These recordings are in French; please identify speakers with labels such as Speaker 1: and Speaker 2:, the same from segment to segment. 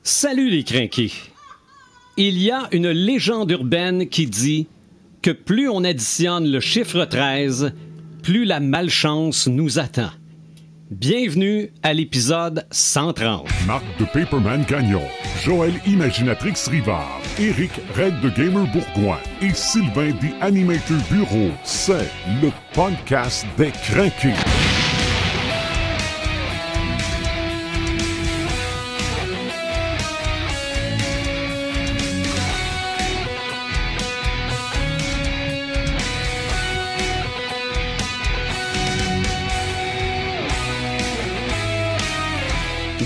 Speaker 1: Salut les crinqués! Il y a une légende urbaine qui dit que plus on additionne le chiffre 13, plus la malchance nous attend. Bienvenue à l'épisode 130.
Speaker 2: Marc de Paperman Gagnon, Joël Imaginatrix Rivard, Éric Red de Gamer Bourgoin et Sylvain The Animator Bureau. C'est le podcast des crinqués.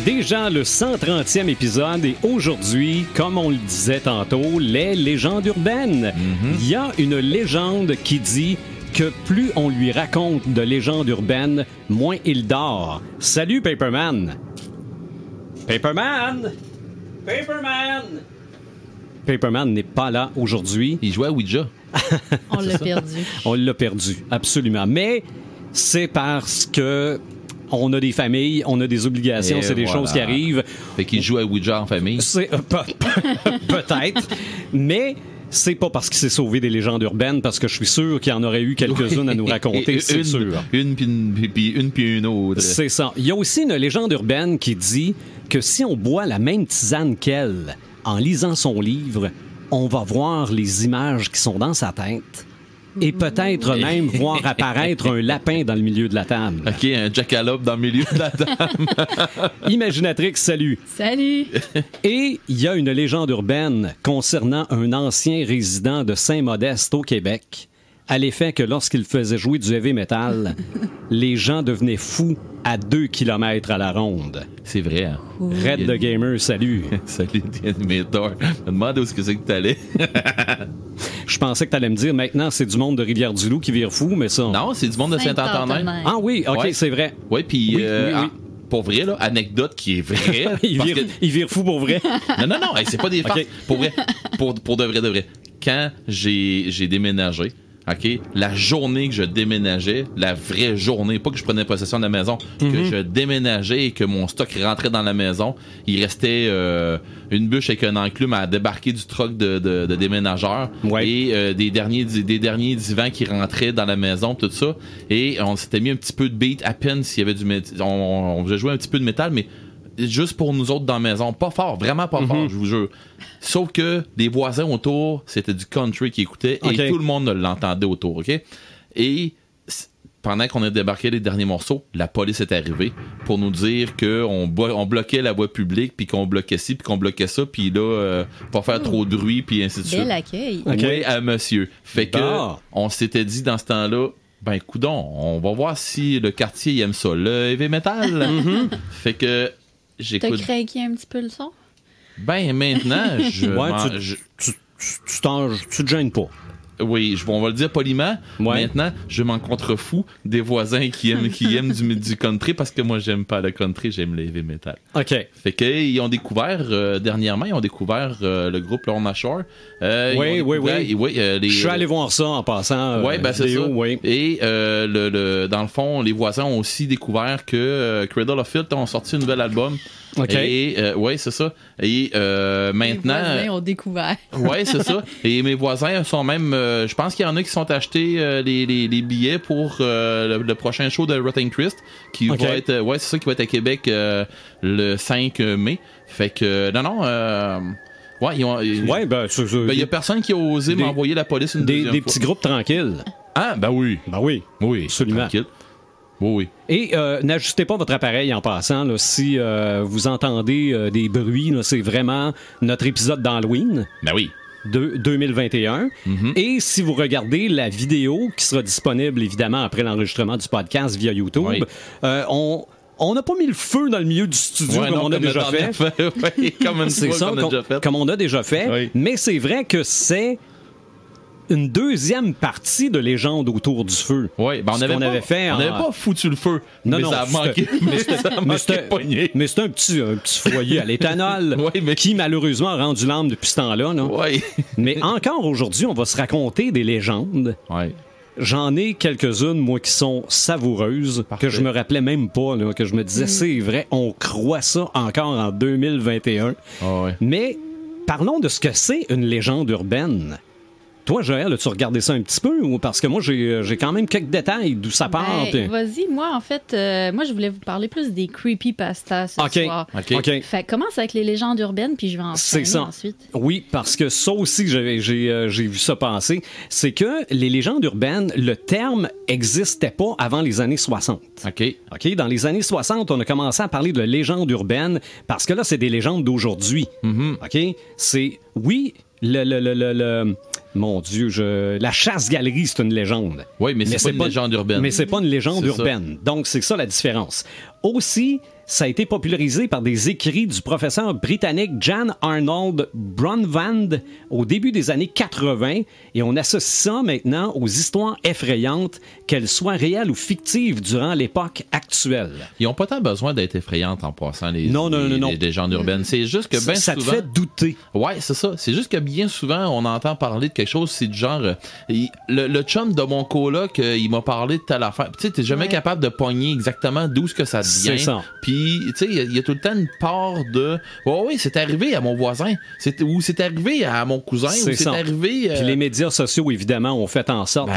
Speaker 1: Déjà le 130e épisode et aujourd'hui, comme on le disait tantôt, les légendes urbaines. Il y a une légende qui dit que plus on lui raconte de légendes urbaines, moins il dort. Salut Paperman! Paperman! Paperman! Paperman n'est pas là aujourd'hui.
Speaker 3: Il jouait à Ouija.
Speaker 4: On l'a perdu.
Speaker 1: On l'a perdu, absolument. Mais c'est parce que on a des familles, on a des obligations,
Speaker 3: Et
Speaker 1: c'est des
Speaker 3: voilà.
Speaker 1: choses qui arrivent.
Speaker 3: Fait qu'il joue à Ouija en famille.
Speaker 1: C'est peut-être, mais c'est pas parce qu'il s'est sauvé des légendes urbaines, parce que je suis sûr qu'il y en aurait eu quelques-unes à nous raconter, c'est sûr.
Speaker 3: Une puis une autre.
Speaker 1: C'est ça. Il y a aussi une légende urbaine qui dit que si on boit la même tisane qu'elle en lisant son livre, on va voir les images qui sont dans sa tête et peut-être même voir apparaître un lapin dans le milieu de la table.
Speaker 3: OK, un jackalope dans le milieu de la table.
Speaker 1: Imaginatrix, salut!
Speaker 4: Salut!
Speaker 1: Et il y a une légende urbaine concernant un ancien résident de Saint-Modeste au Québec, à l'effet que lorsqu'il faisait jouer du heavy metal, les gens devenaient fous à 2 km à la ronde.
Speaker 3: C'est vrai, hein?
Speaker 1: Red the Gamer, salut!
Speaker 3: Salut, Animator. Je me demande où est-ce que c'est que t'allais.
Speaker 1: Je pensais que t'allais me dire maintenant c'est du monde de Rivière-du-Loup qui vire fou, mais ça...
Speaker 3: Non, c'est du monde de Saint-Antonin.
Speaker 1: Ah oui, ok,
Speaker 3: Ouais.
Speaker 1: C'est vrai.
Speaker 3: Oui, puis
Speaker 1: Oui.
Speaker 3: pour vrai, là, anecdote qui est vraie.
Speaker 1: il,
Speaker 3: parce
Speaker 1: vire,
Speaker 3: que-
Speaker 1: il vire fou pour vrai.
Speaker 3: Non, hey, c'est pas des farces.
Speaker 1: Ok.
Speaker 3: Pour vrai, pour de vrai. Quand j'ai déménagé, OK, la journée que je déménageais, la vraie journée, pas que je prenais possession de la maison, que je déménageais et que mon stock rentrait dans la maison, il restait une bûche avec un enclume à débarquer du truck de déménageur
Speaker 1: Ouais.
Speaker 3: et des derniers divans qui rentraient dans la maison, tout ça. Et on s'était mis un petit peu de beat à peine s'il y avait du métal. On faisait jouer un petit peu de métal, mais juste pour nous autres dans la maison. Pas fort, vraiment pas fort, je vous jure. Sauf que les voisins autour, c'était du country qui écoutaient
Speaker 1: Ok.
Speaker 3: et tout le monde l'entendait autour, OK? Et pendant qu'on a débarqué les derniers morceaux, la police est arrivée pour nous dire qu'on bloquait la voie publique, puis qu'on bloquait ci, puis qu'on bloquait ça, puis là, pas faire trop de bruit, puis ainsi de suite.
Speaker 4: Bel accueil.
Speaker 1: Ok.
Speaker 3: Oui, à monsieur. Fait que
Speaker 1: Ah.
Speaker 3: on s'était dit dans ce temps-là, ben coudonc, on va voir si le quartier il aime ça, le heavy metal. Fait que
Speaker 4: T'as
Speaker 3: j'écoute.
Speaker 4: craqué un petit peu le son?
Speaker 3: Ben maintenant,
Speaker 1: Ouais, tu te gênes pas.
Speaker 3: on va le dire poliment.
Speaker 1: Ouais.
Speaker 3: Maintenant, je m'en contrefous des voisins qui aiment du country parce que moi j'aime pas le country, j'aime le heavy metal.
Speaker 1: OK.
Speaker 3: Fait que ils ont découvert dernièrement, le groupe Lorna Shore.
Speaker 1: Oui.
Speaker 3: Je
Speaker 1: Je suis allé voir ça en passant.
Speaker 3: Ouais, ben c'est
Speaker 1: vidéo,
Speaker 3: ça.
Speaker 1: oui.
Speaker 3: Et dans le fond, les voisins ont aussi découvert que Cradle of Filth ont sorti un nouvel album.
Speaker 1: OK.
Speaker 3: Et ouais, c'est ça. Et
Speaker 4: Les
Speaker 3: maintenant,
Speaker 4: voisins ont découvert.
Speaker 3: ouais, c'est ça. Et mes voisins sont même, je pense qu'il y en a qui sont achetés les billets pour le prochain show de Rotten Christ, qui
Speaker 1: OK.
Speaker 3: va être, ouais, c'est ça, qui va être à Québec le 5 mai. Fait que ouais,
Speaker 1: Ouais, ben,
Speaker 3: il y a personne qui a osé
Speaker 1: Des-
Speaker 3: m'envoyer la police une deuxième
Speaker 1: des
Speaker 3: fois.
Speaker 1: petits groupes tranquilles.
Speaker 3: Ah, ben oui.
Speaker 1: Ben oui.
Speaker 3: Oui,
Speaker 1: Absolument.
Speaker 3: tranquille. Oui.
Speaker 1: Et n'ajustez pas votre appareil en passant. Là, si vous entendez des bruits, là, c'est vraiment notre épisode d'Halloween
Speaker 3: Ben oui.
Speaker 1: de 2021. Et si vous regardez la vidéo qui sera disponible évidemment après l'enregistrement du podcast via YouTube,
Speaker 3: Oui.
Speaker 1: on n'a pas mis le feu dans le milieu du studio
Speaker 3: Ouais,
Speaker 1: comme
Speaker 3: non,
Speaker 1: on a
Speaker 3: comme
Speaker 1: déjà
Speaker 3: la dernière
Speaker 1: fait.
Speaker 3: fois. Ouais, comme une
Speaker 1: C'est
Speaker 3: fois
Speaker 1: ça,
Speaker 3: qu'on a déjà fait.
Speaker 1: comme on a déjà fait.
Speaker 3: Oui.
Speaker 1: Mais c'est vrai que c'est une deuxième partie de légende autour du feu.
Speaker 3: Oui, ben
Speaker 1: Ce qu'on avait fait
Speaker 3: on
Speaker 1: en-
Speaker 3: n'avait pas foutu le feu.
Speaker 1: Non,
Speaker 3: mais
Speaker 1: non,
Speaker 3: ça a manqué. Ça a
Speaker 1: mais
Speaker 3: manqué
Speaker 1: c'était-
Speaker 3: pogné.
Speaker 1: mais c'est un petit foyer à l'éthanol
Speaker 3: Oui, mais-
Speaker 1: qui malheureusement a rendu l'âme depuis ce temps-là. Là.
Speaker 3: Ouais.
Speaker 1: Mais encore aujourd'hui, on va se raconter des légendes.
Speaker 3: Ouais.
Speaker 1: J'en ai quelques-unes, moi, qui sont savoureuses, que je me rappelais même pas, là, que je me disais, c'est vrai, on croit ça encore en 2021.
Speaker 3: Ah ouais.
Speaker 1: Mais parlons de ce que c'est une légende urbaine. Toi, Joël, as-tu regardé ça un petit peu? Ou parce que moi, j'ai quand même quelques détails d'où ça part.
Speaker 4: Ben, vas-y, moi, en fait, moi, je voulais vous parler plus des creepypastas ce soir.
Speaker 3: OK.
Speaker 4: Fait commence avec les légendes urbaines, puis je vais enchaîner ensuite.
Speaker 1: Oui, parce que ça aussi, j'ai vu ça passer. C'est que les légendes urbaines, le terme n'existait pas avant les années 60. OK? Dans les années 60, on a commencé à parler de légendes urbaines parce que là, c'est des légendes d'aujourd'hui. OK? C'est, oui, mon Dieu, la chasse-galerie, c'est une légende.
Speaker 3: Oui, mais c'est pas une légende urbaine.
Speaker 1: Mais c'est pas une légende urbaine. Donc, c'est ça la différence. Aussi, ça a été popularisé par des écrits du professeur britannique Jan Arnold Bronwand au début des années 80 et on associe ça maintenant aux histoires effrayantes, qu'elles soient réelles ou fictives durant l'époque actuelle.
Speaker 3: Ils n'ont pas tant besoin d'être effrayantes en passant les légendes urbaines. C'est juste que bien souvent...
Speaker 1: Ça te fait douter.
Speaker 3: Ouais, c'est ça. C'est juste que bien souvent, on entend parler de quelque chose, c'est du genre... le chum de mon coloc, il m'a parlé de telle affaire. Tu sais, t'es jamais capable de pogner exactement d'où ce que ça devient.
Speaker 1: C'est ça.
Speaker 3: Puis, tu sais, il y a tout le temps une part de... Oh, oui, c'est arrivé à mon voisin. Ou c'est arrivé à mon cousin. Ou c'est arrivé...
Speaker 1: Puis les médias sociaux, évidemment, ont fait en sorte...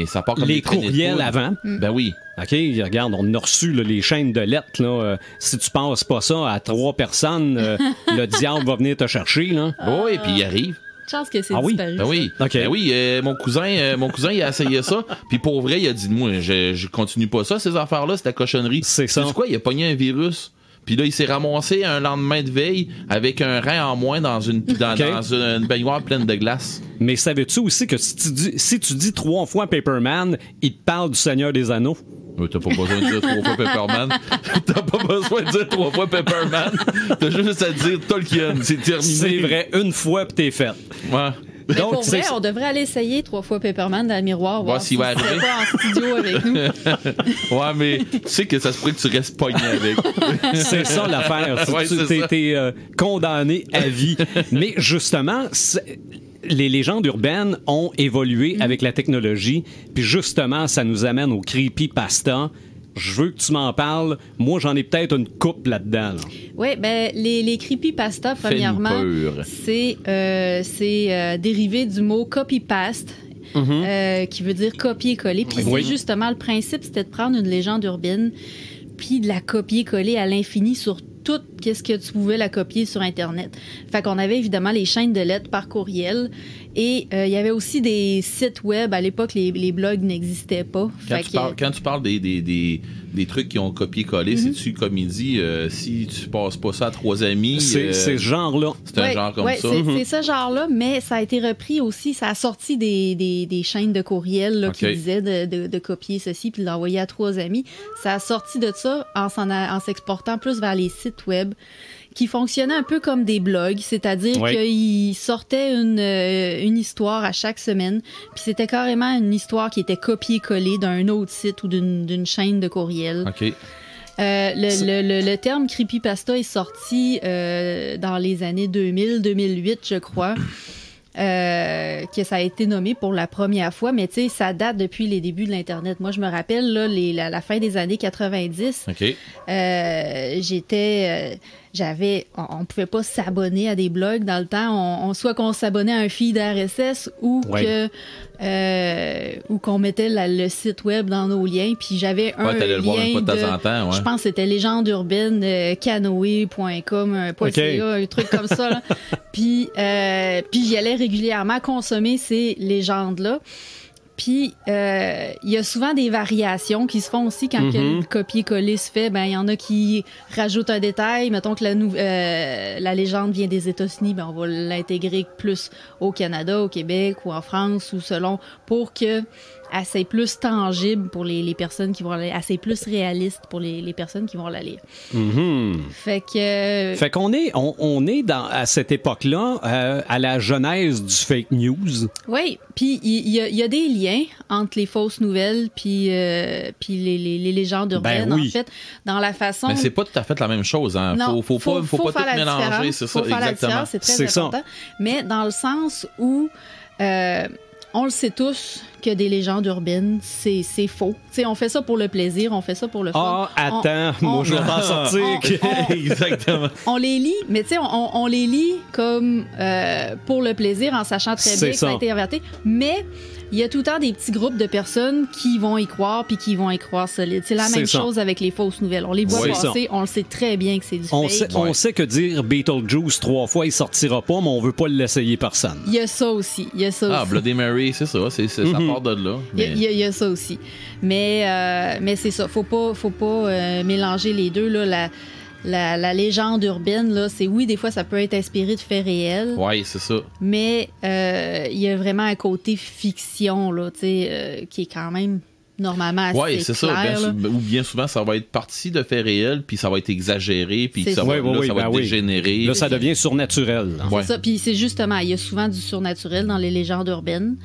Speaker 3: ça part comme
Speaker 1: les courriels avant.
Speaker 3: Ben oui.
Speaker 1: OK, regarde, on a reçu les chaînes de lettres. Là, si tu passes pas ça à 3 personnes, le diable va venir te chercher. Là.
Speaker 3: Oui, puis il arrive.
Speaker 4: Chance que c'est
Speaker 1: oui?
Speaker 4: disparu.
Speaker 3: Ben oui,
Speaker 1: okay.
Speaker 3: Ben oui, mon cousin il a essayé ça, puis pour vrai, il a dit moi, je continue pas ça, ces affaires-là, c'est la cochonnerie.
Speaker 1: C'est ça.
Speaker 3: Tu sais quoi, il a pogné un virus. Puis là, il s'est ramassé un lendemain de veille avec un rein en moins dans une baignoire pleine de glace.
Speaker 1: Mais savais-tu aussi que si tu dis 3 fois Paperman, il te parle du Seigneur des Anneaux?
Speaker 3: T'as pas besoin de dire 3 fois Pepperman. T'as pas besoin de dire 3 fois Pepperman. T'as juste à dire Tolkien. C'est terminé.
Speaker 1: C'est vrai, une fois pis t'es fait.
Speaker 3: Ouais.
Speaker 4: Mais donc, pour vrai, on devrait aller essayer 3 fois Pepperman dans le miroir, voir s'il va arriver pas en studio avec nous.
Speaker 3: Ouais, mais tu sais que ça se pourrait que tu restes pogné avec.
Speaker 1: C'est ça l'affaire. T'es condamné à vie. Mais justement, les légendes urbaines ont évolué avec la technologie, puis justement, ça nous amène au creepypasta. Je veux que tu m'en parles. Moi, j'en ai peut-être une couple là-dedans. Là.
Speaker 4: Oui, ben les creepypasta, premièrement, c'est dérivé du mot copy-paste. Qui veut dire copier-coller. Puis c'est justement le principe, c'était de prendre une légende urbaine puis de la copier-coller à l'infini sur tout qu'est-ce que tu pouvais la copier sur Internet. Fait qu'on avait évidemment les chaînes de lettres par courriel et il y avait aussi des sites web. À l'époque, les blogs n'existaient pas.
Speaker 3: Quand tu parles des trucs qui ont copié-collé, c'est-tu comme il dit, si tu passes pas ça à 3 amis...
Speaker 1: C'est ce genre-là.
Speaker 3: C'est un genre comme ça.
Speaker 4: C'est ce genre-là, mais ça a été repris aussi, ça a sorti des chaînes de courriel là, qui disaient de copier ceci puis de l'envoyer à 3 amis. Ça a sorti de ça en s'exportant plus vers les sites web qui fonctionnaient un peu comme des blogs, c'est-à-dire qu'ils sortaient une histoire à chaque semaine, puis c'était carrément une histoire qui était copiée-collée d'un autre site ou d'une chaîne de courriel.
Speaker 3: OK.
Speaker 4: Le terme creepypasta est sorti dans les années 2000-2008, je crois. Que ça a été nommé pour la première fois, mais tu sais, ça date depuis les débuts de l'Internet. Moi, je me rappelle, là, la fin des années 90, on pouvait pas s'abonner à des blogs dans le temps. Soit qu'on s'abonnait à un feed RSS ou qu'on mettait le site web dans nos liens. Puis j'avais un lien je pense que c'était légende urbaine canoë.com, .ca, un truc comme ça. Là. Puis j'y allais régulièrement consommer ces légendes-là. Puis, il y a souvent des variations qui se font aussi quand le copier-coller se fait. Ben, il y en a qui rajoutent un détail. Mettons que la légende vient des États-Unis, ben, on va l'intégrer plus au Canada, au Québec ou en France ou selon, pour que assez plus tangible pour les personnes qui vont la lire, assez plus réaliste pour les personnes qui vont la lire. Fait qu'on est à cette époque-là à la genèse du fake news. Oui, puis il y a des liens entre les fausses nouvelles puis les légendes urbaines, en fait, dans la façon...
Speaker 3: Mais c'est pas tout à fait la même chose, hein.
Speaker 4: Non,
Speaker 3: faut pas tout mélanger, c'est ça, exactement.
Speaker 4: C'est très important. Mais dans le sens où... on le sait tous que des légendes urbaines, c'est faux. T'sais, on fait ça pour le plaisir, on fait ça pour le fun.
Speaker 1: Moi je vais t'en sortir.
Speaker 3: Exactement.
Speaker 4: On les lit, mais tu sais, on les lit comme pour le plaisir, en sachant très bien que ça a été inventé. Mais il y a tout le temps des petits groupes de personnes qui vont y croire puis qui vont y croire solide. C'est la même chose avec les fausses nouvelles. On les voit passer, on le sait très bien que c'est du fake.
Speaker 1: On sait que dire Beetlejuice 3 fois, il sortira pas, mais on veut pas l'essayer personne.
Speaker 4: Il y a ça aussi.
Speaker 3: Bloody Mary, c'est ça. Ça part de là.
Speaker 4: Mais... Il y a ça aussi. Mais c'est ça. Faut pas mélanger les deux. Là, la légende urbaine, là, c'est oui, des fois, ça peut être inspiré de faits réels.
Speaker 3: Oui, c'est ça.
Speaker 4: Mais il y a vraiment un côté fiction, là, qui est quand même normalement assez clair. Oui, c'est ça.
Speaker 3: Ou bien souvent, ça va être parti de faits réels, puis ça va être exagéré, puis ça va être dégénéré.
Speaker 1: Là, ça devient surnaturel.
Speaker 4: C'est ça. Puis c'est justement, il y a souvent du surnaturel dans les légendes urbaines.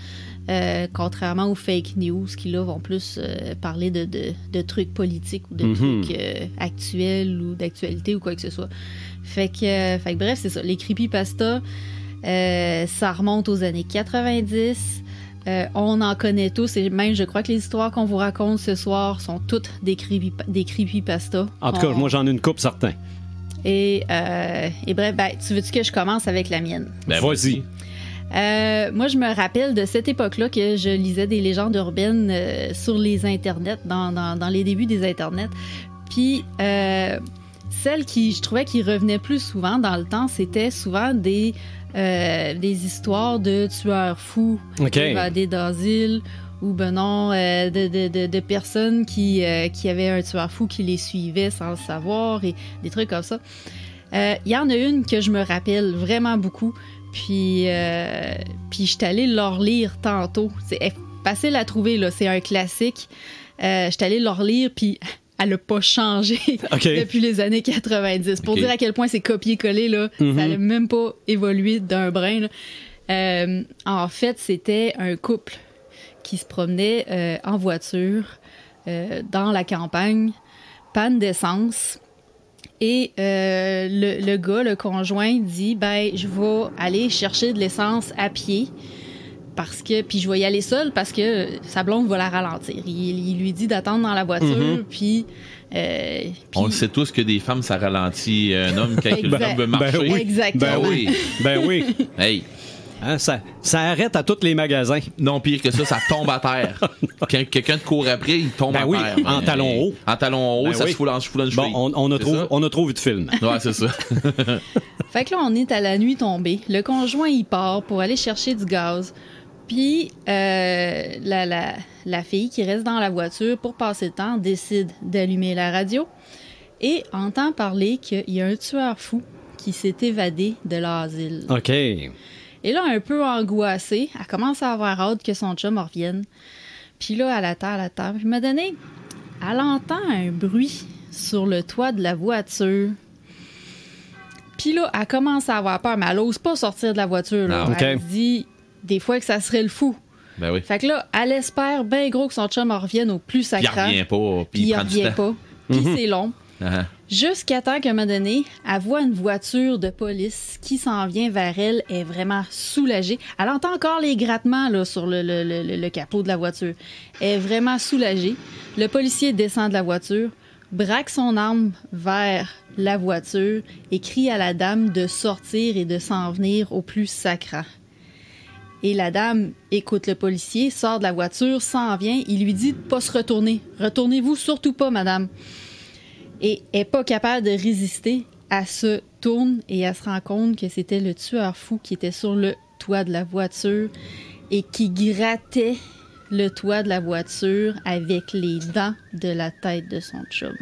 Speaker 4: Contrairement aux fake news qui là vont plus parler de trucs politiques ou de trucs actuels ou d'actualité ou quoi que ce soit. Fait que bref, c'est ça. Les creepypastas, ça remonte aux années 90. On en connaît tous et même je crois que les histoires qu'on vous raconte ce soir sont toutes des creepypastas.
Speaker 1: En tout cas, moi j'en ai une couple certain.
Speaker 4: Et bref, tu veux-tu que je commence avec la mienne?
Speaker 1: Vas-y.
Speaker 4: Moi, je me rappelle de cette époque-là que je lisais des légendes urbaines sur les internets, dans les débuts des internets. Puis, celle qui, je trouvais qui revenait plus souvent dans le temps, c'était souvent des histoires de tueurs fous, évadés d'asile, ou de personnes qui avaient un tueur fou qui les suivait sans le savoir, et des trucs comme ça. Il y en a une que je me rappelle vraiment beaucoup. Puis je suis allée leur lire tantôt. C'est facile à trouver, là. C'est un classique. Je suis allée leur lire, puis elle n'a pas changé depuis les années 90. Pour dire à quel point c'est copié-collé, là. Ça n'a même pas évolué d'un brin, là. En fait, c'était un couple qui se promenait en voiture dans la campagne, panne d'essence. Et le gars, le conjoint, dit je vais aller chercher de l'essence à pied puis je vais y aller seul parce que sa blonde va la ralentir. Il lui dit d'attendre dans la voiture, puis
Speaker 3: on le sait tous que des femmes, ça ralentit un homme quand il veut marcher.
Speaker 4: Exactement.
Speaker 1: Ben oui.
Speaker 3: Hey.
Speaker 1: Hein, ça arrête à tous les magasins.
Speaker 3: Non, pire que ça tombe à terre. Quand quelqu'un te court après, il tombe à terre.
Speaker 1: En talons hauts.
Speaker 3: En talons hauts, ça se fout dans le cheville.
Speaker 1: Bon, on a trop vu de films.
Speaker 3: Ouais, c'est ça.
Speaker 4: Fait que là, on est à la nuit tombée. Le conjoint, il part pour aller chercher du gaz. Puis, la fille qui reste dans la voiture pour passer le temps décide d'allumer la radio et entend parler qu'il y a un tueur fou qui s'est évadé de l'asile.
Speaker 1: OK.
Speaker 4: Et là, un peu angoissée, elle commence à avoir hâte que son chum revienne. Puis là, elle attend. Puis, à un moment donné, elle entend un bruit sur le toit de la voiture. Puis là, elle commence à avoir peur, mais elle n'ose pas sortir de la voiture. Là. Elle se dit, des fois, que ça serait le fou.
Speaker 3: Ben oui.
Speaker 4: Fait que là, elle espère bien gros que son chum revienne au plus sacré.
Speaker 3: Puis il revient pas.
Speaker 4: Puis il revient pas. Puis c'est long. Jusqu'à temps qu'à un moment donné, elle voit une voiture de police qui s'en vient vers elle, est vraiment soulagée. Elle entend encore les grattements là, sur le capot de la voiture. Elle est vraiment soulagée. Le policier descend de la voiture, braque son arme vers la voiture et crie à la dame de sortir et de s'en venir au plus sacrant. Et la dame écoute le policier, sort de la voiture, s'en vient, il lui dit de ne pas se retourner. Retournez-vous surtout pas, madame. Et elle n'est pas capable de résister. Elle se tourne et elle se rend compte que c'était le tueur fou qui était sur le toit de la voiture et qui grattait le toit de la voiture avec les dents de la tête de son chum.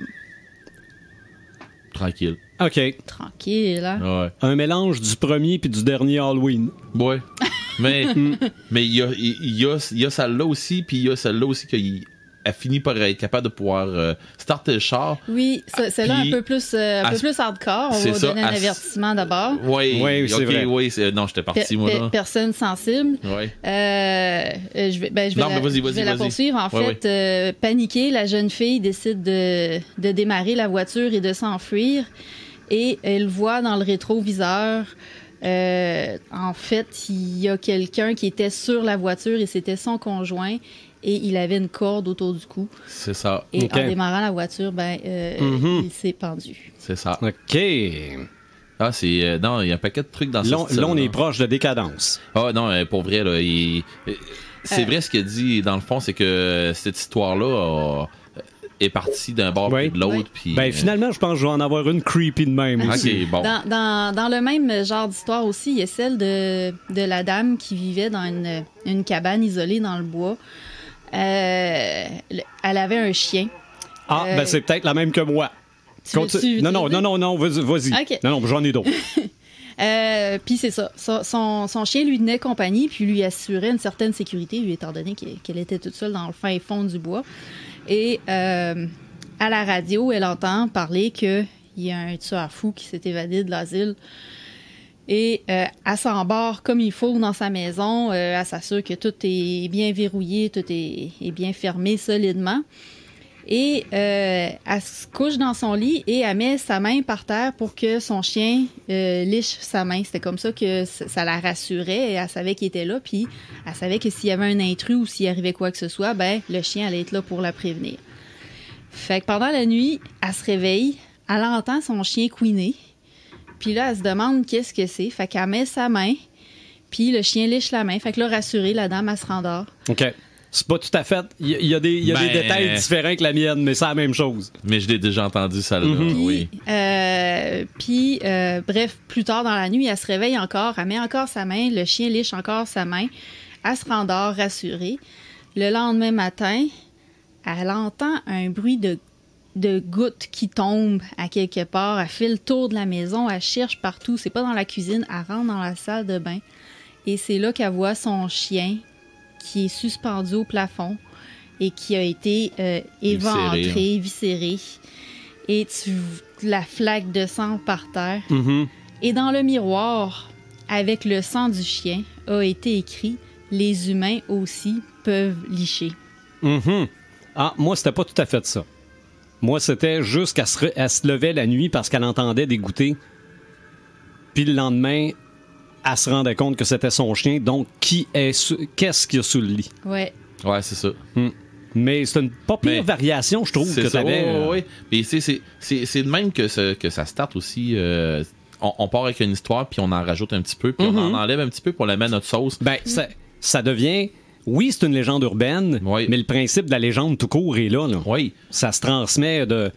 Speaker 3: Tranquille.
Speaker 1: OK.
Speaker 4: Tranquille, hein?
Speaker 3: Ouais.
Speaker 1: Un mélange du premier puis du dernier Halloween.
Speaker 3: Ouais. Mais il y a celle-là aussi, puis il y a celle-là aussi qui a fini par être capable de pouvoir starter le char.
Speaker 4: Oui, celle-là un peu plus hardcore. On va donner un avertissement d'abord.
Speaker 3: Oui,
Speaker 1: c'est vrai.
Speaker 3: Oui, non, j'étais parti, moi, là.
Speaker 4: Personne sensible.
Speaker 3: Oui.
Speaker 4: Je vais la poursuivre. En fait, paniquée, la jeune fille décide de démarrer la voiture et de s'enfuir. Et elle voit dans le rétroviseur En fait, il y a quelqu'un qui était sur la voiture et c'était son conjoint et il avait une corde autour du cou.
Speaker 3: C'est ça.
Speaker 4: Et en démarrant la voiture, il s'est pendu.
Speaker 3: C'est ça.
Speaker 1: OK.
Speaker 3: Ah, c'est... non, il y a un paquet de trucs dans ce
Speaker 1: Là, on est proche de décadence.
Speaker 3: Ah non, pour vrai, là, c'est vrai ce qu'il a dit, dans le fond, c'est que cette histoire-là est partie d'un bord puis de l'autre. Puis,
Speaker 1: finalement, je pense que je vais en avoir une creepy de même aussi.
Speaker 3: OK, bon.
Speaker 4: Dans le même genre d'histoire aussi, il y a celle de la dame qui vivait dans une cabane isolée dans le bois. Elle avait un chien.
Speaker 1: C'est peut-être la même que moi. Non, vas-y.
Speaker 4: Okay.
Speaker 1: Non, j'en ai d'autres.
Speaker 4: Puis c'est ça. Son chien lui tenait compagnie, puis lui assurait une certaine sécurité, lui, étant donné qu'elle était toute seule dans le fin fond du bois. Et à la radio, elle entend parler qu'il y a un tueur fou qui s'est évadé de l'asile. Et elle s'embarque comme il faut dans sa maison. Elle s'assure que tout est bien verrouillé, tout est bien fermé solidement. Et elle se couche dans son lit et elle met sa main par terre pour que son chien liche sa main. C'était comme ça que ça la rassurait. Et elle savait qu'il était là. Puis elle savait que s'il y avait un intrus ou s'il arrivait quoi que ce soit, le chien allait être là pour la prévenir. Fait que pendant la nuit, elle se réveille. Elle entend son chien couiner. Puis là, elle se demande qu'est-ce que c'est. Fait qu'elle met sa main. Puis le chien liche la main. Fait que là, rassurée, la dame, elle se rendort.
Speaker 1: OK. C'est pas tout à fait. Il y a des détails différents que la mienne, mais c'est la même chose.
Speaker 3: Mais je l'ai déjà entendu, ça, là. Oui.
Speaker 4: Puis, bref, plus tard dans la nuit, elle se réveille encore, elle met encore sa main, le chien liche encore sa main, elle se rendort rassurée. Le lendemain matin, elle entend un bruit de gouttes qui tombent à quelque part. Elle fait le tour de la maison, elle cherche partout. C'est pas dans la cuisine, elle rentre dans la salle de bain. Et c'est là qu'elle voit son chien qui est suspendu au plafond et qui a été éventré, viscéré. Et la flaque de sang par terre.
Speaker 1: Mm-hmm.
Speaker 4: Et dans le miroir, avec le sang du chien, a été écrit « Les humains aussi peuvent licher ».
Speaker 1: Mm-hmm. Ah, moi, c'était pas tout à fait ça. Moi, c'était juste qu'elle se levait la nuit parce qu'elle entendait des goûters. Puis le lendemain, elle se rendait compte que c'était son chien. Donc, qu'est-ce qu'il y a sous le lit?
Speaker 4: Ouais.
Speaker 3: Ouais, c'est ça.
Speaker 1: Mais c'est une pas pire variation, je trouve, que tu avais.
Speaker 3: Oui. Mais c'est de même que ça starte aussi. On part avec une histoire, puis on en rajoute un petit peu, puis on en enlève un petit peu pour la mettre à notre sauce.
Speaker 1: Ça devient... Oui, c'est une légende urbaine, mais le principe de la légende tout court est là.
Speaker 3: Oui.
Speaker 1: Ça se transmet de...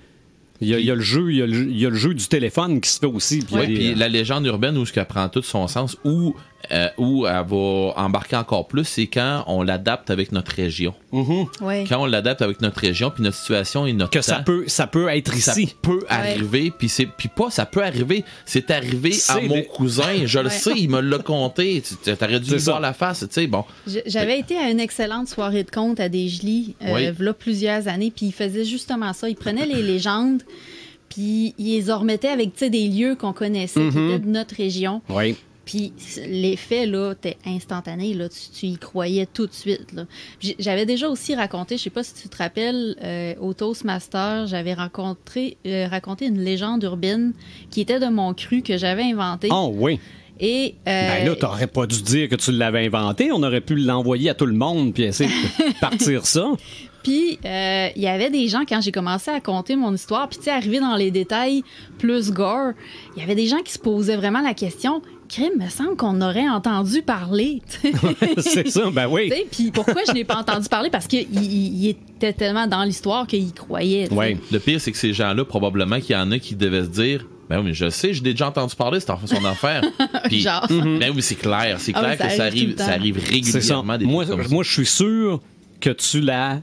Speaker 1: Il y a le jeu du téléphone qui se fait aussi.
Speaker 3: Puis la légende urbaine, où elle prend tout son sens, où elle va embarquer encore plus, c'est quand on l'adapte avec notre région.
Speaker 4: Ouais.
Speaker 3: Quand on l'adapte avec notre région, puis notre situation et notre temps.
Speaker 1: Ça peut être ici.
Speaker 3: Ça peut arriver, puis ça peut arriver. C'est arrivé à mon cousin, je le sais, il me l'a conté. T'aurais dû lui voir la face, tu sais, bon.
Speaker 4: J'avais été à une excellente soirée de contes à Desjolies, là plusieurs années, puis il faisait justement ça. Il prenait les légendes, puis il les remettait avec des lieux qu'on connaissait, qui étaient de notre région.
Speaker 1: Oui.
Speaker 4: Puis l'effet, là, était instantané. Là, tu y croyais tout de suite. Là. J'avais déjà aussi raconté, je sais pas si tu te rappelles, au Toastmaster, j'avais raconté une légende urbaine qui était de mon cru que j'avais inventé.
Speaker 1: Oh oui!
Speaker 4: Et,
Speaker 1: là, t'aurais pas dû dire que tu l'avais inventé. On aurait pu l'envoyer à tout le monde puis essayer de partir ça.
Speaker 4: Puis, il y avait des gens, quand j'ai commencé à conter mon histoire, puis tu sais, arrivé dans les détails plus gore, il y avait des gens qui se posaient vraiment la question... Crime, me semble qu'on aurait entendu parler.
Speaker 1: C'est ça, ben oui.
Speaker 4: Puis pourquoi je n'ai pas entendu parler? Parce qu'il était tellement dans l'histoire qu'il croyait.
Speaker 3: Oui. Le pire, c'est que ces gens-là, probablement qu'il y en a qui devaient se dire ben oui, mais je sais, j'ai déjà entendu parler, c'est son affaire. Puis,
Speaker 4: genre.
Speaker 3: Ben oui, c'est clair. C'est clair que ça arrive régulièrement. Des
Speaker 1: moi, je suis sûr que tu la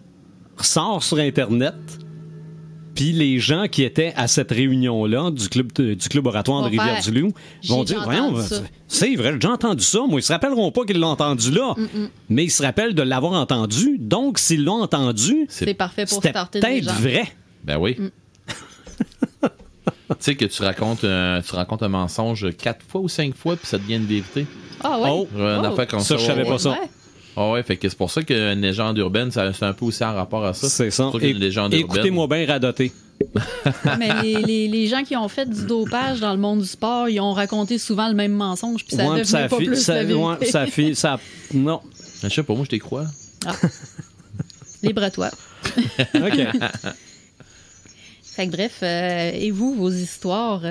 Speaker 1: ressors sur Internet. Puis les gens qui étaient à cette réunion-là du club oratoire de Rivière-du-Loup vont dire, voyons, c'est vrai, j'ai entendu ça. Moi, ils se rappelleront pas qu'ils l'ont entendu là, mais ils se rappellent de l'avoir entendu. Donc, s'ils l'ont entendu,
Speaker 4: c'est parfait pour
Speaker 1: c'était
Speaker 4: starter
Speaker 1: peut-être vrai.
Speaker 3: Ben oui. Tu sais que tu racontes un mensonge 4 fois ou 5 fois, puis ça devient une vérité.
Speaker 4: Ah ouais?
Speaker 3: Une affaire comme ça.
Speaker 1: Je savais pas ça.
Speaker 3: Ah ouais, fait que c'est pour ça qu'une légende urbaine, c'est un peu aussi en rapport à ça.
Speaker 1: C'est ça. Écoutez-moi bien radoter.
Speaker 4: Mais les gens qui ont fait du dopage dans le monde du sport, ils ont raconté souvent le même mensonge, puis ça devenait pas plus la vérité.
Speaker 1: Non.
Speaker 3: Je sais pas, moi je t'y crois.
Speaker 4: Ah. Libre à toi.
Speaker 1: OK.
Speaker 4: Fait que bref, et vous, vos histoires,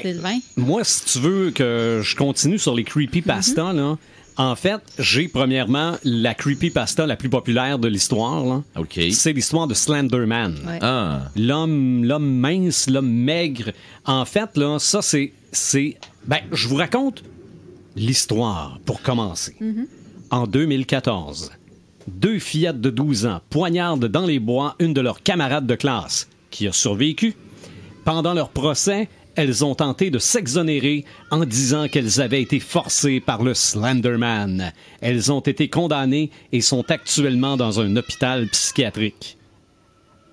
Speaker 4: Sylvain?
Speaker 1: Moi, si tu veux que je continue sur les creepypasta, là, en fait, j'ai premièrement la creepypasta la plus populaire de l'histoire. Là.
Speaker 3: OK.
Speaker 1: C'est l'histoire de Slender Man.
Speaker 4: Ouais.
Speaker 3: Ah.
Speaker 1: L'homme mince, l'homme maigre. En fait, là, ça, c'est... je vous raconte l'histoire pour commencer. En 2014, 2 fillettes de 12 ans poignardent dans les bois une de leurs camarades de classe qui a survécu. Pendant leur procès, elles ont tenté de s'exonérer en disant qu'elles avaient été forcées par le Slender Man. Elles ont été condamnées et sont actuellement dans un hôpital psychiatrique.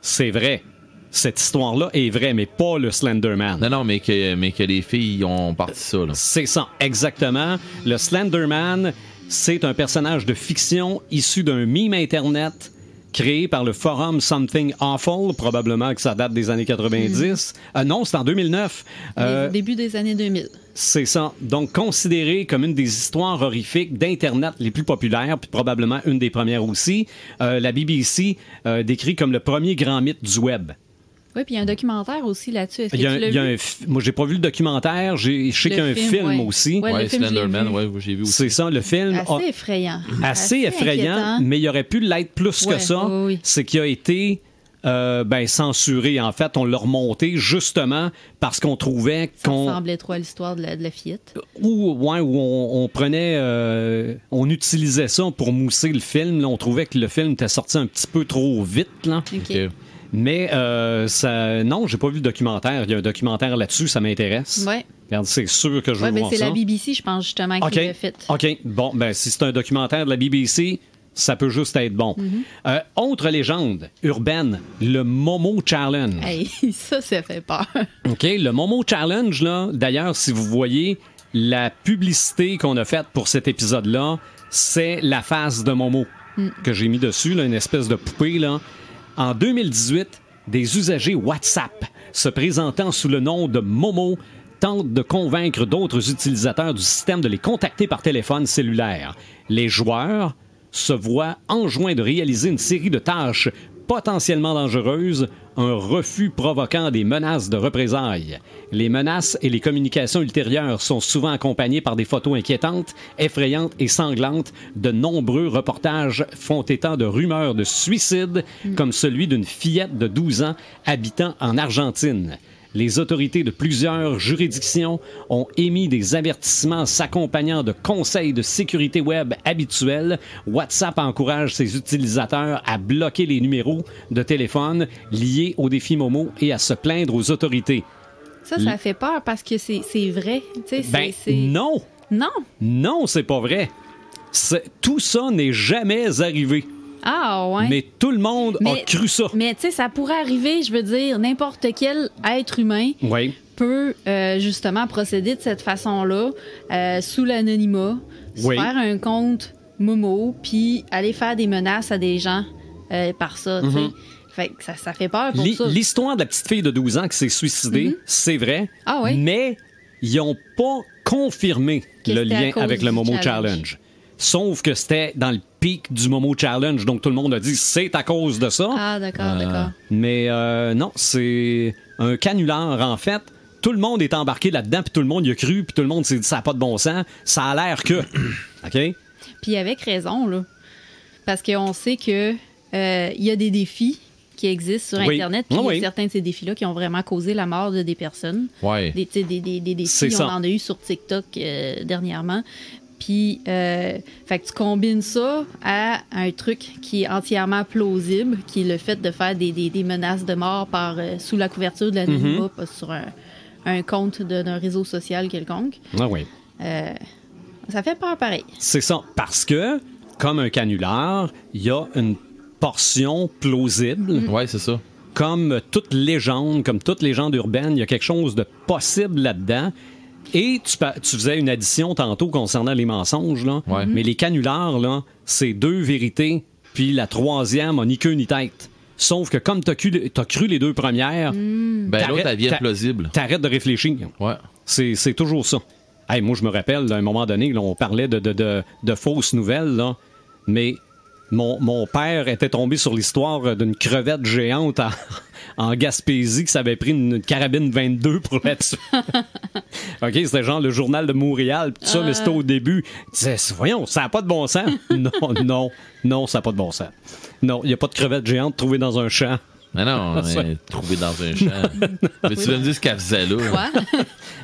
Speaker 1: C'est vrai. Cette histoire-là est vraie, mais pas le Slender Man.
Speaker 3: Non, mais que les filles ont parti ça. Là.
Speaker 1: C'est ça, exactement. Le Slender Man, c'est un personnage de fiction issu d'un meme Internet créé par le forum Something Awful, probablement que ça date des années 90. Non, c'est en 2009.
Speaker 4: Début des années 2000.
Speaker 1: C'est ça. Donc, considéré comme une des histoires horrifiques d'Internet les plus populaires, puis probablement une des premières aussi, la BBC décrit comme le premier grand mythe du web.
Speaker 4: Oui, puis il y a un documentaire aussi là-dessus. Est-ce que tu l'as vu?
Speaker 1: Moi, j'ai pas vu le documentaire. Je sais qu'il y a un film aussi.
Speaker 4: Ouais,
Speaker 3: Slenderman, j'ai vu aussi.
Speaker 1: C'est ça, le film.
Speaker 4: Assez effrayant.
Speaker 1: Assez effrayant,
Speaker 4: inquiétant.
Speaker 1: Mais il aurait pu l'être plus que ça.
Speaker 4: Oui.
Speaker 1: C'est qu'il a été censuré. En fait, on l'a remonté justement parce qu'on trouvait qu'on...
Speaker 4: Ça ressemblait trop à l'histoire de la fillette.
Speaker 1: Où on prenait... on utilisait ça pour mousser le film. Là, on trouvait que le film était sorti un petit peu trop vite. Là.
Speaker 4: OK.
Speaker 1: Mais non, j'ai pas vu le documentaire. Il y a un documentaire là-dessus, ça m'intéresse.
Speaker 4: Ouais.
Speaker 1: Regarde, c'est sûr que je veux voir ça.
Speaker 4: C'est la BBC, je pense, justement, qui l'a fait.
Speaker 1: OK. Bon, si c'est un documentaire de la BBC, ça peut juste être bon. Autre légende urbaine, le Momo Challenge.
Speaker 4: Hey, ça fait peur.
Speaker 1: OK, le Momo Challenge, là, d'ailleurs, si vous voyez la publicité qu'on a faite pour cet épisode-là, c'est la face de Momo que j'ai mis dessus, là, une espèce de poupée, là. En 2018, des usagers WhatsApp se présentant sous le nom de Momo tentent de convaincre d'autres utilisateurs du système de les contacter par téléphone cellulaire. Les joueurs se voient enjoints de réaliser une série de tâches potentiellement dangereuses, un refus provoquant des menaces de représailles. Les menaces et les communications ultérieures sont souvent accompagnées par des photos inquiétantes, effrayantes et sanglantes. De nombreux reportages font état de rumeurs de suicide, comme celui d'une fillette de 12 ans habitant en Argentine. Les autorités de plusieurs juridictions ont émis des avertissements s'accompagnant de conseils de sécurité web habituels. WhatsApp encourage ses utilisateurs à bloquer les numéros de téléphone liés au défi Momo et à se plaindre aux autorités.
Speaker 4: Ça fait peur parce que c'est vrai.
Speaker 1: Non!
Speaker 4: Non!
Speaker 1: Non, c'est pas vrai. Tout ça n'est jamais arrivé.
Speaker 4: Ah, ouais.
Speaker 1: Mais tout le monde a cru ça.
Speaker 4: Mais tu sais, ça pourrait arriver, je veux dire, n'importe quel être humain peut justement procéder de cette façon-là, sous l'anonymat, se faire un compte Momo, puis aller faire des menaces à des gens par ça, tu sais. Fait que ça fait peur pour ça.
Speaker 1: L'histoire de la petite fille de 12 ans qui s'est suicidée, c'est vrai, mais ils n'ont pas confirmé le lien avec le Momo Challenge. Sauf que c'était dans le pic du Momo Challenge, donc tout le monde a dit c'est à cause de ça.
Speaker 4: Ah, d'accord.
Speaker 1: Mais non, c'est un canular, en fait. Tout le monde est embarqué là-dedans, puis tout le monde y a cru, puis tout le monde s'est dit ça n'a pas de bon sens. Ça a l'air que. OK?
Speaker 4: Puis avec raison, là. Parce qu'on sait que il y a des défis qui existent sur Internet, puis il y a certains de ces défis-là qui ont vraiment causé la mort de des personnes.
Speaker 3: Ouais.
Speaker 4: Des défis, on en a eu sur TikTok dernièrement. Puis, fait que tu combines ça à un truc qui est entièrement plausible, qui est le fait de faire des menaces de mort sous la couverture de l'anonymat, pas sur un compte d'un réseau social quelconque.
Speaker 1: Ah oui.
Speaker 4: Ça fait peur pareil.
Speaker 1: C'est ça, parce que, comme un canular, il y a une portion plausible.
Speaker 3: Oui, c'est ça.
Speaker 1: Comme toute légende urbaine, il y a quelque chose de possible là-dedans. Et tu faisais une addition tantôt concernant les mensonges, là. Mais les canulars, là, c'est 2 vérités, puis la 3e a ni queue ni tête. Sauf que comme t'as cru les 2 premières,
Speaker 3: l'autre, elle vient plausible.
Speaker 1: T'arrêtes de réfléchir.
Speaker 3: Ouais.
Speaker 1: C'est toujours ça. Hey, moi, je me rappelle, à un moment donné, là, on parlait de fausses nouvelles, là, mais mon père était tombé sur l'histoire d'une crevette géante en Gaspésie qui s'avait pris une carabine 22 pour la tuer. OK, c'était genre le journal de Montréal, tout ça, mais c'était au début. Il disait, voyons, ça n'a pas de bon sens. Non, ça n'a pas de bon sens. Non, il n'y a pas de crevette géante trouvée dans un champ.
Speaker 3: Non, trouvée dans un champ. Mais tu vas me dire ce qu'elle faisait là.
Speaker 4: Ouais.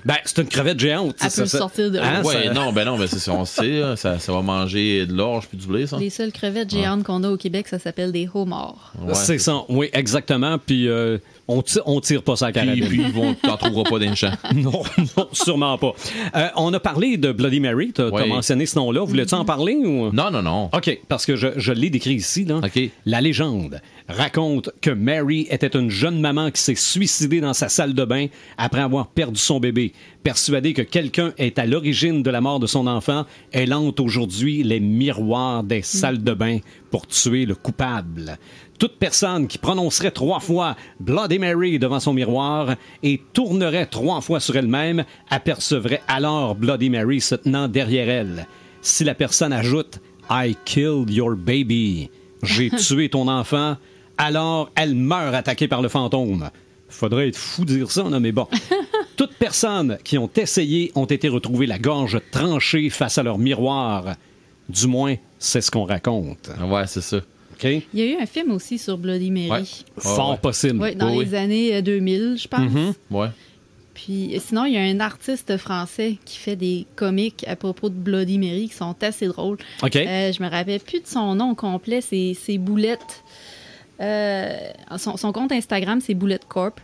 Speaker 1: Ben, c'est une crevette géante.
Speaker 4: Elle peut sortir de là.
Speaker 3: Non, c'est ça, on sait, ça va manger de l'orge puis du blé, ça.
Speaker 4: Les seules crevettes géantes qu'on a au Québec, ça s'appelle des homards.
Speaker 1: Ouais, c'est ça, oui, exactement. Puis on tire pas sa carabine.
Speaker 3: Puis t'en trouveras pas dans le champ.
Speaker 1: Non, sûrement pas. On a parlé de Bloody Mary, t'as mentionné ce nom-là. Voulais-tu en parler ou?
Speaker 3: Non.
Speaker 1: OK, parce que je l'ai décrit ici, là.
Speaker 3: OK.
Speaker 1: La légende raconte que Mary était une jeune maman qui s'est suicidée dans sa salle de bain après avoir perdu son bébé. Persuadée que quelqu'un est à l'origine de la mort de son enfant, elle hante aujourd'hui les miroirs des salles de bain pour tuer le coupable. Toute personne qui prononcerait 3 fois Bloody Mary devant son miroir et tournerait 3 fois sur elle-même apercevrait alors Bloody Mary se tenant derrière elle. Si la personne ajoute « I killed your baby », j'ai tué ton enfant, alors elle meurt attaquée par le fantôme. Faudrait être fou de dire ça, non, mais bon. Toutes personnes qui ont essayé ont été retrouvées la gorge tranchée face à leur miroir. Du moins, c'est ce qu'on raconte.
Speaker 3: Ouais, c'est ça.
Speaker 1: Okay.
Speaker 4: Il y a eu un film aussi sur Bloody Mary.
Speaker 3: Ouais.
Speaker 1: Fort possible.
Speaker 4: Oui, dans les années 2000, je pense.
Speaker 3: Ouais.
Speaker 4: Puis sinon, il y a un artiste français qui fait des comics à propos de Bloody Mary qui sont assez drôles.
Speaker 1: OK.
Speaker 4: Je me rappelle plus de son nom complet, c'est Boulette. Son compte Instagram, c'est Boulette Corp.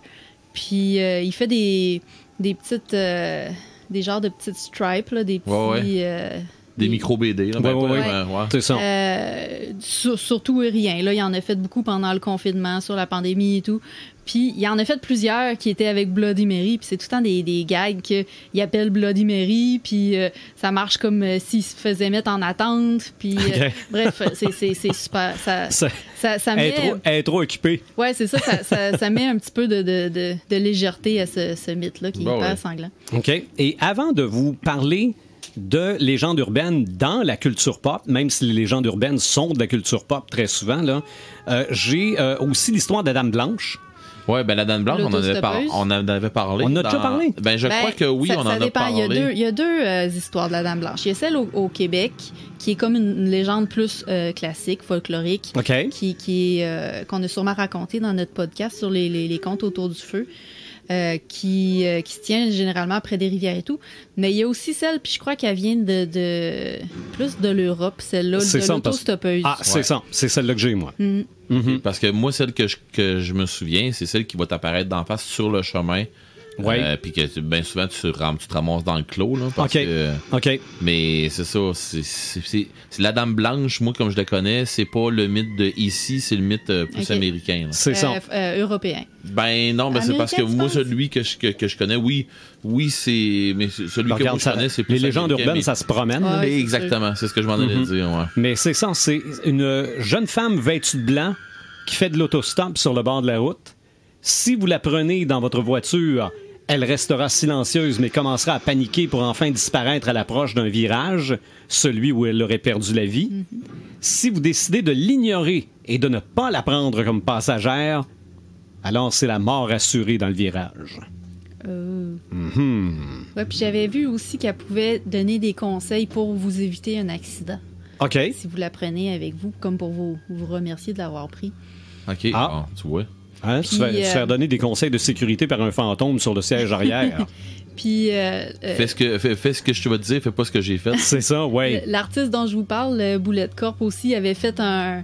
Speaker 4: Puis il fait des petites... des genres de petites stripes, là, des petits...
Speaker 3: des micro-BD. Là.
Speaker 1: Ouais. C'est ça.
Speaker 4: Surtout rien. Là, il en a fait beaucoup pendant le confinement, sur la pandémie et tout. Puis, il en a fait plusieurs qui étaient avec Bloody Mary. Puis, c'est tout le temps des gags qu'il appelle Bloody Mary. Puis, ça marche comme s'il se faisait mettre en attente. Puis, bref, c'est super. Ça met...
Speaker 1: Elle est trop occupée.
Speaker 4: Ouais, c'est ça. Ça met un petit peu de légèreté à ce mythe-là qui est hyper sanglant.
Speaker 1: OK. Et avant de vous parler de légendes urbaines dans la culture pop, même si les légendes urbaines sont de la culture pop très souvent, là, j'ai aussi l'histoire de la Dame Blanche.
Speaker 3: Oui, la Dame Blanche, on en avait parlé. On
Speaker 1: a déjà parlé?
Speaker 3: Je crois que oui, on en a parlé.
Speaker 4: Il y a deux histoires de la Dame Blanche. Il y a celle au Québec, qui est comme une légende plus classique, folklorique, qu'on a sûrement racontée dans notre podcast sur les contes autour du feu. Qui se tient généralement près des rivières et tout. Mais il y a aussi celle, puis je crois qu'elle vient de plus de l'Europe, celle-là, de l'autostoppeuse.
Speaker 1: Ah, c'est ça. C'est celle-là que j'ai, moi.
Speaker 3: Parce que moi, celle que je me souviens, c'est celle qui va t'apparaître d'en face sur le chemin. Puis que bien souvent, tu te ramasses dans le clos. Là,
Speaker 1: OK.
Speaker 3: Mais c'est ça. C'est la Dame Blanche, moi, comme je la connais, c'est pas le mythe de ici, c'est le mythe plus américain. Là.
Speaker 1: C'est ça.
Speaker 4: Européen.
Speaker 3: Ben non, c'est parce que moi, celui que je connais, oui, c'est. Mais celui que moi, je connais, c'est plus.
Speaker 1: Les légendes urbaines, ça se promène.
Speaker 3: Exactement, c'est ce que je m'en allais dire. Ouais.
Speaker 1: Mais c'est ça, c'est une jeune femme vêtue de blanc qui fait de l'autostop sur le bord de la route. Si vous la prenez dans votre voiture, elle restera silencieuse, mais commencera à paniquer pour enfin disparaître à l'approche d'un virage, celui où elle aurait perdu la vie. Si vous décidez de l'ignorer et de ne pas la prendre comme passagère, alors c'est la mort assurée dans le virage.
Speaker 4: Ouais, puis j'avais vu aussi qu'elle pouvait donner des conseils pour vous éviter un accident.
Speaker 1: OK.
Speaker 4: Si vous la prenez avec vous, comme pour vous remercier de l'avoir pris.
Speaker 3: OK, bon, tu vois.
Speaker 1: Hein, tu vas faire donner des conseils de sécurité par un fantôme sur le siège arrière.
Speaker 4: Puis
Speaker 3: fais ce que je te vais te dire, fais pas ce que j'ai fait.
Speaker 1: C'est ça, ouais.
Speaker 4: L'artiste dont je vous parle, Boulette Corp aussi, avait fait un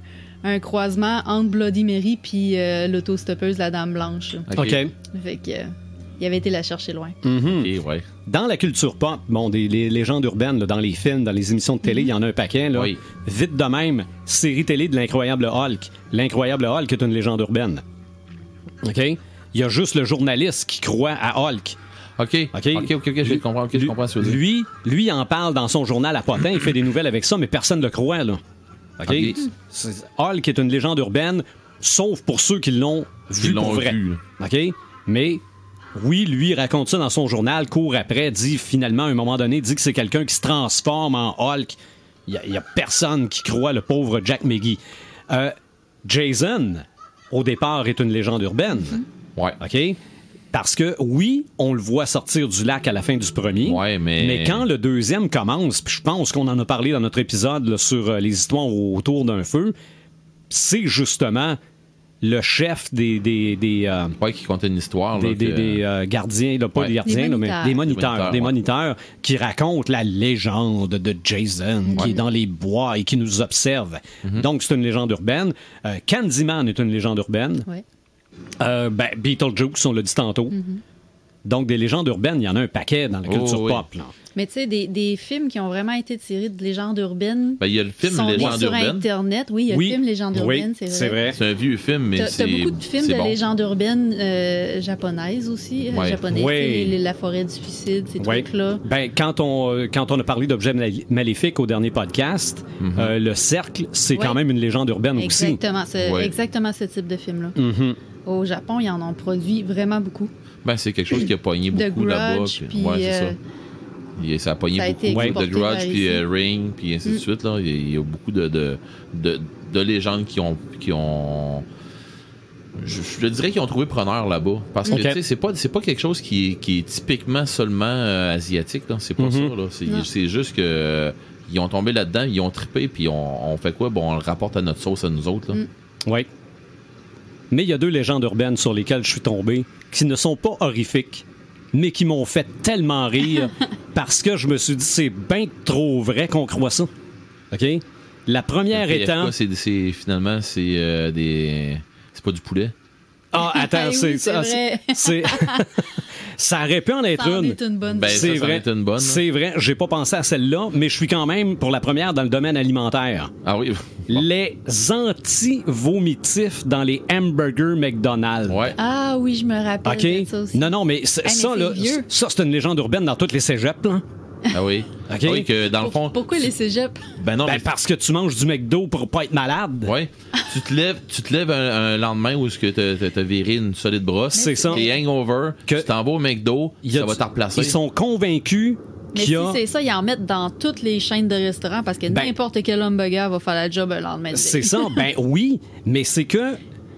Speaker 4: croisement entre Bloody Mary puis l'autostoppeuse La Dame Blanche.
Speaker 1: OK.
Speaker 4: Fait que il avait été la chercher loin.
Speaker 3: OK, ouais.
Speaker 1: Dans la culture pop, les légendes urbaines, là, dans les films, dans les émissions de télé, il y en a un paquet. Là.
Speaker 3: Oui.
Speaker 1: Vite de même, série télé de l'Incroyable Hulk. L'Incroyable Hulk est une légende urbaine. OK? Il y a juste le journaliste qui croit à Hulk.
Speaker 3: OK, je comprends ce que tu veux dire.
Speaker 1: Lui en parle dans son journal à Potin, il fait des nouvelles avec ça, mais personne ne le croit, là. OK? Hulk est une légende urbaine, sauf pour ceux qui l'ont vu pour vrai. OK? Mais oui, lui raconte ça dans son journal, court après, dit finalement, à un moment donné, dit que c'est quelqu'un qui se transforme en Hulk. Il y a personne qui croit le pauvre Jack McGee. Jason, au départ, est une légende urbaine.
Speaker 3: Ouais.
Speaker 1: OK? Parce que, oui, on le voit sortir du lac à la fin du premier.
Speaker 3: Ouais, mais
Speaker 1: quand le deuxième commence, puis je pense qu'on en a parlé dans notre épisode là, sur les histoires autour d'un feu, c'est justement le chef des
Speaker 3: qui comptait une histoire.
Speaker 1: Des gardiens, là, pas des gardiens, mais des moniteurs qui racontent la légende de Jason qui est dans les bois et qui nous observe. Donc, c'est une légende urbaine. Candyman est une légende urbaine.
Speaker 4: Ouais.
Speaker 1: Beetlejuice, on l'a dit tantôt. Donc, des légendes urbaines, il y en a un paquet dans la culture pop. Là.
Speaker 4: Mais tu sais, des films qui ont vraiment été tirés de légendes urbaines.
Speaker 3: Il y a le film Légendes urbaines.
Speaker 4: Sur Internet, oui, il y a le film Légendes urbaines, c'est vrai.
Speaker 3: C'est un vieux film, mais
Speaker 4: t'as beaucoup de films de légendes urbaines japonaises aussi. La forêt du suicide, ces trucs-là.
Speaker 1: Quand on a parlé d'objets maléfiques au dernier podcast, le cercle, c'est quand même une légende urbaine aussi.
Speaker 4: Exactement ce type de film-là. Au Japon, ils en ont produit vraiment beaucoup.
Speaker 3: C'est quelque chose qui a pogné beaucoup là-bas. C'est ça. Ça a pogné beaucoup. The Grudge, puis Ring, puis ainsi de suite. Là. Il y a beaucoup de légendes qui ont je dirais qu'ils ont trouvé preneur là-bas. Parce que c'est pas quelque chose qui est typiquement seulement asiatique. Là. C'est pas ça. Là. C'est juste que ils ont tombé là-dedans, ils ont trippé, puis on fait quoi? On le rapporte à notre sauce à nous autres. Là.
Speaker 1: Oui. Mais il y a 2 légendes urbaines sur lesquelles je suis tombé qui ne sont pas horrifiques, mais qui m'ont fait tellement rire parce que je me suis dit c'est bien trop vrai qu'on croit ça. OK? La première étant...
Speaker 3: C'est pas du poulet?
Speaker 1: Ah, attends, c'est ça aurait pu en être une. C'est vrai. C'est vrai, j'ai pas pensé à celle-là, mais je suis quand même, pour la première, dans le domaine alimentaire.
Speaker 3: Ah oui?
Speaker 1: Les anti-vomitifs dans les hamburgers McDonald's.
Speaker 4: Ouais. Ah oui, je me rappelle de ça aussi.
Speaker 1: Non, mais ça, c'est une légende urbaine dans toutes les cégeps, là.
Speaker 3: Ah oui.
Speaker 1: Okay.
Speaker 3: Oui, que dans le fond.
Speaker 4: Pourquoi les cégeps?
Speaker 1: Parce que tu manges du McDo pour pas être malade.
Speaker 3: Oui. Tu te lèves un lendemain où t'as viré une solide brosse.
Speaker 1: C'est ça.
Speaker 3: T'es hangover. Tu t'en vas au McDo. Ça va te replacer.
Speaker 1: Ils sont convaincus.
Speaker 4: Mais si c'est ça, ils en mettent dans toutes les chaînes de restaurants parce que n'importe quel hamburger va faire la job un lendemain.
Speaker 1: C'est ça. Oui. Mais c'est que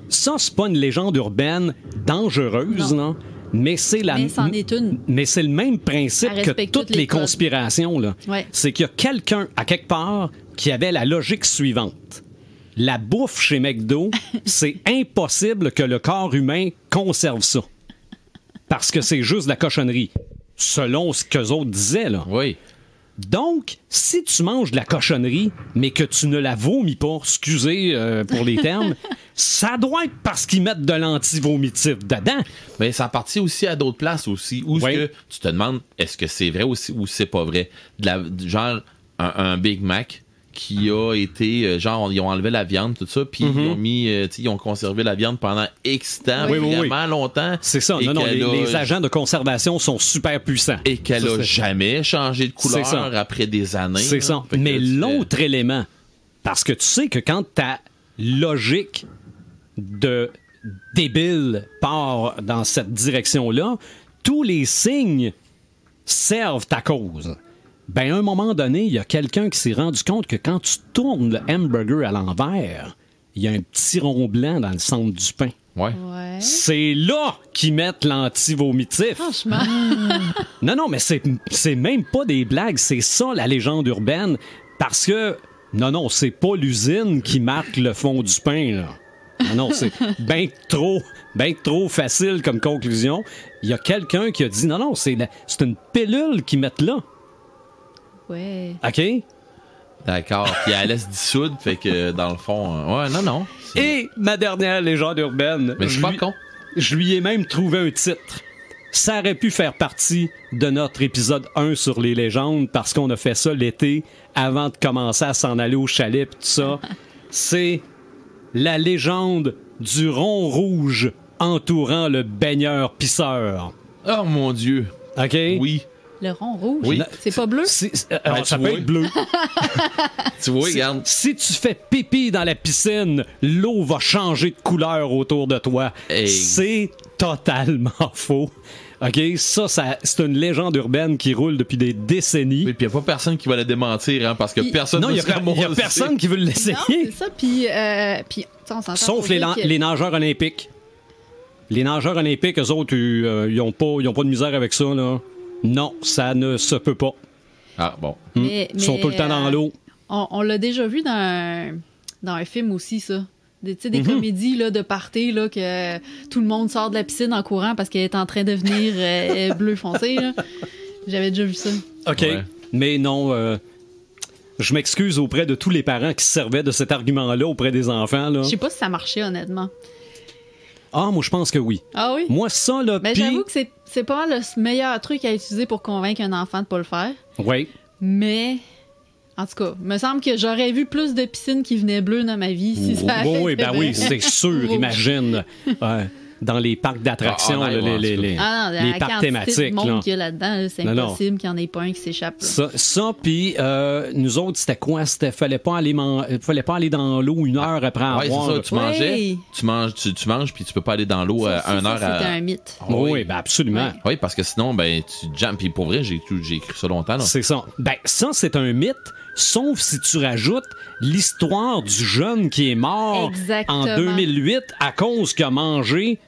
Speaker 1: ça, c'est pas une légende urbaine dangereuse, non? Mais c'est
Speaker 4: c'en est une.
Speaker 1: Mais c'est le même principe que toutes les conspirations. Là.
Speaker 4: Ouais.
Speaker 1: C'est qu'il y a quelqu'un, à quelque part, qui avait la logique suivante. La bouffe chez McDo, c'est impossible que le corps humain conserve ça. Parce que c'est juste de la cochonnerie. Selon ce qu'eux autres disaient, là.
Speaker 3: Oui.
Speaker 1: Donc, si tu manges de la cochonnerie, mais que tu ne la vomis pas, excusez pour les termes, ça doit être parce qu'ils mettent de l'anti-vomitif dedans.
Speaker 3: Mais ça appartient aussi à d'autres places aussi, où que tu te demandes, est-ce que c'est vrai aussi ou c'est pas vrai? Genre, un Big Mac qui a été, genre, ils ont enlevé la viande, tout ça, puis ils ont conservé la viande pendant X temps, vraiment longtemps.
Speaker 1: C'est ça. Les agents de conservation sont super puissants.
Speaker 3: Et qu'elle a jamais changé de couleur après des années.
Speaker 1: C'est ça. Mais l'autre élément, parce que tu sais que quand ta logique de débile part dans cette direction-là, tous les signes servent ta cause. À un moment donné, il y a quelqu'un qui s'est rendu compte que quand tu tournes le hamburger à l'envers, il y a un petit rond blanc dans le centre du pain.
Speaker 3: Ouais.
Speaker 1: C'est là qu'ils mettent l'anti-vomitif.
Speaker 4: Franchement.
Speaker 1: Non, mais c'est même pas des blagues, c'est ça la légende urbaine. Parce que, non, c'est pas l'usine qui marque le fond du pain, là. Non, c'est bien trop facile comme conclusion. Il y a quelqu'un qui a dit, non, c'est une pilule qu'ils mettent là.
Speaker 4: Ouais.
Speaker 1: OK?
Speaker 3: D'accord. Puis elle laisse dissoudre, fait que dans le fond... non.
Speaker 1: Et ma dernière légende urbaine...
Speaker 3: Mais je suis pas con.
Speaker 1: Je lui ai même trouvé un titre. Ça aurait pu faire partie de notre épisode 1 sur les légendes parce qu'on a fait ça l'été avant de commencer à s'en aller au chalet et tout ça. C'est la légende du rond rouge entourant le baigneur pisseur.
Speaker 3: Oh mon Dieu!
Speaker 1: OK?
Speaker 3: Oui.
Speaker 4: Le rond rouge?
Speaker 3: Oui.
Speaker 4: C'est pas bleu?
Speaker 1: Ça peut être bleu.
Speaker 3: Tu vois, regarde.
Speaker 1: Si tu fais pipi dans la piscine, l'eau va changer de couleur autour de toi.
Speaker 3: Hey.
Speaker 1: C'est totalement faux. OK? Ça, c'est une légende urbaine qui roule depuis des décennies.
Speaker 3: Oui, puis il n'y a pas personne qui va la démentir, hein, parce que personne
Speaker 1: non,
Speaker 3: ne
Speaker 1: il n'y a personne qui veut l'essayer.
Speaker 4: Non, c'est ça. Puis on s'entend.
Speaker 1: Sauf les nageurs olympiques. Les nageurs olympiques, eux autres, ils n'ont pas de misère avec ça, là. Non, ça ne se peut pas.
Speaker 3: Ah, bon.
Speaker 4: Mais,
Speaker 1: Ils sont tout le temps dans l'eau.
Speaker 4: On l'a déjà vu dans un film aussi, ça. Des comédies là, de party, là, que tout le monde sort de la piscine en courant parce qu'elle est en train de devenir bleu foncé. Là. J'avais déjà vu ça.
Speaker 1: OK.
Speaker 3: Ouais.
Speaker 1: Mais non, je m'excuse auprès de tous les parents qui se servaient de cet argument-là auprès des enfants. Là.
Speaker 4: Je sais pas si ça marchait, honnêtement.
Speaker 1: Ah, moi, je pense que oui.
Speaker 4: Ah oui?
Speaker 1: Moi, ça, là,
Speaker 4: Mais j'avoue que c'est pas le meilleur truc à utiliser pour convaincre un enfant de pas le faire.
Speaker 1: Oui.
Speaker 4: Mais, en tout cas, il me semble que j'aurais vu plus de piscines qui venaient bleues dans ma vie si ça avait
Speaker 1: Oui,
Speaker 4: été
Speaker 1: ben oui, c'est sûr, imagine. Dans les parcs d'attractions, les parcs thématiques.
Speaker 4: Le monde qu'il y a là-dedans, c'est impossible qu'il n'y en ait pas un qui s'échappe.
Speaker 1: Ça puis nous autres, c'était quoi? Fallait pas aller dans l'eau 1 heure après avoir.
Speaker 3: Oui, c'est ça, tu mangeais, tu manges, puis tu peux pas aller dans l'eau à 1 heure.
Speaker 4: C'était un mythe.
Speaker 1: Oui, ben absolument.
Speaker 3: Oui, parce que sinon, ben, tu jumps, puis pour vrai, j'ai écrit ça longtemps. Là.
Speaker 1: C'est ça. Ben, ça, c'est un mythe, sauf si tu rajoutes l'histoire du jeune qui est mort en 2008 à cause qu'il a mangé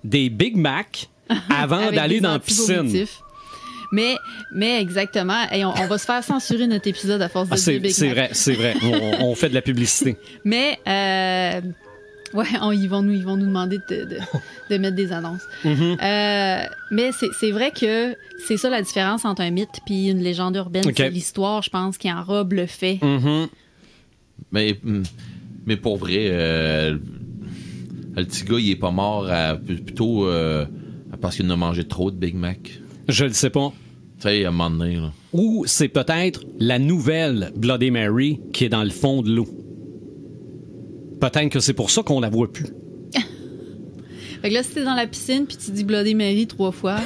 Speaker 1: des Big Mac avant d'aller dans la piscine.
Speaker 4: Mais exactement. Et on va se faire censurer notre épisode à force de dire Big Mac.
Speaker 1: C'est vrai. On fait de la publicité.
Speaker 4: Mais, ils vont nous demander de mettre des annonces. Mais c'est vrai que c'est ça la différence entre un mythe et une légende urbaine. Okay. C'est l'histoire, je pense, qui enrobe le fait.
Speaker 3: Mais pour vrai... le petit gars, il est pas mort plutôt parce qu'il en a mangé trop de Big Mac.
Speaker 1: Je le sais pas.
Speaker 3: Tu sais, à un moment donné, là.
Speaker 1: Ou c'est peut-être la nouvelle Bloody Mary qui est dans le fond de l'eau. Peut-être que c'est pour ça qu'on la voit plus.
Speaker 4: Fait que là, si t'es dans la piscine puis tu dis Bloody Mary 3 fois...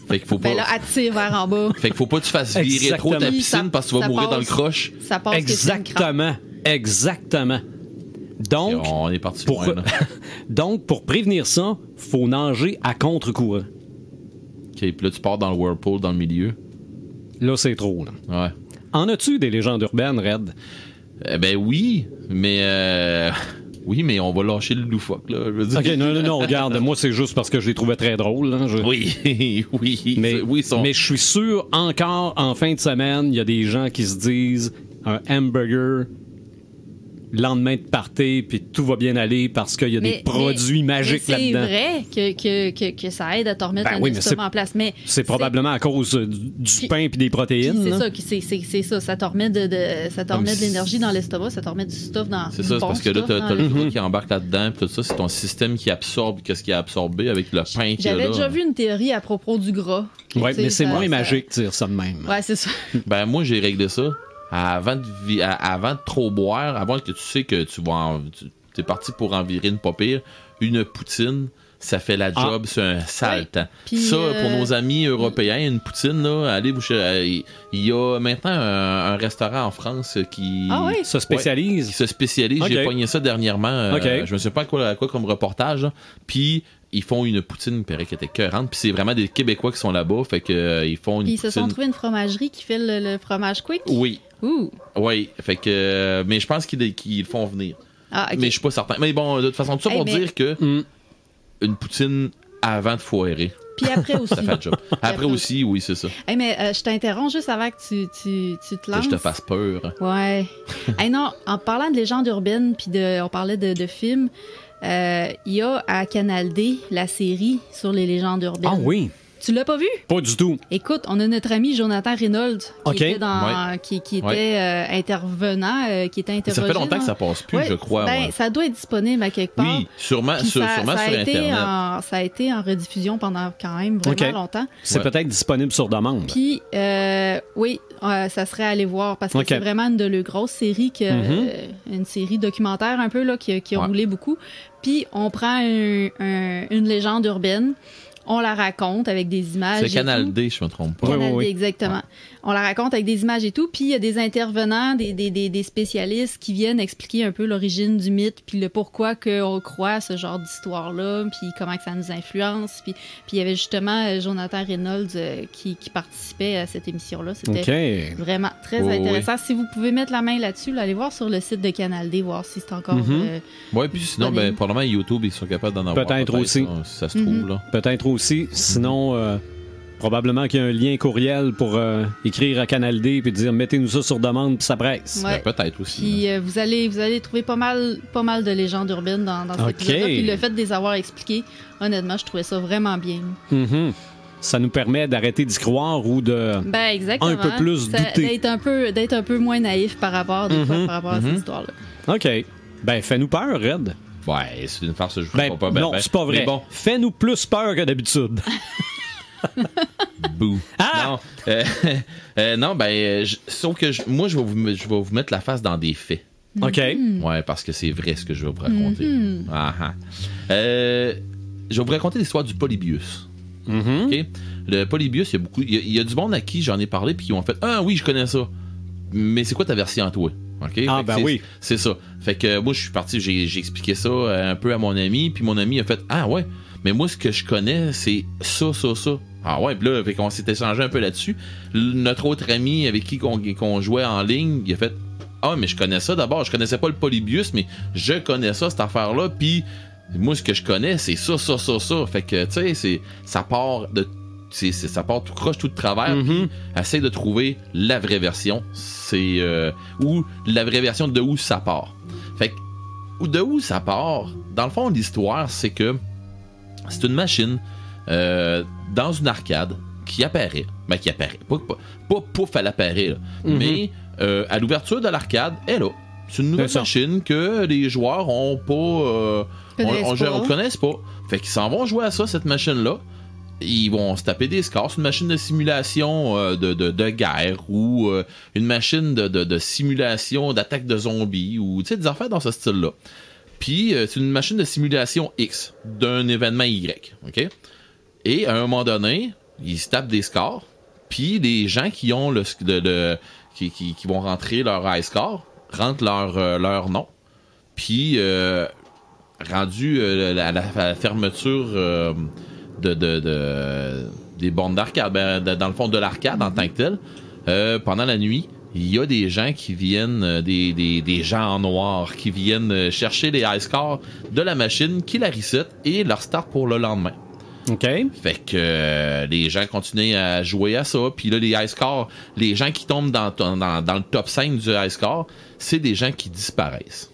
Speaker 3: Fait qu'il faut pas...
Speaker 4: Ben là, attire vers en bas.
Speaker 3: Fait qu'il faut pas que tu fasses virer trop ta piscine parce que tu vas mourir dans le croche.
Speaker 4: Ça passe.
Speaker 1: Exactement. Donc,
Speaker 3: on est parti loin, là.
Speaker 1: Donc, pour prévenir ça, faut nager à contre-courant.
Speaker 3: OK, puis là, tu pars dans le whirlpool dans le milieu.
Speaker 1: Là, c'est trop, là.
Speaker 3: Ouais.
Speaker 1: En as-tu des légendes urbaines, Red?
Speaker 3: Ben oui, mais... Oui, mais on va lâcher le loufoque, là. Je veux dire.
Speaker 1: OK, non, regarde, moi, c'est juste parce que je les trouvais très drôles. Hein,
Speaker 3: Oui.
Speaker 1: Mais je suis sûr, encore, en fin de semaine, il y a des gens qui se disent un hamburger... lendemain de party, puis tout va bien aller parce qu'il y a des produits magiques là-dedans.
Speaker 4: C'est vrai que ça aide à te remettre l'estomac en place. Mais
Speaker 1: c'est probablement à cause du pain et des protéines.
Speaker 4: C'est ça. Ça te remet de l'énergie dans l'estomac, ça te remet du stuff dans
Speaker 3: c'est ça, c'est parce que là, t'as le gras qui embarque là-dedans, puis tout ça, c'est ton système qui absorbe ce qui a absorbé avec le pain qu'il y a là.
Speaker 4: J'avais déjà vu une théorie à propos du gras.
Speaker 1: Oui, mais c'est moins magique de dire ça de même.
Speaker 4: Ouais, c'est ça.
Speaker 3: Ben, moi, j'ai réglé ça. Avant de trop boire, avant que tu sais que t'es parti pour en virer une pas pire, une poutine, ça fait la job, c'est un sale temps. Ça, pour nos amis européens, une poutine, là, allez boucher. Il y a maintenant un restaurant en France qui
Speaker 1: se spécialise.
Speaker 3: Qui se spécialise. Okay. J'ai pogné ça dernièrement. Je me sais pas quoi comme reportage. Puis ils font une poutine, il paraît, qui était écœurante. Puis c'est vraiment des Québécois qui sont là-bas. Fait que ils font une
Speaker 4: Puis ils
Speaker 3: poutine.
Speaker 4: se sont trouvés une fromagerie qui fait le fromage quick.
Speaker 3: Oui.
Speaker 4: Ouh.
Speaker 3: Oui. Fait que mais je pense qu'ils le font venir.
Speaker 4: Ah, okay.
Speaker 3: Mais je suis pas certain. Mais bon, de toute façon, tout ça pour dire que une poutine avant de foirer.
Speaker 4: Puis après aussi.
Speaker 3: Ça fait le job. Après aussi, oui, c'est ça.
Speaker 4: Hey, mais je t'interromps juste avant que tu te lances.
Speaker 3: Que je te fasse peur.
Speaker 4: Ouais. Hey, non, en parlant de légendes urbaines, puis on parlait de films, il y a à Canal D la série sur les légendes urbaines.
Speaker 1: Ah oui.
Speaker 4: Tu l'as pas vu?
Speaker 1: Pas du tout.
Speaker 4: Écoute, on a notre ami Jonathan Reynolds qui était intervenant, qui était interrogé.
Speaker 3: Ça fait longtemps que ça passe plus, je crois.
Speaker 4: Ben, ça doit être disponible à quelque part.
Speaker 3: Oui, sûrement sur Internet.
Speaker 4: Ça a été en rediffusion pendant quand même vraiment longtemps.
Speaker 1: C'est peut-être disponible sur demande.
Speaker 4: Puis, oui, ça serait à aller voir parce que c'est vraiment une de leurs grosses séries, une série documentaire un peu là, qui a roulé beaucoup. Puis, on prend une légende urbaine. on la raconte avec des images.
Speaker 3: C'est Canal D, je me trompe pas.
Speaker 4: Canal D, exactement. On la raconte avec des images et tout, puis il y a des intervenants, des spécialistes qui viennent expliquer un peu l'origine du mythe, puis le pourquoi qu'on croit à ce genre d'histoire-là, puis comment que ça nous influence. Puis il y avait justement Jonathan Reynolds qui participait à cette émission-là. C'était vraiment très intéressant. Si vous pouvez mettre la main là-dessus, allez voir sur le site de Canal D, voir si c'est encore...
Speaker 3: Oui, puis sinon, probablement YouTube, ils sont capables d'en avoir.
Speaker 1: Peut-être aussi.
Speaker 3: Si ça se trouve, là.
Speaker 1: Peut-être aussi. Sinon... probablement qu'il y a un lien courriel pour écrire à Canal D et dire mettez-nous ça sur demande puis ça presse.
Speaker 4: Ouais.
Speaker 3: Peut-être aussi.
Speaker 4: Puis vous allez trouver pas mal de légendes urbaines dans cet épisode-là. Puis le fait de les avoir expliquées, honnêtement, je trouvais ça vraiment bien.
Speaker 1: Ça nous permet d'arrêter d'y croire ou de
Speaker 4: exactement.
Speaker 1: un peu plus douter.
Speaker 4: D'être un peu moins naïf par rapport à cette histoire-là.
Speaker 1: OK. Fais-nous peur, Red.
Speaker 3: Ouais, c'est une farce, je
Speaker 1: ne pas. Non, c'est pas vrai. Bon. Fais-nous plus peur que d'habitude.
Speaker 3: Bouh. Non, sauf que moi, je vais vous mettre la face dans des faits.
Speaker 1: OK.
Speaker 3: Ouais, parce que c'est vrai ce que je vais vous raconter. Je vais vous raconter l'histoire du Polybius. OK? Le Polybius, il y a du monde à qui j'en ai parlé puis qui ont fait « Ah oui, je connais ça. Mais c'est quoi ta version à toi? » Okay?
Speaker 1: Oui.
Speaker 3: C'est ça. Fait que moi, je suis parti, j'ai expliqué ça un peu à mon ami, puis mon ami a fait « Ah ouais, mais moi, ce que je connais, c'est ça. » Ah ouais, puis là, fait qu'on s'est échangé un peu là-dessus. Notre autre ami avec qui qu'on jouait en ligne, il a fait « Ah, mais je connais ça d'abord. Je connaissais pas le Polybius, mais je connais ça, cette affaire-là. Puis moi, ce que je connais, c'est ça. » Fait que, tu sais, ça part ça part tout croche, tout de travers, puis essaye de trouver la vraie version. C'est ou la vraie version de où ça part. Fait que, de où ça part, dans le fond, l'histoire, c'est que c'est une machine dans une arcade qui apparaît. Pas pouf, elle apparaît, là. Mais à l'ouverture de l'arcade, elle est là. C'est une nouvelle machine que les joueurs ont pas... on connaisse pas. Fait qu'ils s'en vont jouer à ça, cette machine-là. Ils vont se taper des scores. C'est une machine de simulation de guerre ou une machine de simulation d'attaque de zombies ou des affaires dans ce style-là. Puis c'est une machine de simulation X d'un événement Y. OK? Et à un moment donné, ils se tapent des scores. Puis les gens qui ont qui vont rentrer leur high score rentrent leur nom. Puis rendu à la fermeture des bornes d'arcade, dans le fond de l'arcade en tant que tel, pendant la nuit, il y a des gens qui viennent, des gens en noir, qui viennent chercher les high scores de la machine, qui la reset et leur start pour le lendemain.
Speaker 1: OK.
Speaker 3: Fait que les gens continuent à jouer à ça, puis là, les high scores, les gens qui tombent dans le top 5 du high score, c'est des gens qui disparaissent.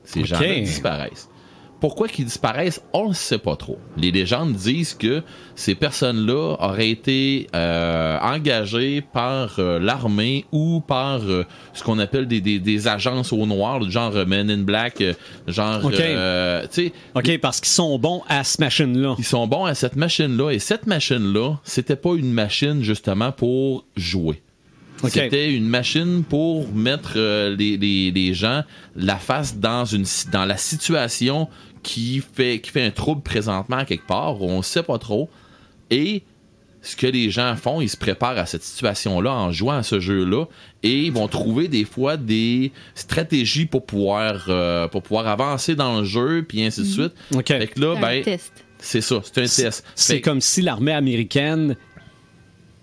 Speaker 3: Ces gens-là disparaissent. Pourquoi qu'ils disparaissent, on ne sait pas trop. Les légendes disent que ces personnes-là auraient été engagées par l'armée ou par ce qu'on appelle des agences au noir, genre Men in Black, genre...
Speaker 1: OK, parce qu'ils sont bons à cette machine-là.
Speaker 3: Ils sont bons à cette machine-là, et cette machine-là, c'était pas une machine justement pour jouer. Okay. C'était une machine pour mettre les gens la face dans la situation qui fait un trouble présentement à quelque part, on ne sait pas trop. Et ce que les gens font, ils se préparent à cette situation-là en jouant à ce jeu-là et ils vont trouver des fois des stratégies pour pouvoir avancer dans le jeu, puis ainsi de suite.
Speaker 1: Okay.
Speaker 3: Fait que là,
Speaker 4: un test.
Speaker 3: C'est ça, c'est un test.
Speaker 1: C'est comme si l'armée américaine...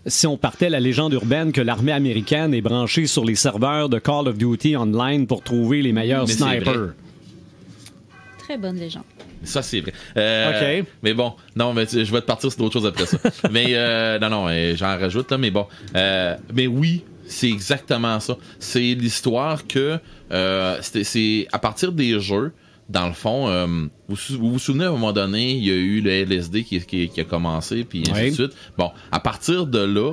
Speaker 1: Si on partait la légende urbaine que l'armée américaine est branchée sur les serveurs de Call of Duty Online pour trouver les meilleurs snipers.
Speaker 4: Très bonne légende.
Speaker 3: Ça, c'est vrai.
Speaker 1: OK.
Speaker 3: Mais bon, non, mais je vais te partir sur d'autres choses après ça. Mais non, j'en rajoute, là, mais bon. Mais oui, c'est exactement ça. C'est l'histoire que c'est à partir des jeux, dans le fond, vous vous souvenez, à un moment donné, il y a eu le LSD qui a commencé, puis ainsi de suite. Bon, à partir de là,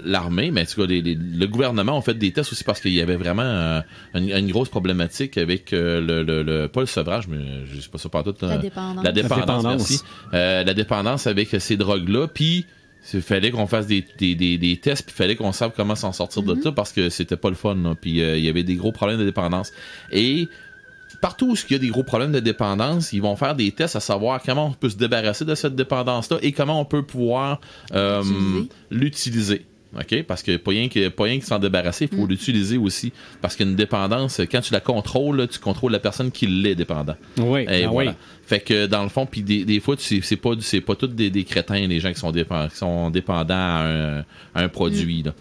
Speaker 3: l'armée, mais en tout cas, le gouvernement ont fait des tests aussi parce qu'il y avait vraiment une grosse problématique avec pas le sevrage, mais je sais pas ça par tout.
Speaker 4: La dépendance.
Speaker 3: La dépendance. Merci. La dépendance avec ces drogues-là, puis il fallait qu'on fasse des tests, puis il fallait qu'on sache comment s'en sortir de ça parce que c'était pas le fun, puis il y avait des gros problèmes de dépendance. Et partout où il y a des gros problèmes de dépendance, ils vont faire des tests à savoir comment on peut se débarrasser de cette dépendance-là et comment on peut pouvoir l'utiliser. OK? Parce que pas rien que s'en débarrasser, il faut l'utiliser aussi. Parce qu'une dépendance, quand tu la contrôles, là, tu contrôles la personne qui l'est dépendant.
Speaker 1: Oui,
Speaker 3: et voilà.
Speaker 1: oui.
Speaker 3: Fait que dans le fond, puis des fois, c'est pas tous des crétins, les gens qui sont dépendants à un produit. Là.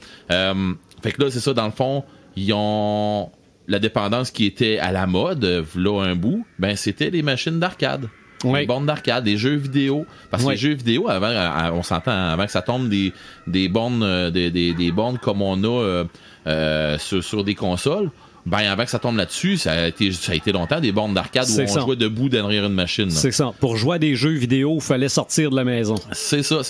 Speaker 3: Fait que là, c'est ça, dans le fond, ils ont la dépendance qui était à la mode, là un bout, ben c'était les machines d'arcade. Les bornes d'arcade, des jeux vidéo. Parce que les jeux vidéo, avant, on s'entend, avant que ça tombe des bornes, des bornes comme on a sur des consoles, ben avant que ça tombe là-dessus, ça a été longtemps des bornes d'arcade où on jouait debout derrière une machine. Là.
Speaker 1: C'est ça. Pour jouer à des jeux vidéo, il fallait sortir de la maison.
Speaker 3: C'est ça.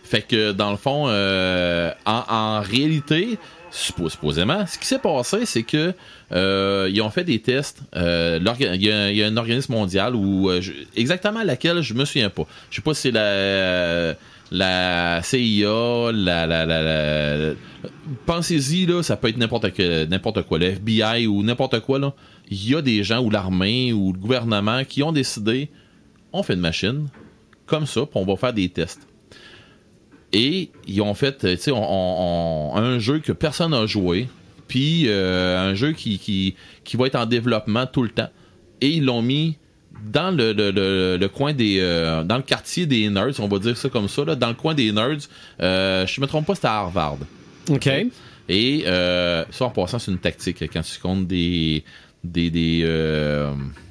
Speaker 3: Fait que dans le fond, en réalité, supposément, ce qui s'est passé, c'est que ils ont fait des tests. Il y a un organisme mondial où exactement laquelle je me souviens pas. Je sais pas si c'est la CIA, pensez-y là, ça peut être n'importe quoi, le FBI ou n'importe quoi là. Il y a des gens ou l'armée ou le gouvernement qui ont décidé, on fait une machine comme ça, puis on va faire des tests. Et ils ont fait, tu sais, un jeu que personne n'a joué, puis un jeu qui va être en développement tout le temps. Et ils l'ont mis dans le coin dans le quartier des nerds, on va dire ça comme ça, là, dans le coin des nerds. Je me trompe pas, c'était à Harvard.
Speaker 1: OK.
Speaker 3: Et ça, en passant, c'est une tactique quand tu comptes des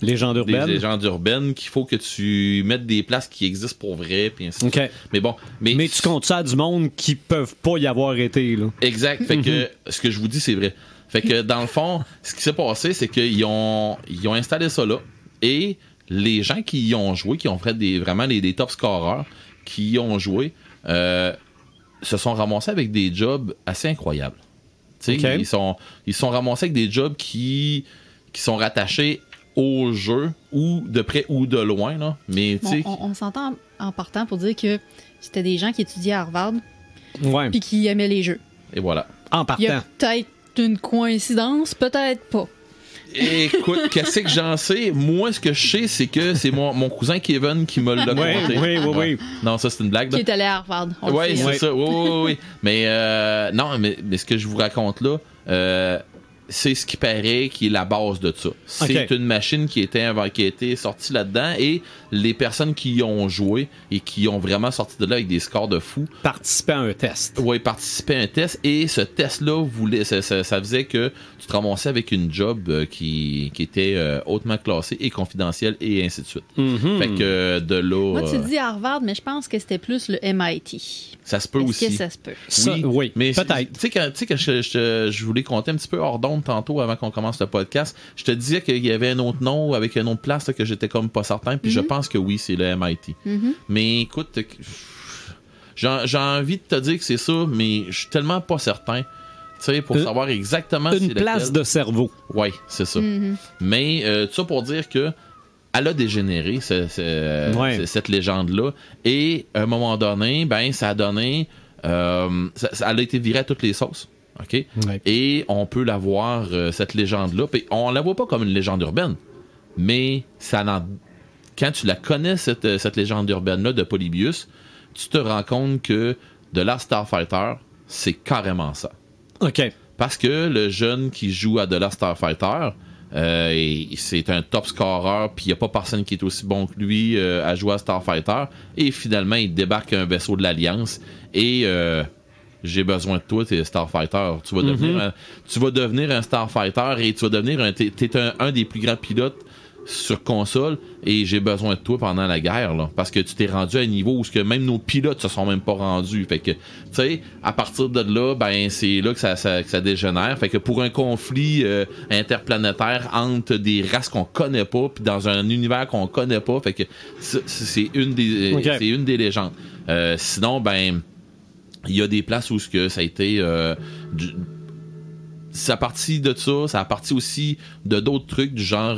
Speaker 1: légendes urbaines.
Speaker 3: Des légendes urbaines qu'il faut que tu mettes des places qui existent pour vrai, puis ainsi de suite. Mais bon,
Speaker 1: mais tu comptes ça à du monde qui peuvent pas y avoir été là.
Speaker 3: Exact. Fait que ce que je vous dis, c'est vrai. Fait que dans le fond, ce qui s'est passé, c'est qu'ils ont installé ça là, et les gens qui y ont joué, qui ont fait vraiment les top scorers, qui y ont joué, se sont ramassés avec des jobs assez incroyables. Okay. Ils sont ramassés avec des jobs qui sont rattachés au jeu, ou de près ou de loin. Là. Mais,
Speaker 4: on s'entend en partant pour dire que c'était des gens qui étudiaient à Harvard puis qui aimaient les jeux.
Speaker 3: Et voilà.
Speaker 1: En partant.
Speaker 4: Il y a peut-être une coïncidence, peut-être pas.
Speaker 3: Écoute, qu'est-ce que j'en sais? Moi, ce que je sais, c'est que c'est mon cousin Kevin qui me l'a conté.
Speaker 1: Oui.
Speaker 3: Non, ça, c'est une blague. Là.
Speaker 4: Qui est allé à Harvard.
Speaker 3: Oui, c'est ça. Oui. Mais non, mais ce que je vous raconte là, c'est ce qui paraît qui est la base de ça. C'est une machine qui a été sortie là-dedans, et les personnes qui y ont joué et qui ont vraiment sorti de là avec des scores de fou
Speaker 1: participaient à un test.
Speaker 3: Oui, participaient à un test, et ce test-là ça faisait que tu te ramassais avec une job qui était hautement classée et confidentielle et ainsi de suite. Fait que de là...
Speaker 4: Moi, tu dis Harvard, mais je pense que c'était plus le MIT.
Speaker 3: Ça se peut aussi.
Speaker 4: Est-ce que ça se peut?
Speaker 3: Oui, mais
Speaker 1: peut-être.
Speaker 3: Tu sais, quand je voulais compter un petit peu hors d'onde tantôt avant qu'on commence le podcast, je te disais qu'il y avait un autre nom avec une autre place là, que j'étais comme pas certain, puis je pense que oui, c'est le MIT. Mais écoute, j'ai envie de te dire que c'est ça, mais je suis tellement pas certain. Tu sais, pour savoir exactement
Speaker 1: une place de cerveau.
Speaker 3: Oui, c'est ça. Mais tout ça pour dire que elle a dégénéré, cette légende-là. Et à un moment donné, ben, ça a donné... elle a été virée à toutes les sauces. OK? Et on peut la voir, cette légende-là. Puis on la voit pas comme une légende urbaine. Mais quand tu la connais, cette légende urbaine-là de Polybius, tu te rends compte que The Last Starfighter, c'est carrément ça.
Speaker 1: OK.
Speaker 3: Parce que le jeune qui joue à The Last Starfighter... c'est un top scorer, puis il n'y a pas personne qui est aussi bon que lui à jouer à Starfighter, et finalement il débarque un vaisseau de l'Alliance, et j'ai besoin de toi, t'es Starfighter, tu vas devenir un Starfighter, et tu vas devenir t'es un des plus grands pilotes sur console, et j'ai besoin de toi pendant la guerre, là, parce que tu t'es rendu à un niveau où même nos pilotes se sont même pas rendus. Fait que, tu sais, à partir de là, ben c'est là que ça dégénère. Fait que pour un conflit interplanétaire entre des races qu'on connaît pas, puis dans un univers qu'on connaît pas, fait que c'est une des légendes. Sinon, ben il y a des places où ça a été ça a parti de ça a parti aussi de d'autres trucs du genre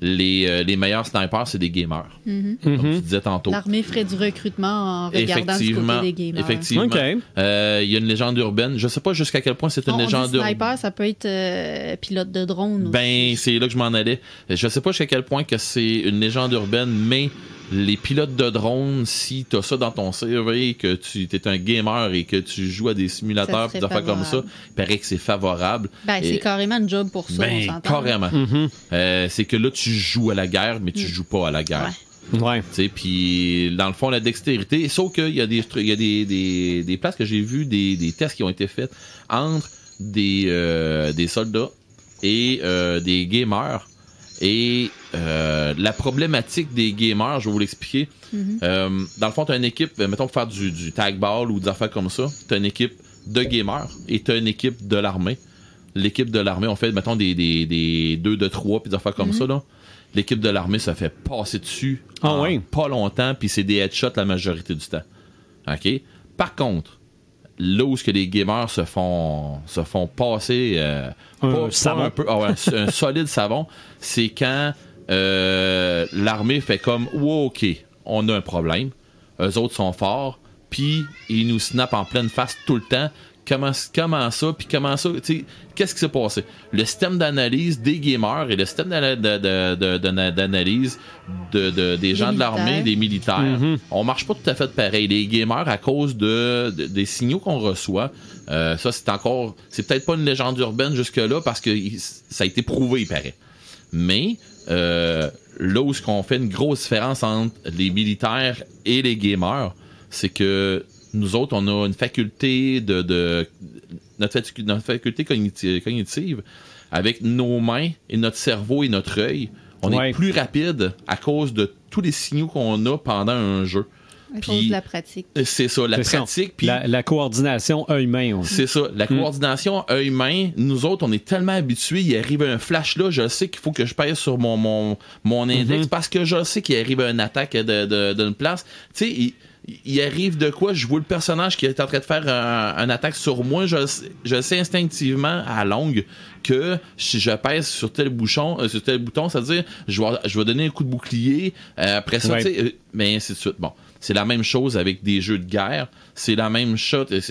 Speaker 3: les meilleurs snipers, c'est des gamers. Comme tu disais tantôt.
Speaker 4: L'armée ferait du recrutement en regardant du côté des gamers.
Speaker 3: Effectivement. Il y a une légende urbaine. Je sais pas jusqu'à quel point c'est une légende urbaine.
Speaker 4: Sniper, ça peut être pilote de drone
Speaker 3: aussi. C'est là que je m'en allais. Je sais pas jusqu'à quel point que c'est une légende urbaine, mais les pilotes de drone, si tu as ça dans ton CV, que tu es un gamer et que tu joues à des simulateurs et des affaires comme ça, il paraît que c'est favorable.
Speaker 4: C'est carrément un job pour ça, on s'entend.
Speaker 3: Carrément. C'est que là, tu joues à la guerre, mais tu joues pas à la guerre.
Speaker 1: Ouais.
Speaker 3: Puis dans le fond, la dextérité, sauf qu'il y a des trucs, il y a des places que j'ai vues, des tests qui ont été faits entre des soldats et des gamers. Et la problématique des gamers, je vais vous l'expliquer. Dans le fond, tu as une équipe, mettons pour faire du tag ball ou des affaires comme ça, tu as une équipe de gamers et tu as une équipe de l'armée. L'équipe de l'armée, on fait, mettons, des 2 de 3 puis des affaires comme ça, là. L'équipe de l'armée se fait passer dessus pas longtemps, puis c'est des headshots la majorité du temps. OK? Par contre, là où les gamers se font passer un solide savon, c'est quand l'armée fait comme OK, on a un problème, eux autres sont forts, puis ils nous snappent en pleine face tout le temps. Comment ça, puis comment ça, tu sais, qu'est-ce qui s'est passé? Le système d'analyse des gamers et le système d'analyse des gens de l'armée, des militaires, on marche pas tout à fait pareil. Les gamers, à cause des signaux qu'on reçoit, ça c'est peut-être pas une légende urbaine jusque-là parce que ça a été prouvé, il paraît. Mais là où on fait une grosse différence entre les militaires et les gamers, c'est que nous autres, on a une faculté notre faculté cognitive avec nos mains et notre cerveau et notre œil. On est plus rapide à cause de tous les signaux qu'on a pendant un jeu.
Speaker 4: À cause de la pratique.
Speaker 3: C'est ça, la pratique. Puis
Speaker 1: la coordination œil-main aussi.
Speaker 3: C'est ça, la coordination œil-main. Nous autres, on est tellement habitués. Il arrive un flash là, je sais qu'il faut que je pèse sur mon index parce que je sais qu'il arrive une attaque d'une place. Tu sais, il arrive de quoi? Je vois le personnage qui est en train de faire une attaque sur moi. Je sais instinctivement à longue que si je pèse sur tel bouton, c'est-à-dire je vais donner un coup de bouclier. Après ça, tu sais, mais ainsi de suite. Bon, c'est la même chose avec des jeux de guerre. C'est la même chose. Tu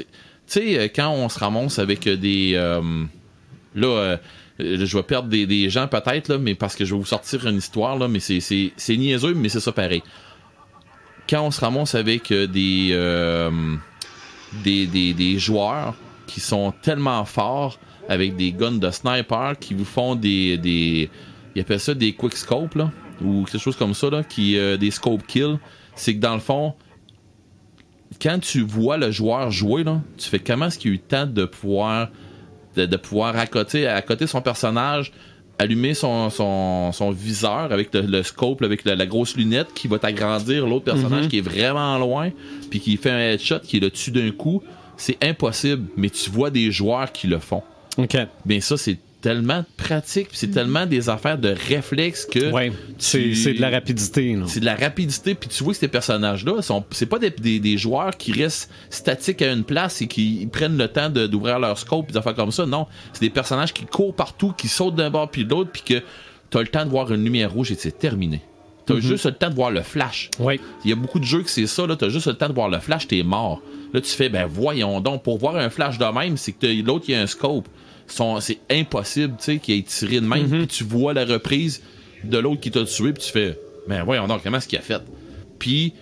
Speaker 3: sais, quand on se ramasse avec des... je vais perdre des gens peut-être, là, mais parce que je vais vous sortir une histoire, là, mais c'est niaiseux, mais c'est ça pareil. Quand on se ramasse avec des joueurs qui sont tellement forts avec des guns de sniper qui vous font ils appellent ça des quick scopes là, ou quelque chose comme ça là, des scope kills, c'est que dans le fond quand tu vois le joueur jouer là, tu fais comment est-ce qu'il a eu le temps de pouvoir accoter son personnage, allumer son viseur avec le scope, avec la grosse lunette qui va t'agrandir l'autre personnage qui est vraiment loin, puis qui fait un headshot qui le tue d'un coup. C'est impossible, mais tu vois des joueurs qui le font.
Speaker 1: OK.
Speaker 3: Bien ça, c'est tellement pratique, puis c'est tellement des affaires de réflexe que...
Speaker 1: Ouais, c'est de la rapidité. Là.
Speaker 3: C'est de la rapidité, puis tu vois que ces personnages-là, c'est pas des joueurs qui restent statiques à une place et qui prennent le temps d'ouvrir leur scope et des affaires comme ça. Non, c'est des personnages qui courent partout, qui sautent d'un bord puis de l'autre, puis que t'as le temps de voir une lumière rouge et c'est terminé. T'as juste le temps de voir le flash.
Speaker 1: Ouais.
Speaker 3: Il y a beaucoup de jeux que c'est ça, là, t'as juste le temps de voir le flash, t'es mort. Là, tu fais, ben voyons donc, pour voir un flash de même, c'est que l'autre, il y a un scope. C'est impossible, tu sais, qu'il ait tiré de même, puis tu vois la reprise de l'autre qui t'a tué, puis tu fais, ben voyons donc, comment est-ce qu'il a fait? Puis,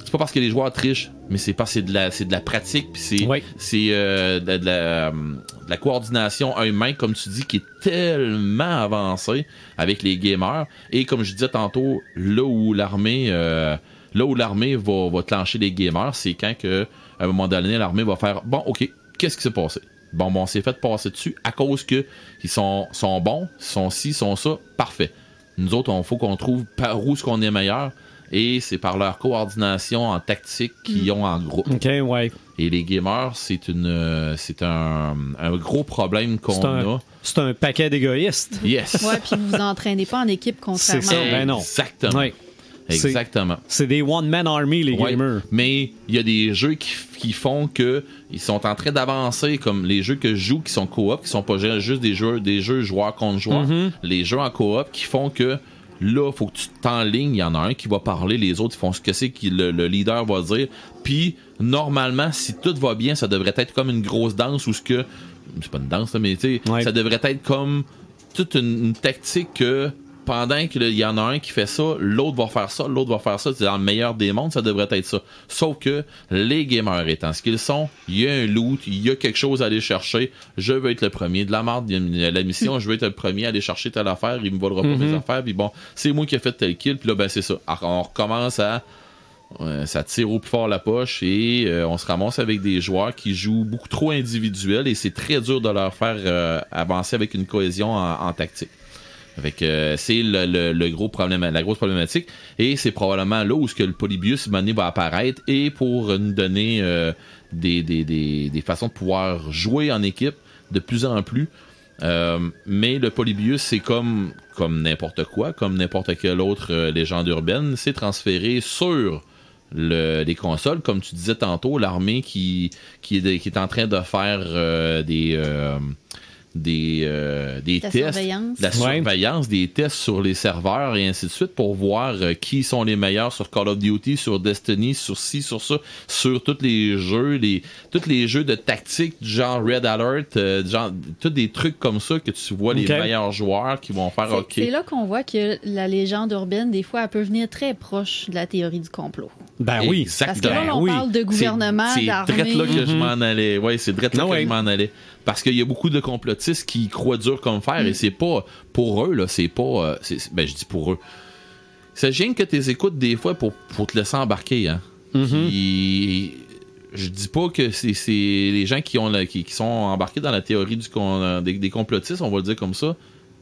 Speaker 3: c'est pas parce que les joueurs trichent, mais c'est parce que c'est de la pratique, puis c'est de la coordination œil-main, comme tu dis, qui est tellement avancée avec les gamers. Et comme je disais tantôt, là où l'armée va clencher les gamers, c'est quand que, à un moment donné, l'armée va faire, bon, ok, qu'est-ce qui s'est passé? Bon, on s'est fait passer dessus à cause que ils sont bons, sont ci, sont ça, parfait. Nous autres, il faut qu'on trouve par où est-ce qu'on est meilleur, et c'est par leur coordination en tactique qu'ils ont en groupe.
Speaker 1: OK, ouais.
Speaker 3: Et les gamers, c'est un gros problème qu'on a.
Speaker 1: C'est un paquet d'égoïstes.
Speaker 3: Yes.
Speaker 4: Ouais, puis vous vous entraînez pas en équipe contrairement.
Speaker 1: C'est ça, ben non.
Speaker 3: Exactement.
Speaker 1: Ouais.
Speaker 3: Exactement.
Speaker 1: C'est des one-man army, les gamers.
Speaker 3: Mais il y a des jeux qui font que ils sont en train d'avancer, comme les jeux que je joue qui sont coop, qui sont pas juste des jeux joueur contre joueur. Les jeux en coop qui font que là, faut que tu t'enlignes, il y en a un qui va parler, les autres ils font ce que c'est que le leader va dire. Puis normalement, si tout va bien, ça devrait être comme une grosse danse ou ce que c'est pas une danse là, mais tu sais, ça devrait être comme toute une tactique que pendant qu'il y en a un qui fait ça, l'autre va faire ça, l'autre va faire ça. C'est dans le meilleur des mondes, ça devrait être ça. Sauf que les gamers étant ce qu'ils sont, il y a un loot, il y a quelque chose à aller chercher. Je veux être le premier de la marde, il y a la mission, je veux être le premier à aller chercher telle affaire, il me volera pas mes affaires, puis bon, c'est moi qui ai fait tel kill, puis là, ben c'est ça. Alors, on recommence à... ça tire au plus fort la poche et on se ramasse avec des joueurs qui jouent beaucoup trop individuels et c'est très dur de leur faire avancer avec une cohésion en tactique. C'est le gros problème, la grosse problématique et c'est probablement là où ce que le Polybius va apparaître et pour nous donner des façons de pouvoir jouer en équipe de plus en plus. Mais le Polybius, c'est comme n'importe quoi, comme n'importe quelle autre légende urbaine, c'est transféré sur les consoles, comme tu disais tantôt, l'armée qui est en train de faire des tests, la surveillance, des tests sur les serveurs et ainsi de suite pour voir qui sont les meilleurs sur Call of Duty, sur Destiny, sur ci, sur ça, sur tous les jeux, tous les jeux de tactique du genre Red Alert, genre tous des trucs comme ça que tu vois les meilleurs joueurs qui vont faire
Speaker 4: C'est là qu'on voit que la légende urbaine, des fois, elle peut venir très proche de la théorie du complot.
Speaker 1: Ben oui,
Speaker 3: exactement.
Speaker 4: Parce que là, on parle de gouvernement, d'armée.
Speaker 3: C'est drette là que je m'en allais. Oui, c'est drette là que je m'en allais. Parce qu'il y a beaucoup de complotistes qui croient dur comme fer et c'est pas pour eux, là, c'est pas. Ben, je dis pour eux. C'est gêne que tu les écoutes des fois pour te laisser embarquer, hein. Puis, je dis pas que c'est les gens qui sont embarqués dans la théorie des complotistes, on va le dire comme ça.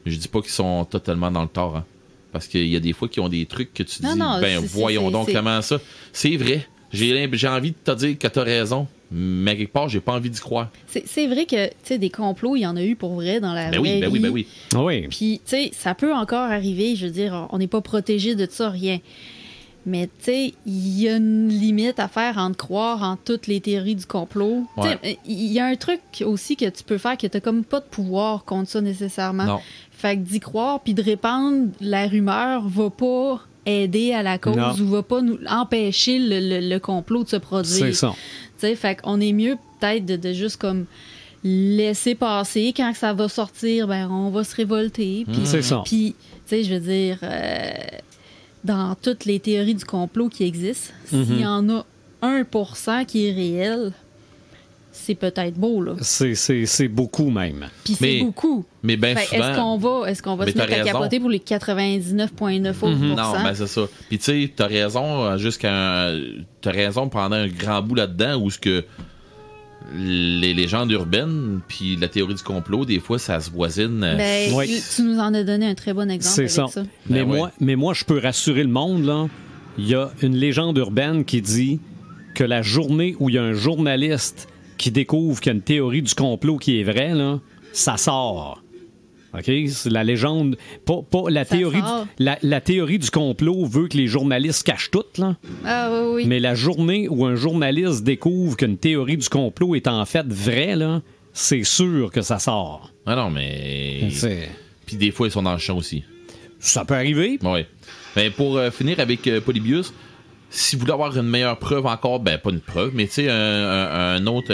Speaker 3: Je dis pas qu'ils sont totalement dans le tort, hein. Parce qu'il y a des fois qui ont des trucs que tu dis, voyons donc comment ça. C'est vrai. J'ai envie de te dire que t'as raison, mais quelque part, j'ai pas envie d'y croire.
Speaker 4: C'est vrai que, tu sais, des complots, il y en a eu pour vrai dans la vraie vie.
Speaker 3: Ben oui.
Speaker 4: Puis, tu sais, ça peut encore arriver, je veux dire, on n'est pas protégé de ça, rien. Mais, tu sais, il y a une limite à faire entre croire en toutes les théories du complot. Tu sais, il y a un truc aussi que tu peux faire que t'as comme pas de pouvoir contre ça nécessairement. Non. Fait que d'y croire puis de répandre la rumeur va pas aider à la cause ou va pas nous empêcher le complot de se produire.
Speaker 1: C'est ça.
Speaker 4: Tu sais, fait qu'on est mieux peut-être de juste comme laisser passer. Quand ça va sortir, ben on va se révolter.
Speaker 1: C'est ça.
Speaker 4: Puis, tu sais, je veux dire, dans toutes les théories du complot qui existent, s'il y en a 1% qui est réel, c'est peut-être beau, là.
Speaker 1: C'est beaucoup, même.
Speaker 4: Puis c'est beaucoup.
Speaker 3: Mais bien souvent...
Speaker 4: Est-ce qu'on va se mettre à capoter pour les 99,9 autres
Speaker 3: Non, ben c'est ça. Puis tu sais, t'as raison pendant un grand bout là-dedans où ce que les légendes urbaines puis la théorie du complot, des fois, ça se voisine.
Speaker 4: Tu nous en as donné un très bon exemple avec ça.
Speaker 1: Mais moi, je peux rassurer le monde, là. Il y a une légende urbaine qui dit que la journée où il y a un journaliste qui découvre qu'il y a une théorie du complot qui est vraie, là, ça sort. OK? C'est la légende. Pas la théorie. La théorie du complot veut que les journalistes cachent tout, là.
Speaker 4: Ah oui.
Speaker 1: Mais la journée où un journaliste découvre qu'une théorie du complot est en fait vraie, là, c'est sûr que ça sort.
Speaker 3: Ah non, mais. Puis des fois, ils sont dans le champ aussi.
Speaker 1: Ça peut arriver.
Speaker 3: Oui. Mais pour finir avec Polybius, si vous voulez avoir une meilleure preuve encore, ben pas une preuve, mais tu sais, une autre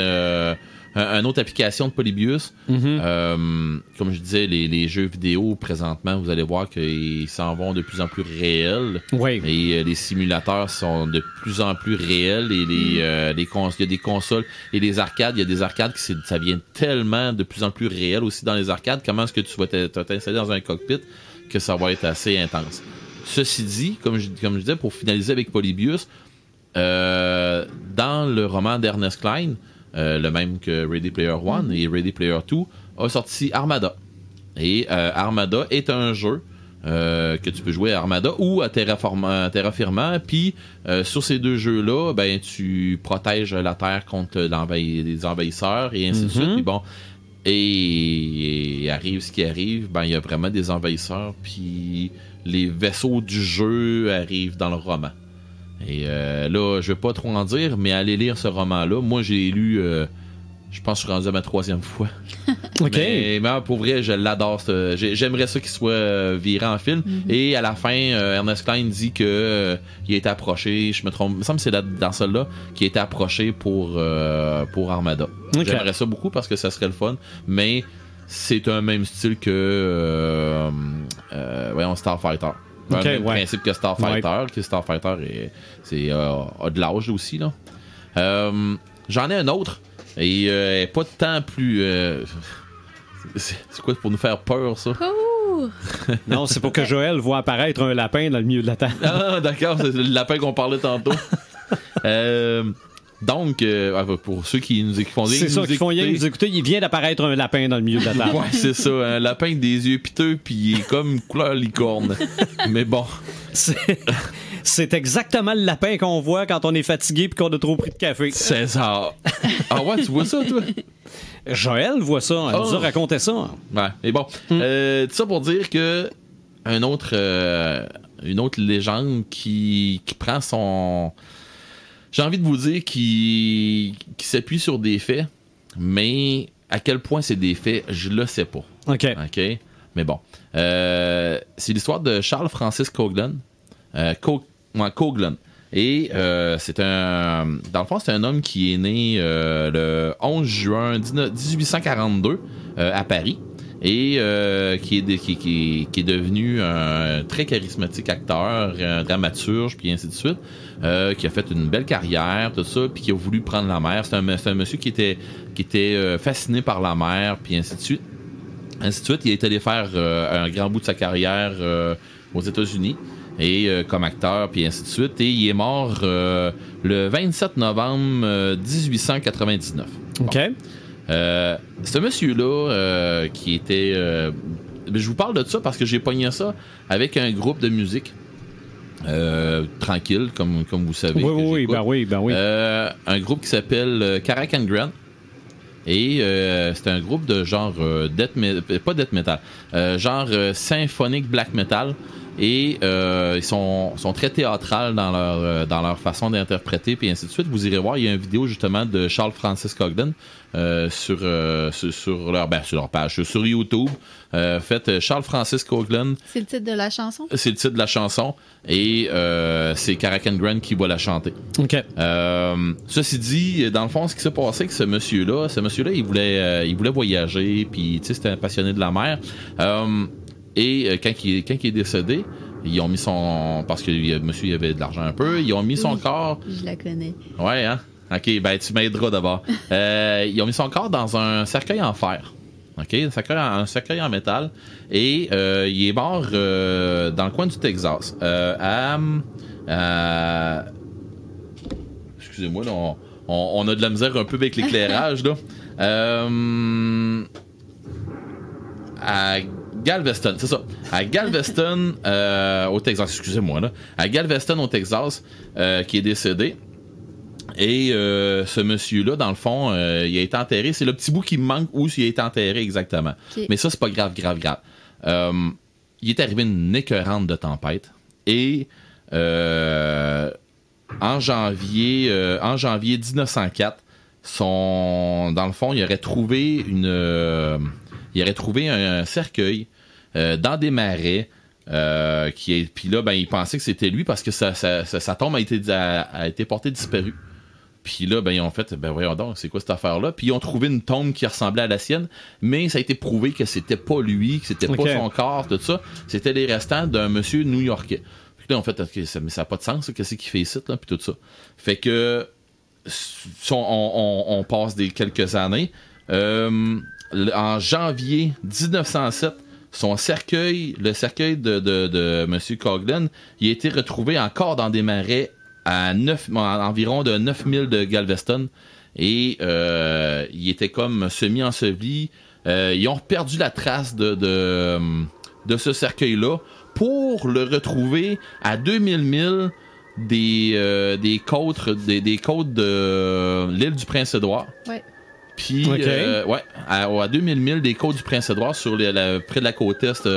Speaker 3: application de Polybius, comme je disais, les jeux vidéo présentement, vous allez voir qu'ils s'en vont de plus en plus réels.
Speaker 1: Oui.
Speaker 3: Et les simulateurs sont de plus en plus réels. Et il y a des consoles et les arcades, il y a des arcades qui ça vient tellement de plus en plus réel aussi dans les arcades. Comment est-ce que tu vas t'installer dans un cockpit que ça va être assez intense. Ceci dit, comme je disais, pour finaliser avec Polybius, dans le roman d'Ernest Cline, le même que Ready Player One et Ready Player 2, a sorti Armada. Et Armada est un jeu que tu peux jouer à Armada ou à Terra Firma. Puis sur ces deux jeux-là, ben tu protèges la Terre contre les envahisseurs et ainsi de suite. Puis bon, et arrive ce qui arrive, ben il y a vraiment des envahisseurs, puis les vaisseaux du jeu arrivent dans le roman. Et là, je vais pas trop en dire, mais allez lire ce roman-là. Moi, j'ai lu, je pense que je suis rendu à ma 3e fois.
Speaker 1: OK.
Speaker 3: Mais pour vrai, je l'adore. J'aimerais ça qu'il soit viré en film. Et à la fin, Ernest Cline dit que il a été approché, je me trompe, il me semble que c'est dans celle-là, qu'il a été approché pour Armada. Okay. J'aimerais ça beaucoup parce que ça serait le fun, mais c'est un même style que voyons, Starfighter.
Speaker 1: Okay,
Speaker 3: le même principe que Starfighter, que Starfighter a de l'âge aussi, là. J'en ai un autre, et pas de temps plus... c'est quoi pour nous faire peur, ça?
Speaker 1: Non, c'est pour que Joël voit apparaître un lapin dans le milieu de la table.
Speaker 3: Ah, d'accord, c'est le lapin qu'on parlait tantôt. Donc, pour ceux qui nous écoutent,
Speaker 1: c'est ça, qui font rien nous écouter, il vient d'apparaître un lapin dans le milieu de la table.
Speaker 3: Ouais, c'est ça, un lapin avec des yeux piteux, puis il est comme couleur licorne. Mais bon.
Speaker 1: C'est exactement le lapin qu'on voit quand on est fatigué puis qu'on a trop pris de café.
Speaker 3: C'est ça. Ah ouais, tu vois ça, toi?
Speaker 1: Joël voit ça, elle nous a raconté ça.
Speaker 3: Ouais, mais bon. Tout ça pour dire que une autre légende qui prend son... J'ai envie de vous dire qui s'appuie sur des faits, mais à quel point c'est des faits, je le sais pas.
Speaker 1: OK.
Speaker 3: Mais bon. C'est l'histoire de Charles Francis Coughlin. Coughlin. Et c'est dans le fond, c'est un homme qui est né le 11 juin 1842 à Paris. Et qui est devenu un très charismatique acteur, un dramaturge, puis ainsi de suite, qui a fait une belle carrière, tout ça, puis qui a voulu prendre la mer. C'est un monsieur qui était fasciné par la mer, puis ainsi de suite. Il est allé faire un grand bout de sa carrière aux États-Unis, et comme acteur, puis ainsi de suite. Et il est mort le 27 novembre 1899.
Speaker 1: OK.
Speaker 3: Bon. Ce monsieur-là qui était... je vous parle de ça parce que j'ai pogné ça avec un groupe de musique tranquille, comme vous savez.
Speaker 1: Oui.
Speaker 3: Un groupe qui s'appelle Carac and Grant. Et c'est un groupe de genre pas death metal, genre symphonique black metal. Et ils sont très théâtrales dans leur façon d'interpréter, puis ainsi de suite. Vous irez voir, il y a une vidéo justement de Charles Francis Coughlin sur leur page, sur YouTube. Faites Charles Francis Coughlin.
Speaker 4: C'est le titre de la chanson? C'est
Speaker 3: le titre de la chanson. Et c'est Carac and Grant qui va la chanter.
Speaker 1: OK.
Speaker 3: Ceci dit, dans le fond, ce qui s'est passé avec ce monsieur-là, il voulait voyager, puis tu sais, c'était un passionné de la mer. Et quand il est décédé, ils ont mis son... Parce que monsieur, il avait de l'argent un peu. Ils ont mis son corps...
Speaker 4: Je la connais.
Speaker 3: Ouais, hein? OK, ben tu m'aideras d'abord. Ils ont mis son corps dans un cercueil en fer. OK? Un cercueil en métal. Et il est mort dans le coin du Texas. Excusez-moi, là, on a de la misère un peu avec l'éclairage, là. À Galveston, c'est ça. À Galveston, au Texas, excusez-moi, là. À Galveston, au Texas, qui est décédé. Et ce monsieur-là, dans le fond, il a été enterré. C'est le petit bout qui me manque où il a été enterré exactement. Okay. Mais ça, c'est pas grave. Il est arrivé une écœurante de tempête. Et en janvier 1904, dans le fond, il aurait trouvé un cercueil dans des marais. Puis là, ben, il pensait que c'était lui parce que sa tombe a été portée disparue. Puis là, ben, ils ont fait, ben voyons donc, c'est quoi cette affaire-là? Puis ils ont trouvé une tombe qui ressemblait à la sienne, mais ça a été prouvé que c'était pas lui, que c'était pas son corps, tout ça. C'était les restants d'un monsieur new-yorkais. Puis là, on fait, okay, ça n'a pas de sens, qu'est-ce qu'il fait ici, là, puis tout ça. Fait que, on passe quelques années. En janvier 1907, le cercueil de M. Coughlin, il a été retrouvé encore dans des marais à environ de 9 milles de Galveston. Et il était comme semi-enseveli. Ils ont perdu la trace de ce cercueil-là pour le retrouver à 2000 milles des côtes de l'île du Prince-Édouard.
Speaker 4: Ouais.
Speaker 3: Puis, à 2000 milles des côtes du Prince-Édouard, près de la côte est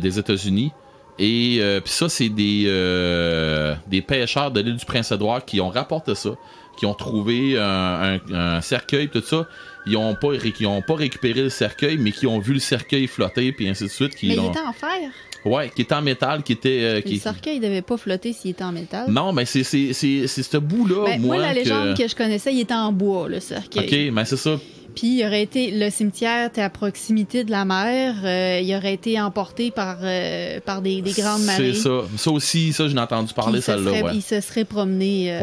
Speaker 3: des États-Unis. Et puis ça, c'est des pêcheurs de l'île du Prince-Édouard qui ont rapporté ça, qui ont trouvé un cercueil, tout ça. Ils ont pas récupéré le cercueil, mais qui ont vu le cercueil flotter, puis ainsi de suite.
Speaker 4: Mais il était en fer?
Speaker 3: Ouais, qui était en métal, qui était...
Speaker 4: Le cercueil ne devait pas flotter s'il était en métal.
Speaker 3: Non, mais c'est ce bout-là,
Speaker 4: moi, la légende que je connaissais, il était en bois, le cercueil.
Speaker 3: OK, mais c'est ça.
Speaker 4: Puis le cimetière était à proximité de la mer. Il aurait été emporté par des grandes marées.
Speaker 3: C'est ça. Ça aussi, je n'ai entendu parler, celle-là.
Speaker 4: Il se serait promené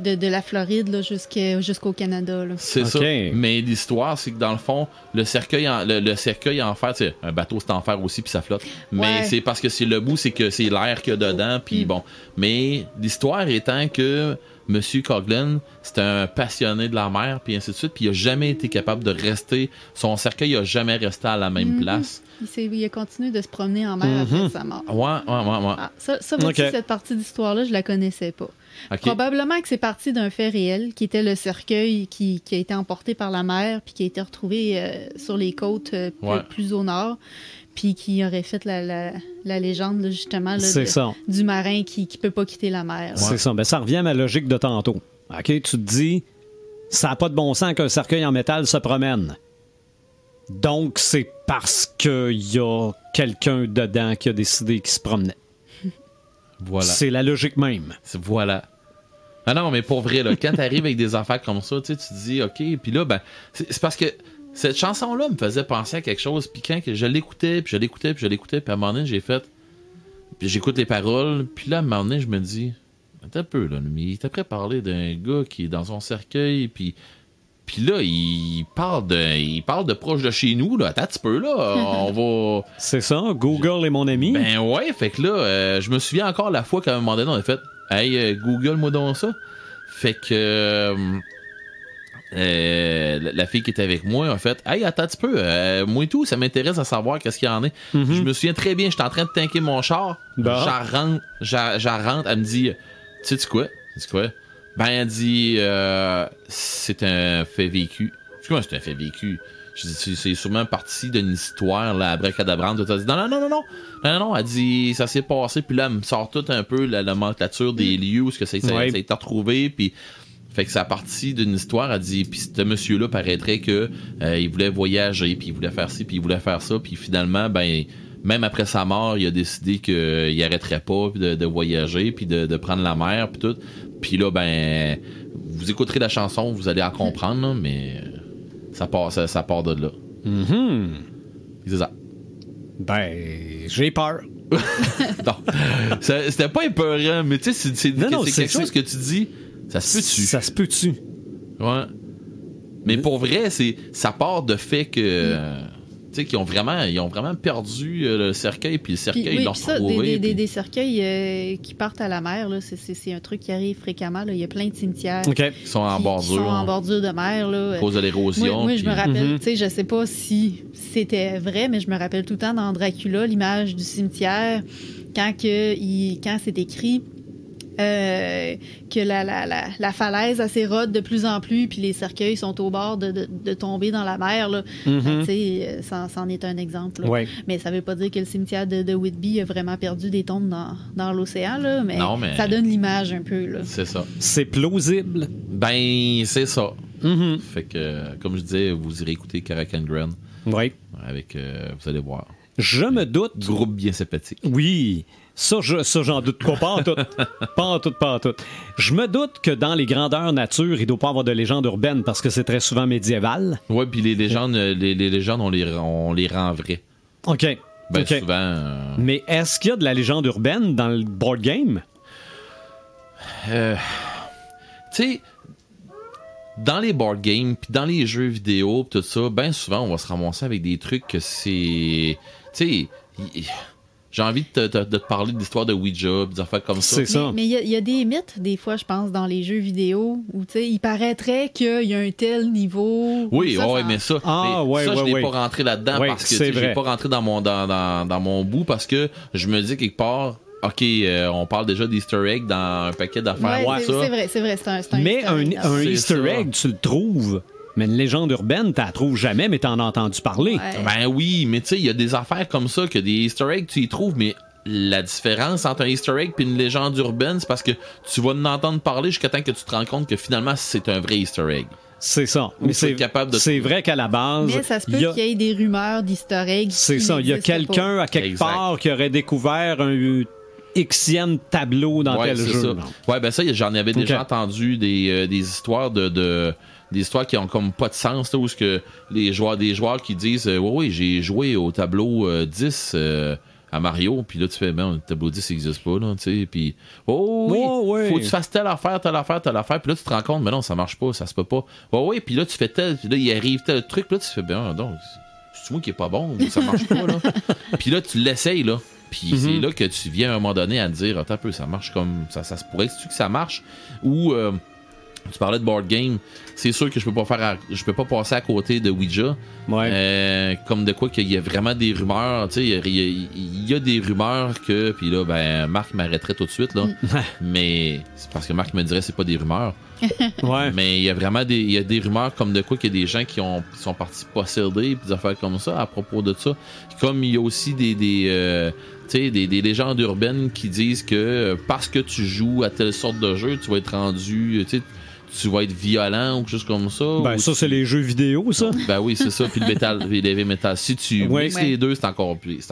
Speaker 4: de la Floride là, jusqu'au Canada. Là.
Speaker 3: C'est ça. Mais l'histoire, c'est que dans le fond, le cercueil en fer, tu sais, un bateau c'est en fer aussi, puis ça flotte. Mais c'est parce que c'est le bout, c'est que c'est l'air qu'il y a dedans, puis bon. Mais l'histoire étant que Monsieur Coughlin, c'était un passionné de la mer, puis ainsi de suite, puis il a jamais été capable de rester. Son cercueil a jamais resté à la même place.
Speaker 4: Il a continué de se promener en mer après sa mort.
Speaker 3: Ouais. Ah,
Speaker 4: ça cette partie d'histoire-là, je la connaissais pas. Probablement que c'est parti d'un fait réel, qui était le cercueil qui a été emporté par la mer, puis qui a été retrouvé sur les côtes plus au nord. Puis qui aurait fait la légende, là, justement, là, du marin qui peut pas quitter la mer.
Speaker 1: C'est ça. Ben, ça revient à ma logique de tantôt. OK, tu te dis, ça n'a pas de bon sens qu'un cercueil en métal se promène. Donc, c'est parce qu'il y a quelqu'un dedans qui a décidé qu'il se promenait.
Speaker 3: Voilà.
Speaker 1: C'est la logique même.
Speaker 3: Voilà. Ah non, mais pour vrai, là, quand t'arrives avec des affaires comme ça, tu te dis, OK, puis là, ben, c'est parce que cette chanson-là me faisait penser à quelque chose, puis quand je l'écoutais, puis à un moment donné, puis j'écoute les paroles, puis là, à un moment donné, je me dis, attends un peu, là, mais il était prêt à parler d'un gars qui est dans son cercueil, puis là, il parle de proche de chez nous, là, attends un petit peu, là, on va...
Speaker 1: C'est ça, Google est mon ami.
Speaker 3: Ben ouais, fait que là, je me souviens encore la fois qu'à un moment donné, on a fait, hey, Google-moi donc ça. Fait que... la fille qui était avec moi a fait hey, attends un petit peu, moi et tout, ça m'intéresse à savoir qu'est-ce qu'il y en a. Je me souviens très bien, j'étais en train de tanker mon char. J'arrentre, elle me dit tu sais quoi? Ben elle dit c'est un fait vécu. Comment c'est un fait vécu? Je dis c'est sûrement parti d'une histoire là, abracadabrante. Elle dit non, elle dit ça s'est passé, puis là elle me sort tout un peu la nomenclature des lieux où ça a été retrouvé, puis fait que ça a parti d'une histoire, elle dit, puis ce monsieur-là paraîtrait que il voulait voyager, puis il voulait faire ci, puis il voulait faire ça, puis finalement, ben, même après sa mort, il a décidé qu'il arrêterait pas de voyager, puis de prendre la mer, puis tout. Puis là, ben, vous écouterez la chanson, vous allez en comprendre, là, mais ça part de là. C'est ça.
Speaker 1: Ben, j'ai peur.
Speaker 3: Non, c'était pas épeurant, mais tu sais, c'est quelque chose que tu dis... Ça se peut-tu? Ouais. Mais pour vrai, ça part de fait que... tu sais, qu'ils ont vraiment perdu le cercueil, puis le cercueil, ils l'ont retrouvé.
Speaker 4: Des cercueils qui partent à la mer, là, c'est un truc qui arrive fréquemment. Là. Il y a plein de cimetières
Speaker 3: qui sont en bordure
Speaker 4: de mer. Là.
Speaker 3: À cause de l'érosion.
Speaker 4: Moi je me rappelle, tu sais, je sais pas si c'était vrai, mais je me rappelle tout le temps dans Dracula, l'image du cimetière, quand c'est écrit... que la falaise elle s'érode de plus en plus, puis les cercueils sont au bord de tomber dans la mer. Là. C'en est un exemple. Là. Mais ça veut pas dire que le cimetière de Whitby a vraiment perdu des tombes dans l'océan, là, mais ça donne l'image un peu. Là.
Speaker 3: C'est ça.
Speaker 1: C'est plausible.
Speaker 3: Ben, c'est ça. Fait que, comme je disais, vous irez écouter Caracan Grand.
Speaker 1: Oui.
Speaker 3: Avec, vous allez voir.
Speaker 1: Je me doute.
Speaker 3: Groupe bien sympathique.
Speaker 1: Oui. Ça, j'en doute pas. Pas en tout. Je me doute que dans les grandeurs nature, il doit pas avoir de légendes urbaines parce que c'est très souvent médiéval.
Speaker 3: Ouais, puis les légendes, on les rend vraies.
Speaker 1: OK.
Speaker 3: Ben, souvent...
Speaker 1: Mais est-ce qu'il y a de la légende urbaine dans le board game?
Speaker 3: Tu sais... Dans les board games, puis dans les jeux vidéo, pis tout ça, ben souvent, on va se ramasser avec des trucs que c'est... Tu sais... J'ai envie de te parler de l'histoire de Ouija, des affaires comme ça.
Speaker 1: C'est ça.
Speaker 4: Mais il y a des mythes, des fois, je pense, dans les jeux vidéo, où il paraîtrait qu'il y a un tel niveau...
Speaker 3: Oui, mais ça... je n'ai pas rentré là-dedans parce que je n'ai pas rentré dans mon bout parce que je me dis quelque part... OK, on parle déjà d'Easter egg dans un paquet d'affaires.
Speaker 4: C'est vrai. C'est un
Speaker 1: mais un Easter egg, tu le trouves Mais une légende urbaine, tu la trouves jamais, mais t'en as entendu parler.
Speaker 4: Ouais.
Speaker 3: Ben oui, mais tu sais, il y a des affaires comme ça, que des Easter eggs, tu y trouves, mais la différence entre un Easter egg et une légende urbaine, c'est parce que tu vas en entendre parler jusqu'à temps que tu te rends compte que finalement, c'est un vrai Easter egg.
Speaker 1: C'est ça. Mais c'est vrai qu'à la base...
Speaker 4: Mais ça se peut qu'il y ait des rumeurs d'Easter eggs.
Speaker 1: C'est ça. Il y a quelqu'un à quelque part qui aurait découvert un Xème tableau dans tel jeu.
Speaker 3: Ça. Ouais, ben ça, j'en avais déjà entendu des histoires des histoires qui ont comme pas de sens, là, où ce que des joueurs qui disent oui, j'ai joué au tableau 10 à Mario, puis là tu fais le tableau 10 n'existe pas, là, tu sais, puis faut que tu fasses telle affaire, puis là tu te rends compte, mais non, ça marche pas, ça se peut pas. Puis là tu fais tel, puis là il arrive tel truc, puis là tu fais donc c'est moi qui est pas bon, ça marche pas, là. Puis là tu l'essayes, là. Puis c'est là que tu viens à un moment donné à te dire, attends un peu, ça marche comme ça se pourrait que ça marche. Ou tu parlais de board game, c'est sûr que je peux pas passer à côté de Ouija.
Speaker 1: Ouais.
Speaker 3: Comme de quoi qu'il y a vraiment des rumeurs, tu sais, il y a des rumeurs que, puis là, ben Marc m'arrêterait tout de suite là, mais c'est parce que Marc me dirait c'est pas des rumeurs.
Speaker 1: Ouais.
Speaker 3: Mais il y a vraiment des rumeurs comme de quoi qu'il y a des gens qui sont partis posséder puis des affaires comme ça à propos de ça. Comme il y a aussi des légendes urbaines qui disent que parce que tu joues à telle sorte de jeu, tu vas être rendu, tu vas être violent ou quelque chose comme ça.
Speaker 1: Ben ça, c'est les jeux vidéo, ça.
Speaker 3: Ben oui, c'est ça. Puis le heavy metal. Si tu mixes les deux, c'est encore plus.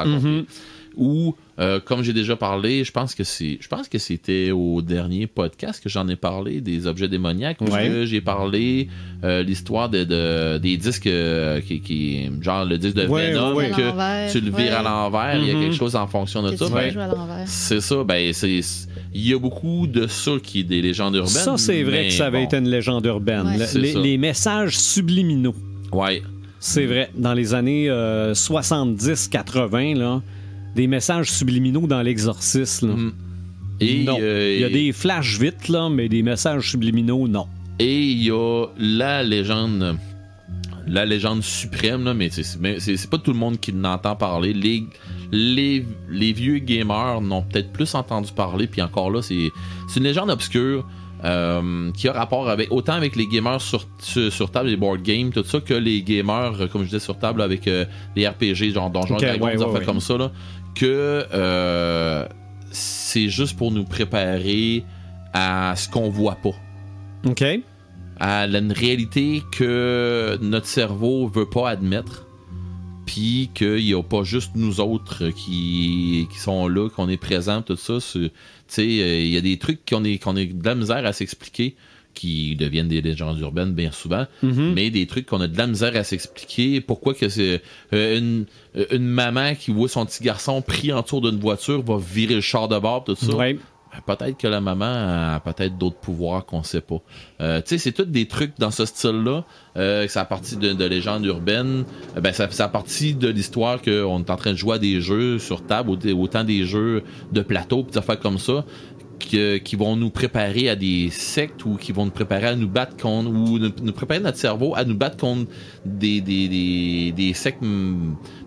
Speaker 3: Ou, comme j'ai déjà parlé, je pense que c'était au dernier podcast que j'en ai parlé, des objets démoniaques, où j'ai parlé l'histoire des disques qui genre le disque de Venom, que tu le vires à l'envers, il y a quelque chose en fonction de ça. C'est ça, il y a beaucoup de ça qui est des légendes urbaines. Ça,
Speaker 1: c'est vrai que ça avait été une légende urbaine. Les messages subliminaux.
Speaker 3: Ouais.
Speaker 1: C'est vrai. Dans les années 70-80, là, des messages subliminaux dans l'exorcisme. Là. Et non. Il y a des flashs vite, là, mais des messages subliminaux, non. Et
Speaker 3: il y a la légende suprême, là, mais c'est pas tout le monde qui n'entend parler. Les vieux gamers n'ont peut-être plus entendu parler, puis encore là, c'est une légende obscure qui a rapport autant avec les gamers sur table, les board games, tout ça, que les gamers, comme je disais, sur table avec les RPG, genre Donjons et Dragons, des affaires comme ça, là, que c'est juste pour nous préparer à ce qu'on voit pas.
Speaker 1: OK.
Speaker 3: À une réalité que notre cerveau veut pas admettre, puis qu'il n'y a pas juste nous autres qui sont là, qu'on est présents, tout ça. Tu sais, il y a des trucs qu'on est de la misère à s'expliquer, qui deviennent des légendes urbaines bien souvent, mais des trucs qu'on a de la misère à s'expliquer. Pourquoi que c'est une maman qui voit son petit garçon pris en tour d'une voiture va virer le char de bord, tout ça.
Speaker 1: Ouais.
Speaker 3: Peut-être que la maman a peut-être d'autres pouvoirs qu'on sait pas. Tu sais, c'est tous des trucs dans ce style-là. C'est à partir de légendes urbaines. C'est à partir de l'histoire qu'on est en train de jouer à des jeux sur table, autant des jeux de plateau, des affaires comme ça, qui vont nous préparer à des sectes ou qui vont nous préparer à nous battre contre, ou nous préparer notre cerveau à nous battre contre des sectes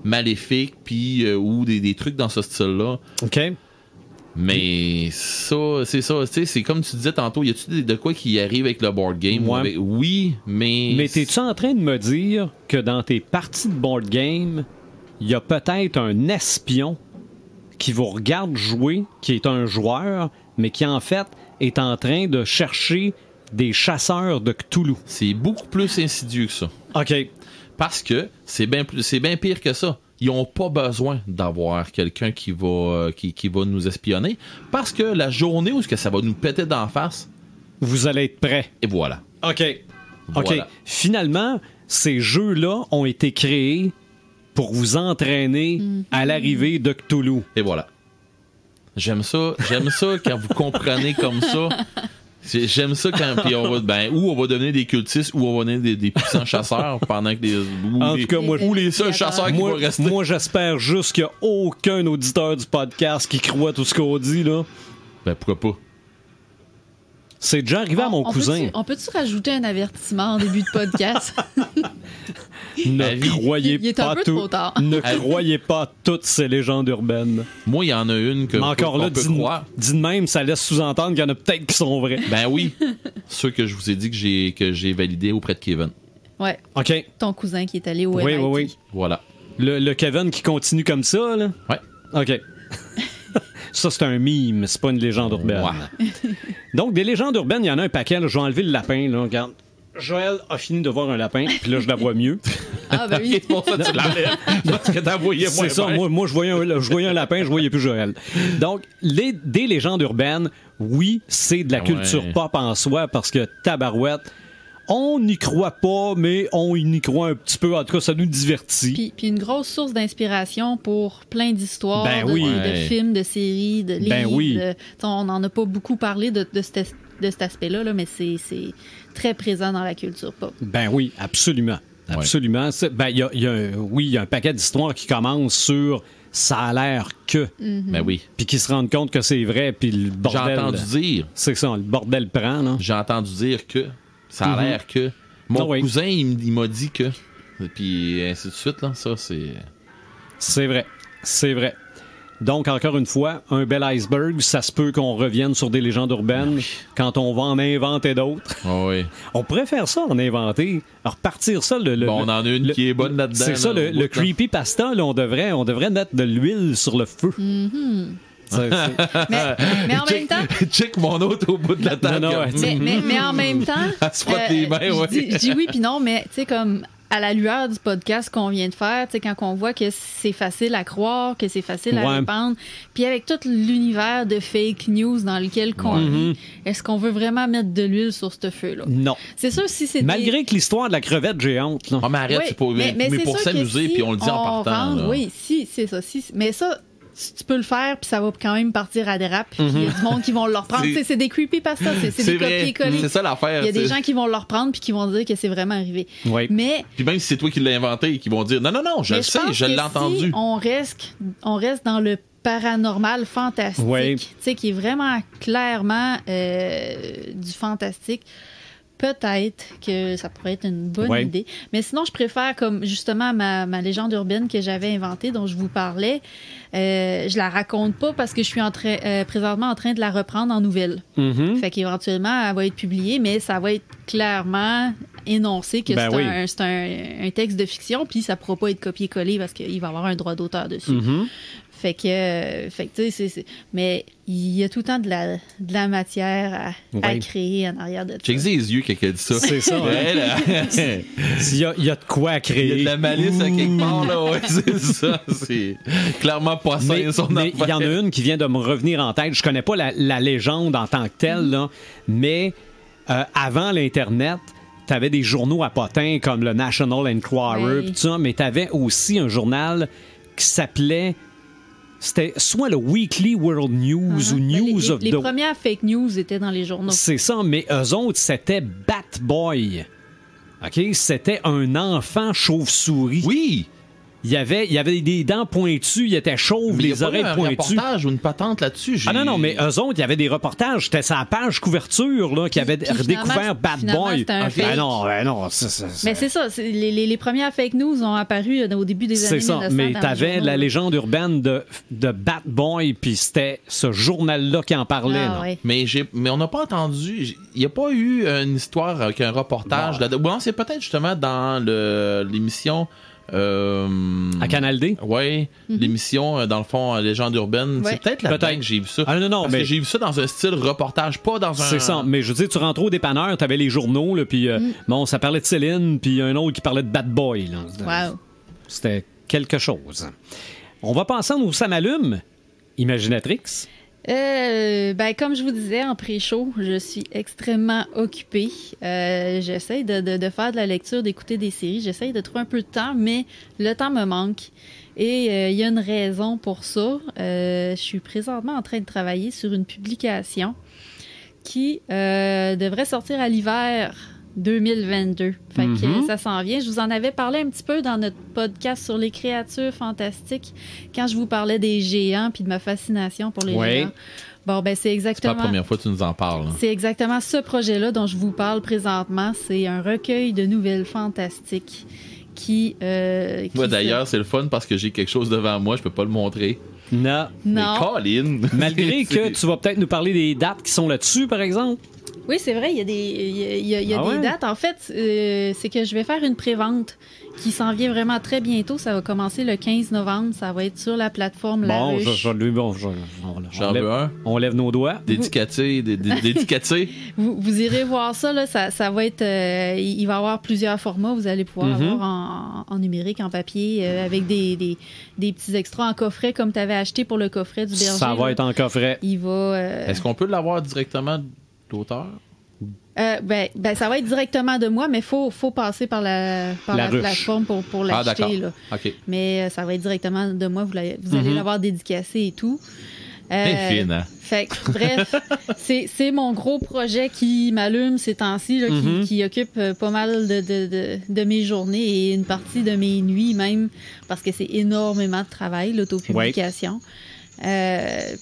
Speaker 3: maléfiques, puis ou des trucs dans ce style-là.
Speaker 1: OK.
Speaker 3: Mais ça, c'est ça, tu sais, c'est comme tu disais tantôt, y a-tu de quoi qui arrive avec le board game?
Speaker 1: Ouais.
Speaker 3: Oui, mais...
Speaker 1: Mais t'es-tu en train de me dire que dans tes parties de board game, il y a peut-être un espion qui vous regarde jouer, qui est un joueur, mais qui en fait est en train de chercher des chasseurs de Cthulhu? C'est
Speaker 3: beaucoup plus insidieux que ça.
Speaker 1: OK.
Speaker 3: Parce que c'est bien pire que ça. Ils n'ont pas besoin d'avoir quelqu'un qui va nous espionner, parce que la journée où ça va nous péter d'en face,
Speaker 1: vous allez être prêts.
Speaker 3: Et voilà.
Speaker 1: OK.
Speaker 3: Voilà.
Speaker 1: OK. Finalement, ces jeux-là ont été créés pour vous entraîner à l'arrivée de Cthulhu.
Speaker 3: Et voilà. J'aime ça quand vous comprenez comme ça. J'aime ça quand ou on va devenir des cultistes ou on va devenir des puissants chasseurs pendant que les seuls chasseurs qui vont rester.
Speaker 1: Moi, j'espère juste qu'il n'y a aucun auditeur du podcast qui croit tout ce qu'on dit, là.
Speaker 3: Ben, pourquoi pas?
Speaker 1: C'est déjà arrivé à mon cousin.
Speaker 4: On peut-tu rajouter un avertissement en début de podcast?
Speaker 1: Ne croyez
Speaker 4: il est
Speaker 1: pas
Speaker 4: un peu trop tard.
Speaker 1: Ne croyez pas toutes ces légendes urbaines.
Speaker 3: Moi, il y en a une que
Speaker 1: encore là,
Speaker 3: peut croire.
Speaker 1: Dit de même, ça laisse sous-entendre qu'il y en a peut-être qui sont vrais.
Speaker 3: Ben oui. Ceux que je vous ai dit que j'ai validé auprès de Kevin.
Speaker 4: Ouais.
Speaker 1: OK.
Speaker 4: Ton cousin qui est allé au
Speaker 1: MIT.
Speaker 3: Oui. Voilà.
Speaker 1: Le Kevin qui continue comme ça, là?
Speaker 3: Ouais.
Speaker 1: OK. Ça, c'est un meme, c'est pas une légende urbaine.
Speaker 3: Ouais.
Speaker 1: Donc, des légendes urbaines, il y en a un paquet. Là. Je vais enlever le lapin. Là. Regarde. Joël a fini de voir un lapin, puis là, je la vois mieux.
Speaker 4: Ah, ben oui.
Speaker 3: Pour ça, tu l'enlèves. Parce que t'en voyais moins.
Speaker 1: C'est ça. Moi, je voyais un lapin, je voyais plus Joël. Donc, des légendes urbaines, oui, c'est de la culture pop en soi, parce que tabarouette, on n'y croit pas, mais on y croit un petit peu. En tout cas, ça nous divertit.
Speaker 4: Puis une grosse source d'inspiration pour plein d'histoires,
Speaker 1: de
Speaker 4: films, de séries, de livres.
Speaker 1: Ben oui.
Speaker 4: On n'en a pas beaucoup parlé de cet aspect-là, là, mais c'est très présent dans la culture pop.
Speaker 1: Ben oui, absolument. Absolument. Ben, il y a un paquet d'histoires qui commencent sur « ça a l'air que
Speaker 3: Ben oui.
Speaker 1: Puis qui se rendent compte que c'est vrai, puis le bordel...
Speaker 3: J'ai entendu dire...
Speaker 1: C'est ça, le bordel prend, là.
Speaker 3: J'ai entendu dire que... Ça a l'air que... Mon cousin, il m'a dit que... Puis ainsi de suite, là. Ça, c'est...
Speaker 1: C'est vrai. C'est vrai. Donc, encore une fois, un bel iceberg, ça se peut qu'on revienne sur des légendes urbaines quand on va en inventer d'autres.
Speaker 3: Oh oui.
Speaker 1: On pourrait faire ça, en inventer, repartir ça.
Speaker 3: On en a une qui est bonne là-dedans.
Speaker 1: C'est ça, le creepypasta, là, on devrait mettre de l'huile sur le feu.
Speaker 4: Mm-hmm. Mais en même temps...
Speaker 3: Check mon autre au bout de la table.
Speaker 4: Mais en même temps...
Speaker 3: Elle se frotte les mains,
Speaker 4: je dis oui puis non, mais tu sais, comme... À la lueur du podcast qu'on vient de faire, tu sais, quand on voit que c'est facile à croire, que c'est facile à répandre, puis avec tout l'univers de fake news dans lequel on vit, est-ce qu'on veut vraiment mettre de l'huile sur ce feu-là?
Speaker 1: Non.
Speaker 4: C'est sûr, si c'est
Speaker 1: malgré que l'histoire de la crevette géante. Là.
Speaker 3: Ah, mais arrête, c'est pour, mais pour s'amuser, puis on le dit en partant.
Speaker 4: Oui, c'est ça. Mais ça... Tu peux le faire, puis ça va quand même partir à dérape. Puis il y a du monde qui vont le reprendre. C'est des creepypasta, c'est des copier-coller.
Speaker 3: C'est ça l'affaire.
Speaker 4: Il y a des gens qui vont le reprendre puis qui vont dire que c'est vraiment arrivé.
Speaker 1: Oui.
Speaker 4: Mais
Speaker 3: puis même si c'est toi qui l'as inventé, qui vont dire non, je le sais, je l'ai entendu.
Speaker 4: On reste dans le paranormal fantastique, tu sais, qui est vraiment clairement du fantastique. Peut-être que ça pourrait être une bonne idée. Mais sinon, je préfère comme justement ma légende urbaine que j'avais inventée, dont je vous parlais. Je la raconte pas parce que je suis présentement en train de la reprendre en nouvelle. Fait qu'éventuellement, elle va être publiée, mais ça va être clairement énoncé que c'est un texte de fiction, puis ça pourra pas être copié-collé parce qu'il va y avoir un droit d'auteur dessus. Fait que tu sais, mais il y a tout le temps de la matière à créer en arrière de ça.
Speaker 3: Check les yeux quand elle dit ça.
Speaker 1: C'est ça. Il y a de quoi à créer.
Speaker 3: Il y a de la malice à quelque part, là. C'est ça. C'est clairement pas ça.
Speaker 1: Mais il y en a une qui vient de me revenir en tête. Je connais pas la légende en tant que telle, là, mais avant l'Internet, t'avais des journaux à potins comme le National Enquirer, tout ça, mais t'avais aussi un journal qui s'appelait... C'était soit le Weekly World News ou News of the...
Speaker 4: Les premières fake news étaient dans les journaux.
Speaker 1: C'est ça, mais eux autres, c'était Bat Boy. OK? C'était un enfant chauve-souris.
Speaker 3: Oui!
Speaker 1: Il y avait des dents pointues, il était chauve, les oreilles pointues.
Speaker 3: Il y a un reportage ou une patente là-dessus.
Speaker 1: Ah non, mais eux autres, il y avait des reportages. C'était sa page couverture là, qui avait redécouvert Bad Boy. Non.
Speaker 4: Mais c'est ça. Les premières fake news ont apparu au début des années 1900.
Speaker 1: C'est ça. Mais t'avais la légende urbaine de Bad Boy, puis c'était ce journal-là qui en parlait.
Speaker 4: Ouais.
Speaker 3: Mais on n'a pas entendu... Il n'y a pas eu une histoire avec un reportage. Bon, c'est peut-être justement dans l'émission...
Speaker 1: à Canal D?
Speaker 3: Oui, l'émission, dans le fond, Légende urbaine. C'est peut-être là-dedans que j'ai vu ça.
Speaker 1: Ah non,
Speaker 3: parce que j'ai vu ça dans un style reportage, pas dans un...
Speaker 1: C'est ça, mais je veux dire, tu rentres au dépanneur, t'avais les journaux, puis bon, ça parlait de Céline, puis un autre qui parlait de Bad Boy. Là.
Speaker 4: Wow.
Speaker 1: C'était quelque chose. On va passer au Ça m'allume, Imaginatrix.
Speaker 4: Comme je vous disais en pré-show, je suis extrêmement occupée. J'essaie de faire de la lecture, d'écouter des séries. J'essaie de trouver un peu de temps, mais le temps me manque. Et il y a une raison pour ça. Je suis présentement en train de travailler sur une publication qui devrait sortir à l'hiver 2022. Fait que ça s'en vient. Je vous en avais parlé un petit peu dans notre podcast sur les créatures fantastiques quand je vous parlais des géants puis de ma fascination pour les géants. Bon, ben c'est exactement...
Speaker 3: C'est pas la première fois que tu nous en parles.
Speaker 4: C'est exactement ce projet-là dont je vous parle présentement. C'est un recueil de nouvelles fantastiques qui
Speaker 3: d'ailleurs, c'est le fun parce que j'ai quelque chose devant moi. Je peux pas le montrer.
Speaker 1: Non.
Speaker 3: Mais Colin!
Speaker 1: Malgré que tu vas peut-être nous parler des dates qui sont là-dessus, par exemple.
Speaker 4: Oui, c'est vrai, il y a des dates. En fait, c'est que je vais faire une pré-vente qui s'en vient vraiment très bientôt. Ça va commencer le 15 novembre. Ça va être sur la plateforme La Ruche.
Speaker 1: On lève nos doigts.
Speaker 3: Dédicacé.
Speaker 4: Vous irez voir ça. Là, ça va être... il va y avoir plusieurs formats. Vous allez pouvoir avoir en numérique, en papier, avec des petits extras en coffret, comme tu avais acheté pour le coffret du berger.
Speaker 1: Ça va être en coffret.
Speaker 4: Il va...
Speaker 3: Est-ce qu'on peut l'avoir directement d'auteur?
Speaker 4: Ben, ça va être directement de moi, mais il faut passer par la plateforme pour l'acheter. Là.
Speaker 3: Okay.
Speaker 4: Mais ça va être directement de moi. Vous allez l'avoir dédicacé et tout.
Speaker 3: Fine, hein?
Speaker 4: Fait que, bref, c'est mon gros projet qui m'allume ces temps-ci, là, qui occupe pas mal de mes journées et une partie de mes nuits même, parce que c'est énormément de travail, l'autopublication.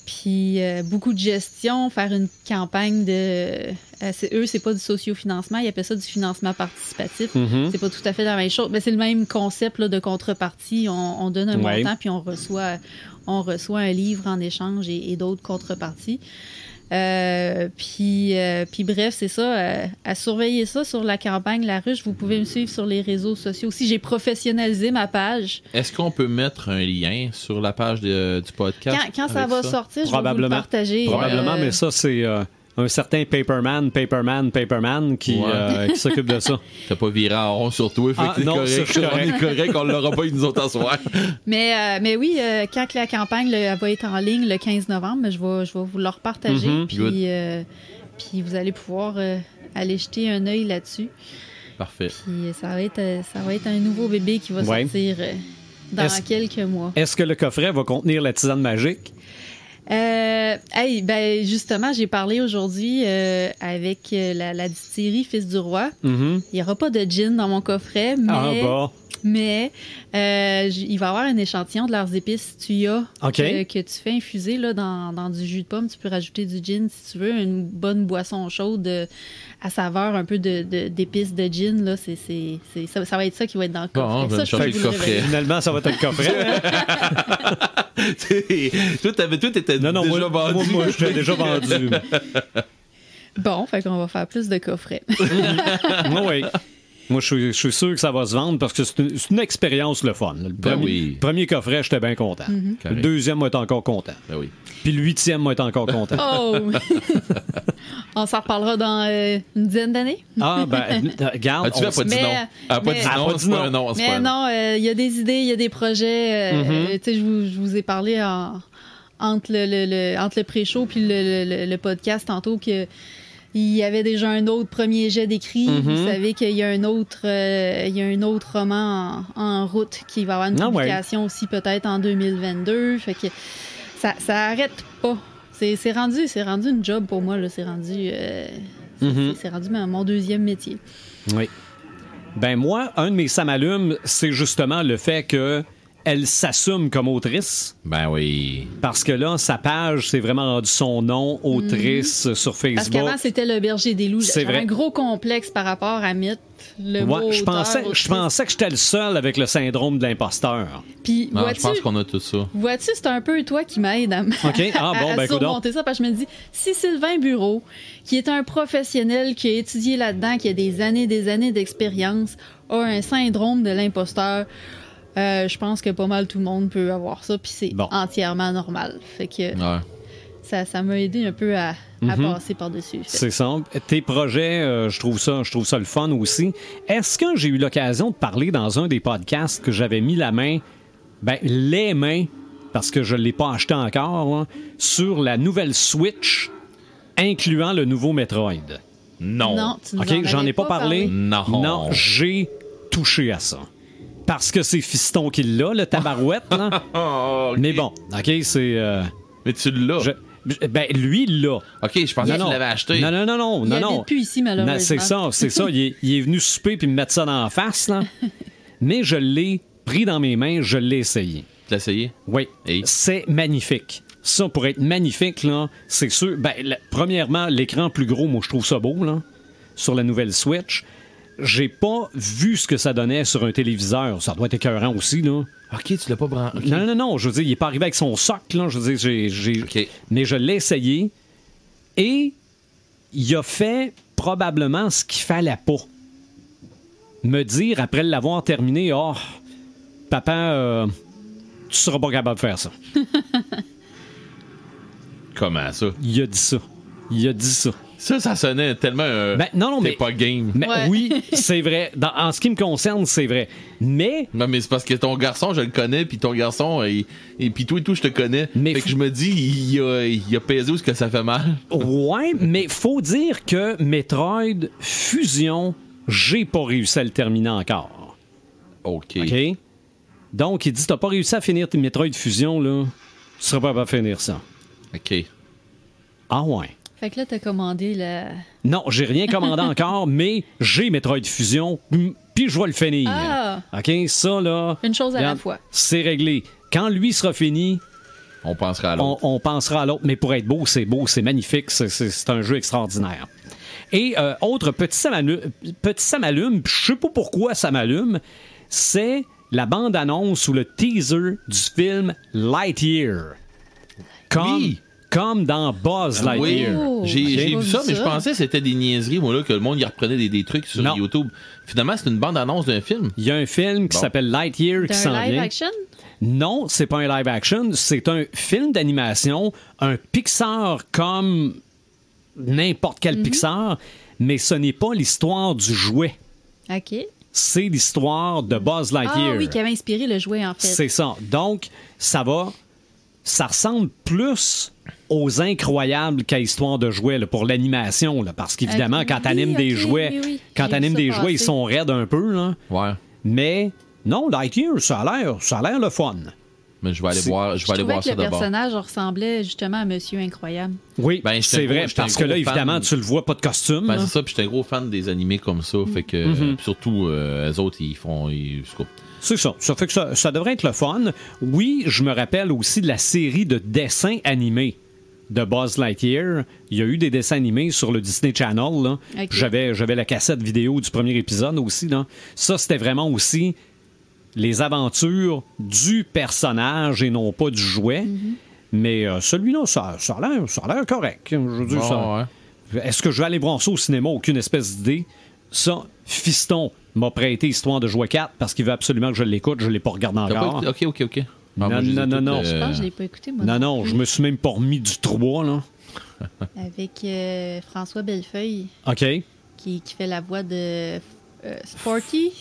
Speaker 4: Puis beaucoup de gestion, faire une campagne de... c'est pas du sociofinancement, ils appellent ça du financement participatif. C'est pas tout à fait la même chose, mais c'est le même concept là, de contrepartie. On donne un montant, puis on reçoit un livre en échange et d'autres contreparties. Puis bref, c'est ça. À surveiller ça sur la campagne La Ruche. Vous pouvez me suivre sur les réseaux sociaux aussi. J'ai professionnalisé ma page.
Speaker 3: Est-ce qu'on peut mettre un lien sur la page du podcast?
Speaker 4: Quand ça va sortir, je vais vous le partager.
Speaker 1: Probablement, mais ça, c'est... un certain Paperman qui s'occupe de ça.
Speaker 3: T'as pas viré en rond sur toi, fait que
Speaker 1: non,
Speaker 3: on est correct, on l'aura pas nous autres à soir.
Speaker 4: Mais oui, quand la campagne va être en ligne le 15 novembre, je vais vous le repartager, puis vous allez pouvoir aller jeter un œil là-dessus.
Speaker 3: Parfait.
Speaker 4: Puis ça va être un nouveau bébé qui va sortir dans quelques mois.
Speaker 1: Est-ce que le coffret va contenir la tisane magique?
Speaker 4: Justement, j'ai parlé aujourd'hui avec la distillerie Fils du Roi. Il n'y aura pas de gin dans mon coffret, mais il va y avoir un échantillon de leurs épices Tuya que tu fais infuser là, dans du jus de pomme. Tu peux rajouter du gin si tu veux, une bonne boisson chaude à saveur un peu d'épices de gin. Là, ça va être ça qui va être dans le coffret.
Speaker 3: Bon, ça,
Speaker 1: le coffret. Finalement, ça va être le coffret.
Speaker 3: Tout était déjà vendu.
Speaker 1: Moi, je l'ai déjà vendu.
Speaker 4: Bon, fait qu'on va faire plus de coffrets.
Speaker 1: Oui. Moi, je suis sûr que ça va se vendre parce que c'est une expérience le fun. Le premier coffret, j'étais bien content. Le deuxième, moi, j'étais encore content. Puis le 8e, moi, j'étais encore content.
Speaker 4: Oh! On s'en reparlera dans une dizaine d'années.
Speaker 1: Regarde.
Speaker 3: Tu vas pas dit non. Pas dit non,
Speaker 4: mais non, il y a des idées, il y a des projets. Tu sais, je vous ai parlé entre le pré-show puis le podcast tantôt que il y avait déjà un autre premier jet d'écrit. Vous savez qu'il y a un autre roman en route qui va avoir une publication aussi peut-être en 2022. Fait que ça arrête pas. C'est rendu une job pour moi. Là. C'est rendu mon deuxième métier.
Speaker 1: Oui. Ben moi, un de mes ça m'allume, c'est justement le fait que elle s'assume comme autrice.
Speaker 3: Ben oui.
Speaker 1: Parce que là, sa page, c'est vraiment rendu son nom, autrice sur Facebook.
Speaker 4: Parce qu'avant, c'était le berger des loups. J'avais un gros complexe par rapport à Mythe.
Speaker 1: Je pensais que j'étais le seul avec le syndrome de l'imposteur.
Speaker 4: Puis,
Speaker 3: je pense qu'on a tout ça.
Speaker 4: Vois-tu, c'est un peu toi qui m'aide à surmonter ça. Parce que je me dis, si Sylvain Bureau, qui est un professionnel, qui a étudié là-dedans, qui a des années d'expérience, a un syndrome de l'imposteur... je pense que pas mal tout le monde peut avoir ça, puis c'est entièrement normal. Fait que ça m'a aidé un peu à passer par-dessus.
Speaker 1: C'est ça. Tes projets, je trouve ça le fun aussi. Est-ce que j'ai eu l'occasion de parler dans un des podcasts que j'avais mis les mains, parce que je ne l'ai pas acheté encore, là, sur la nouvelle Switch, incluant le nouveau Metroid?
Speaker 4: Non, tu nous
Speaker 1: j'en ai pas parlé.
Speaker 3: Non,
Speaker 1: j'ai touché à ça. Parce que c'est Fiston qui l'a, le tabarouette. Là.
Speaker 3: Okay.
Speaker 1: Mais bon, OK, c'est...
Speaker 3: Mais tu l'as.
Speaker 1: Lui, il l'a.
Speaker 3: OK, je pensais que tu l'avais acheté.
Speaker 1: Non.
Speaker 4: Il n'habite plus ici, malheureusement.
Speaker 1: C'est ça. Il est venu souper puis me mettre ça dans la face. Là. Mais je l'ai pris dans mes mains, je l'ai essayé.
Speaker 3: Tu l'as essayé?
Speaker 1: Oui. Et? C'est magnifique. Ça, pour être magnifique, là, c'est sûr... premièrement, l'écran plus gros, moi, je trouve ça beau, là, sur la nouvelle Switch. J'ai pas vu ce que ça donnait sur un téléviseur. Ça doit être écœurant aussi, là.
Speaker 3: OK, tu l'as pas branché. Okay.
Speaker 1: Non. Je veux dire, il est pas arrivé avec son socle, là. Je veux dire,
Speaker 3: Okay.
Speaker 1: Mais je l'ai essayé. Et il a fait probablement ce qu'il fallait pas. Me dire, après l'avoir terminé, « Oh, papa, tu seras pas capable de faire ça. »
Speaker 3: Comment ça?
Speaker 1: Il a dit ça.
Speaker 3: Ça sonnait tellement...
Speaker 1: non,
Speaker 3: t'es
Speaker 1: mais
Speaker 3: pas game.
Speaker 1: Mais oui, c'est vrai. En ce qui me concerne, c'est vrai. Mais...
Speaker 3: Non, mais c'est parce que ton garçon, je le connais, puis ton garçon, et puis toi et tout, je te connais. Fait que je me dis, il a pesé où est-ce que ça fait mal.
Speaker 1: Ouais, mais faut dire que Metroid Fusion, j'ai pas réussi à le terminer encore.
Speaker 3: OK.
Speaker 1: Donc, il dit, t'as pas réussi à finir tes Metroid Fusion, là, tu seras pas capable de finir ça.
Speaker 3: OK.
Speaker 1: Ah ouais.
Speaker 4: Fait que là, t'as commandé la...
Speaker 1: Non, j'ai rien commandé encore, mais j'ai Metroid Fusion, puis je vais le finir.
Speaker 4: Ah!
Speaker 1: OK, ça, là...
Speaker 4: Une chose à la fois.
Speaker 1: C'est réglé. Quand lui sera fini...
Speaker 3: On pensera à l'autre.
Speaker 1: On pensera à l'autre, mais pour être beau, c'est magnifique, c'est un jeu extraordinaire. Et autre petit ça m'allume, je sais pas pourquoi ça m'allume, c'est la bande-annonce ou le teaser du film Lightyear. Comme dans Buzz Lightyear.
Speaker 3: Oui, j'ai vu ça, mais je pensais que c'était des niaiseries, moi, là, que le monde y reprenait des trucs sur YouTube. Finalement, c'est une bande-annonce d'un film.
Speaker 1: Il y a un film qui s'appelle Lightyear qui s'en vient.
Speaker 4: Un live action?
Speaker 1: Non, c'est pas un live action, c'est un film d'animation, un Pixar comme n'importe quel Pixar, mais ce n'est pas l'histoire du jouet.
Speaker 4: OK.
Speaker 1: C'est l'histoire de Buzz Lightyear.
Speaker 4: Ah oui, qui avait inspiré le jouet, en fait.
Speaker 1: C'est ça. Donc, ça ressemble plus aux Incroyables qu'à Histoire de jouets là, pour l'animation, là, parce qu'évidemment, quand t'animes des jouets, ils sont raides un peu. Là.
Speaker 3: Ouais.
Speaker 1: Mais non, Lightyear, ça a l'air le fun.
Speaker 3: Mais je vais aller voir ça d'abord.
Speaker 4: Le personnage ressemblait justement à Monsieur Incroyable.
Speaker 1: Oui, c'est vrai, parce que là, évidemment, tu le vois pas de costume.
Speaker 3: C'est ça, puis j'étais un gros fan des animés comme ça, fait que surtout, eux autres,
Speaker 1: c'est ça. Ça fait que ça devrait être le fun. Oui, je me rappelle aussi de la série de dessins animés de Buzz Lightyear. Il y a eu des dessins animés sur le Disney Channel. Là. Okay. J'avais la cassette vidéo du premier épisode aussi. Là. Ça, c'était vraiment aussi les aventures du personnage et non pas du jouet. Mais celui-là, ça a l'air correct. Je veux dire, Est-ce que je vais aller voir ça au cinéma? Aucune espèce d'idée. Ça, Fiston m'a prêté Histoire de jouet 4 parce qu'il veut absolument que je l'écoute. Je ne l'ai pas regardé encore.
Speaker 3: OK.
Speaker 1: Non.
Speaker 4: Je pense que je l'ai pas écouté, moi.
Speaker 1: Non, je me suis même pas remis du 3, là.
Speaker 4: Avec François Bellefeuille.
Speaker 1: OK.
Speaker 4: Qui fait la voix de Sporty.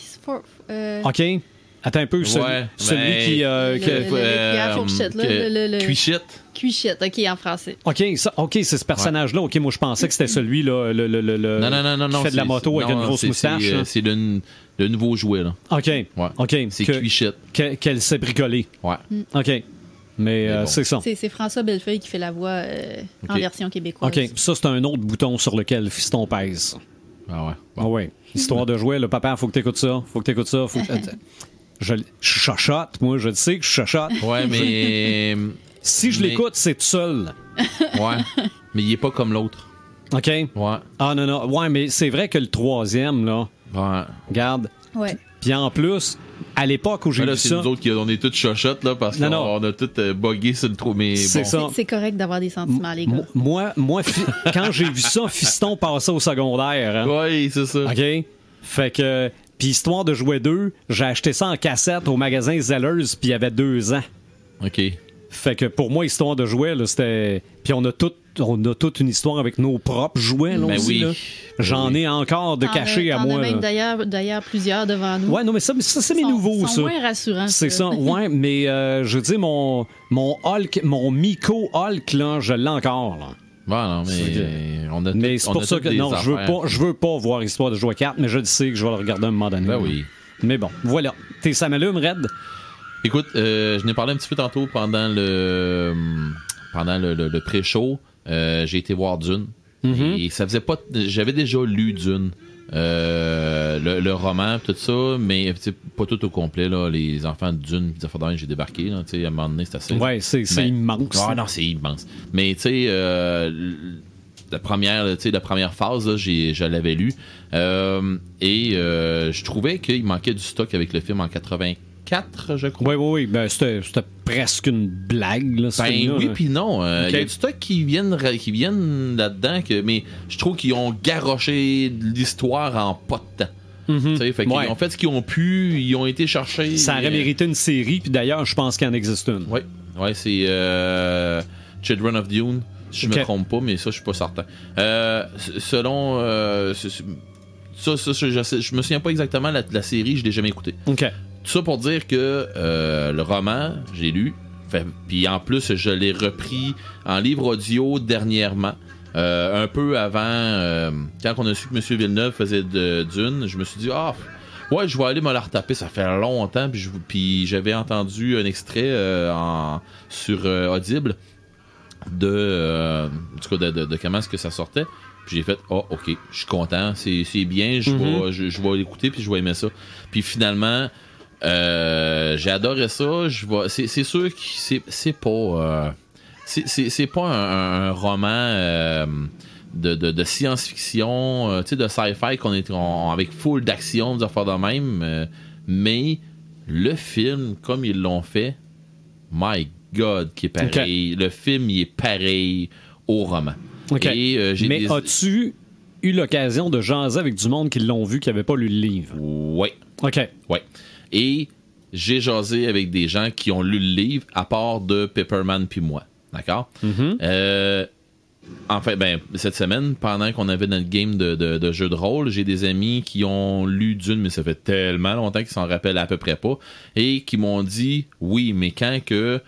Speaker 1: OK. Attends un peu, celui qui...
Speaker 3: Cuichette,
Speaker 4: OK, en français.
Speaker 1: OK, c'est ce personnage-là. OK, moi, je pensais que c'était celui-là,
Speaker 3: non,
Speaker 1: qui fait de la moto avec une grosse moustache.
Speaker 3: C'est le nouveau jouet, là.
Speaker 1: OK.
Speaker 3: C'est Cuichette.
Speaker 1: Qu'elle s'est bricolée.
Speaker 3: Ouais.
Speaker 1: OK. Mais c'est ça.
Speaker 4: C'est François Bellefeuille qui fait la voix en version québécoise.
Speaker 1: OK, ça, c'est un autre bouton sur lequel Fiston pèse.
Speaker 3: Ah ouais.
Speaker 1: Ah ouais. Histoire de jouer, le papa, faut que t'écoutes ça. Je chuchote, moi, je sais que je chuchote.
Speaker 3: Ouais, mais...
Speaker 1: Si je l'écoute, c'est tout seul.
Speaker 3: Ouais, mais il est pas comme l'autre.
Speaker 1: OK.
Speaker 3: Ouais.
Speaker 1: Ah non. Ouais, mais c'est vrai que le troisième, là...
Speaker 3: Ouais.
Speaker 1: Regarde.
Speaker 4: Ouais.
Speaker 1: Puis en plus, à l'époque où j'ai vu ça...
Speaker 3: c'est nous autres qui on est tous chuchotes, là, parce qu'on a tous buggé sur le trou, mais
Speaker 1: c'est ça.
Speaker 4: C'est correct d'avoir des sentiments, les gars.
Speaker 1: Moi quand j'ai vu ça, Fiston passait au secondaire. Hein.
Speaker 3: Oui, c'est ça.
Speaker 1: OK? Fait que... Puis Histoire de jouet 2, j'ai acheté ça en cassette au magasin Zellers, puis il y avait 2 ans.
Speaker 3: OK.
Speaker 1: Fait que pour moi, Histoire de jouet, là, c'était... Puis on a toute une histoire avec nos propres jouets, là, aussi. Là. J'en ai encore de cachés à moi.
Speaker 4: On a même d'ailleurs plusieurs devant nous.
Speaker 1: Ouais, non, mais ça c'est mes nouveaux, ça.
Speaker 4: C'est moins rassurant.
Speaker 1: C'est ça, ouais, mais je veux dire, mon Hulk, mon Miko Hulk, là, je l'ai encore, là.
Speaker 3: Ouais, non, mais on a
Speaker 1: mais c'est pour ça que non, je veux pas voir Histoire de jouet 4, mais je le sais que je vais le regarder à un moment donné.
Speaker 3: Ben oui.
Speaker 1: Mais bon, voilà. T'es ça m'allume, Red?
Speaker 3: Écoute, je n'ai parlé un petit peu tantôt pendant le pré-show. J'ai été voir Dune. Et ça faisait pas... J'avais déjà lu Dune. Le roman, tout ça, mais pas tout au complet, là. Les enfants de Dune, j'ai débarqué, là, à un moment donné, c'est assez...
Speaker 1: Ouais, c'est immense.
Speaker 3: Ah non, c'est immense. Mais, tu sais, la première phase, là, je l'avais lu. Et je trouvais qu'il manquait du stock avec le film en 84. 4, je crois.
Speaker 1: Oui. Ben, c'était presque une blague. Là,
Speaker 3: oui, puis non. Il y a du stock qui viennent là-dedans, mais je trouve qu'ils ont garoché l'histoire en pas de temps. Fait qu'ils ont fait ce qu'ils ont pu, ils ont été chercher.
Speaker 1: Ça aurait mérité une série, puis d'ailleurs, je pense qu'il en existe une.
Speaker 3: Oui, c'est Children of Dune, si je me trompe pas, mais ça, je suis pas certain. Selon. Je me souviens pas exactement la série, je l'ai jamais écoutée.
Speaker 1: OK.
Speaker 3: Tout ça pour dire que le roman, j'ai lu, puis en plus, je l'ai repris en livre audio dernièrement. Un peu avant, quand on a su que M. Villeneuve faisait Dune, je me suis dit, je vais aller me la retaper. Ça fait longtemps, puis j'avais entendu un extrait sur Audible de comment est-ce que ça sortait. Puis j'ai fait, ok, je suis content, c'est bien, je vais l'écouter, puis je vais aimer ça. Puis finalement, j'ai adoré ça. C'est sûr que c'est pas... c'est pas un roman de science-fiction, de sci-fi qu'on est avec full d'action, des affaires de même. Mais le film, comme ils l'ont fait, my God, qui est pareil. Okay. Le film, il est pareil au roman.
Speaker 1: Okay. Mais as-tu eu l'occasion de jaser avec du monde qui l'ont vu, qui n'avait pas lu le livre?
Speaker 3: Oui.
Speaker 1: OK.
Speaker 3: Oui. Et j'ai jasé avec des gens qui ont lu le livre, à part de Pepperman puis moi. D'accord? En fait, cette semaine, pendant qu'on avait notre game de jeu de rôle, j'ai des amis qui ont lu Dune, mais ça fait tellement longtemps qu'ils s'en rappellent à peu près pas, et qui m'ont dit, oui, mais quand que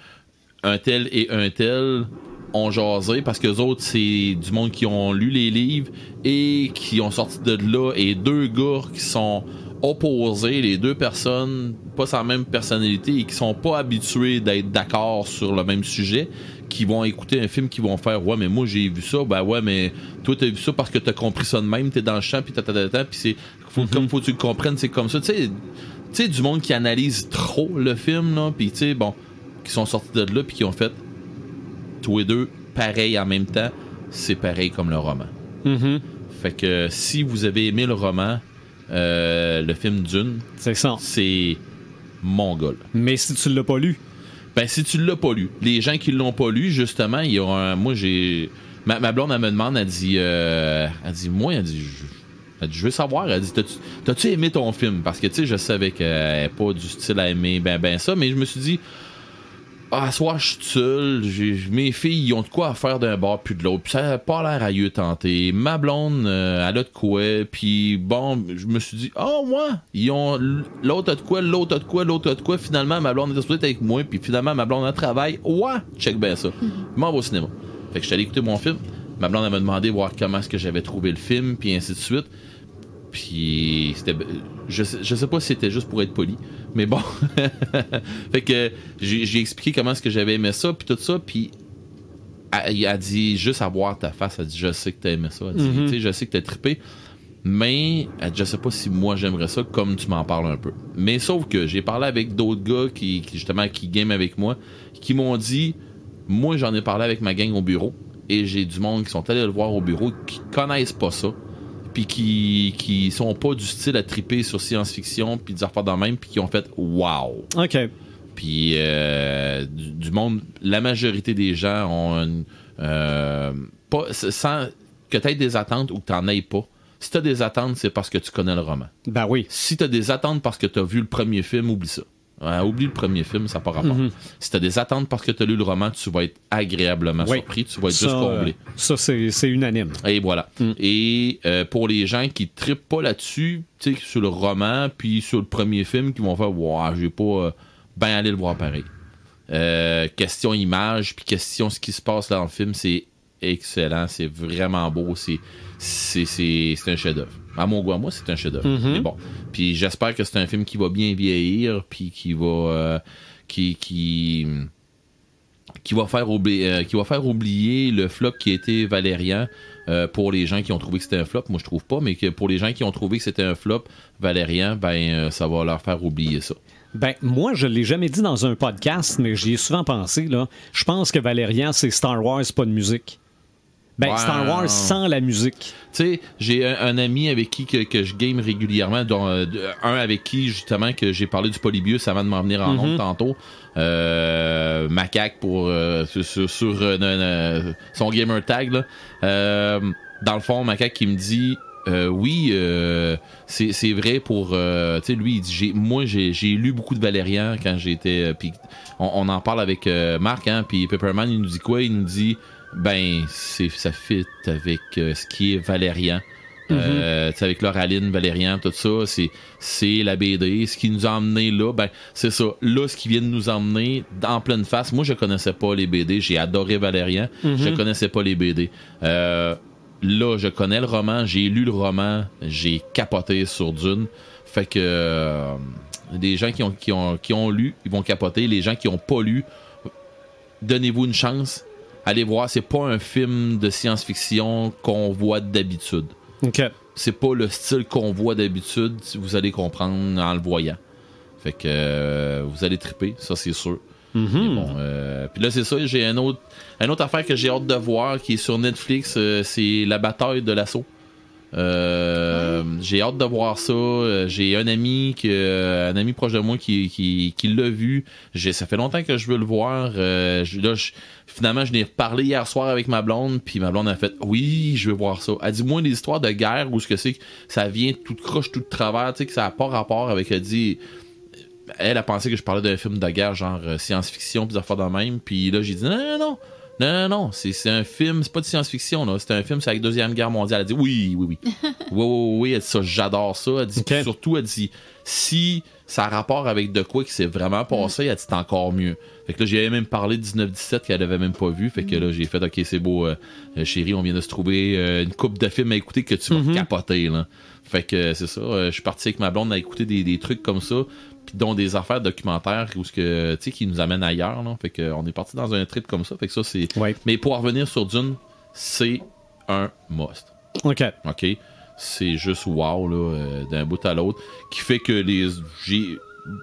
Speaker 3: un tel et un tel ont jasé, parce qu'eux autres, c'est du monde qui ont lu les livres et qui ont sorti de là, et deux gars qui sont opposés, les deux personnes, pas sans la même personnalité, et qui sont pas habitués d'être d'accord sur le même sujet, qui vont écouter un film, qui vont faire, ouais, mais moi j'ai vu ça, mais toi t'as vu ça parce que t'as compris ça de même, t'es dans le champ, puis puis c'est, comme faut que tu le comprennes, c'est comme ça, tu sais, du monde qui analyse trop le film, là, puis tu sais, qui sont sortis de là, puis qui ont fait tous les deux pareil en même temps, c'est pareil comme le roman. Fait que si vous avez aimé le roman, le film Dune, c'est mon gars.
Speaker 1: Mais si tu l'as pas lu?
Speaker 3: Si tu l'as pas lu, les gens qui l'ont pas lu, justement, il y a moi j'ai ma blonde, elle me demande, elle dit je veux savoir, elle dit t'as-tu aimé ton film? Parce que tu sais, je savais qu'elle n'est pas du style à aimer ben ça, mais je me suis dit, à soir, je suis seul, mes filles, ils ont de quoi à faire d'un bord puis de l'autre, puis ça n'a pas l'air à eux tenter. Ma blonde, elle a de quoi, puis je me suis dit, ils ont l'autre a de quoi, l'autre a de quoi, l'autre a de quoi. Finalement, ma blonde est supposée être avec moi, puis finalement, ma blonde a travail. Check bien ça. Je m'en vais au cinéma. Fait que je suis allé écouter mon film. Ma blonde, elle m'a demandé voir comment est-ce que j'avais trouvé le film, puis ainsi de suite. Puis c'était, je sais pas si c'était juste pour être poli, mais bon. Fait que j'ai expliqué comment est-ce que j'avais aimé ça, puis tout ça, puis elle a dit, juste à voir ta face, elle dit, je sais que t'as aimé ça, elle dit, tu sais, je sais que t'as trippé, mais elle dit, je sais pas si moi j'aimerais ça, comme tu m'en parles un peu. Mais sauf que j'ai parlé avec d'autres gars qui justement qui game avec moi, qui m'ont dit, moi j'en ai parlé avec ma gang au bureau, et j'ai du monde qui sont allés le voir au bureau, qui connaissent pas ça, puis qui sont pas du style à triper sur science-fiction, puis des affaires dans le même, puis qui ont fait « wow ».
Speaker 1: OK.
Speaker 3: Puis du monde, la majorité des gens ont sans que tu aies des attentes ou que tu n'en aies pas. Si tu as des attentes, c'est parce que tu connais le roman.
Speaker 1: Ben oui.
Speaker 3: Si tu as des attentes parce que tu as vu le premier film, oublie ça. Oublie le premier film, ça n'a pas rapport. Si tu as des attentes parce que tu as lu le roman, tu vas être agréablement surpris, tu vas être juste comblé.
Speaker 1: Ça, c'est unanime.
Speaker 3: Et voilà. Et pour les gens qui trippent pas là-dessus, sur le roman, puis sur le premier film, qui vont faire « wow, j'ai pas aller le voir pareil ». Question image, puis question ce qui se passe dans le film, c'est excellent, c'est vraiment beau, c'est un chef-d'œuvre. À mon goût, à moi, c'est un chef-d'œuvre. Mais bon, puis j'espère que c'est un film qui va bien vieillir, puis qui va qui va faire oublier le flop qui était Valérian. Pour les gens qui ont trouvé que c'était un flop, moi je trouve pas, mais que pour les gens qui ont trouvé que c'était un flop, Valérian, ça va leur faire oublier ça.
Speaker 1: Moi, je l'ai jamais dit dans un podcast, mais j'y ai souvent pensé, là. Je pense que Valérian, c'est Star Wars, pas de musique. Star Wars sans la musique.
Speaker 3: Tu sais, j'ai un ami avec qui que je game régulièrement, dont un avec qui, justement, que j'ai parlé du Polybius avant de m'en venir en ondes tantôt. Macaque sur son gamer tag, là. Dans le fond, Macaque qui me dit... oui, c'est vrai pour... tu sais, lui, il dit, moi, j'ai lu beaucoup de Valérian quand j'étais... puis on en parle avec Marc, hein, puis Pepperman, il nous dit quoi? Il nous dit, ça fit avec ce qui est Valérian. Avec Lauraline, Valérian, tout ça, c'est la BD. Ce qui nous a emmené là, c'est ça. Là, ce qui vient de nous emmener en pleine face. Moi, je connaissais pas les BD. J'ai adoré Valérian. Je connaissais pas les BD. Là, je connais le roman, j'ai lu le roman, j'ai capoté sur Dune. Fait que les gens qui ont lu, ils vont capoter. Les gens qui ont pas lu, donnez-vous une chance. Allez voir, c'est pas un film de science-fiction qu'on voit d'habitude.
Speaker 1: Okay. C'est
Speaker 3: pas le style qu'on voit d'habitude, vous allez comprendre en le voyant. Fait que vous allez triper, ça c'est sûr. Puis là, c'est ça, j'ai une autre affaire que j'ai hâte de voir qui est sur Netflix, c'est La bataille de l'assaut. J'ai hâte de voir ça. J'ai un ami proche de moi qui l'a vu. Ça fait longtemps que je veux le voir. Finalement, je n'ai reparlé hier soir avec ma blonde, puis ma blonde a fait oui, je veux voir ça. Elle dit moi des histoires de guerre où ce que c'est que ça vient tout croche, tout de travers, tu sais, que ça n'a pas rapport avec. Elle a pensé que je parlais d'un film de guerre, genre science-fiction, puis des affaires de même. Puis là, j'ai dit non, c'est un film, c'est pas de science-fiction, là. C'est un film, c'est avec la Deuxième Guerre mondiale. Elle dit oui. oui, elle dit ça, j'adore ça. Elle dit surtout, elle dit si ça a rapport avec de quoi qui s'est vraiment passé, elle dit c'est encore mieux. Fait que là, j'ai même parlé de 1917 qu'elle avait même pas vu. Fait que là, j'ai fait ok, c'est beau, chérie, on vient de se trouver une couple de films à écouter que tu vas capoter, là. Fait que c'est ça, je suis parti avec ma blonde à écouter des trucs comme ça. Puis dont des affaires documentaires qui nous amènent ailleurs, là. Fait que on est parti dans un trip comme ça. Fait que ça, c'est. Ouais. Mais pour revenir sur Dune, c'est un must. OK. C'est juste wow, là, d'un bout à l'autre. Qui fait que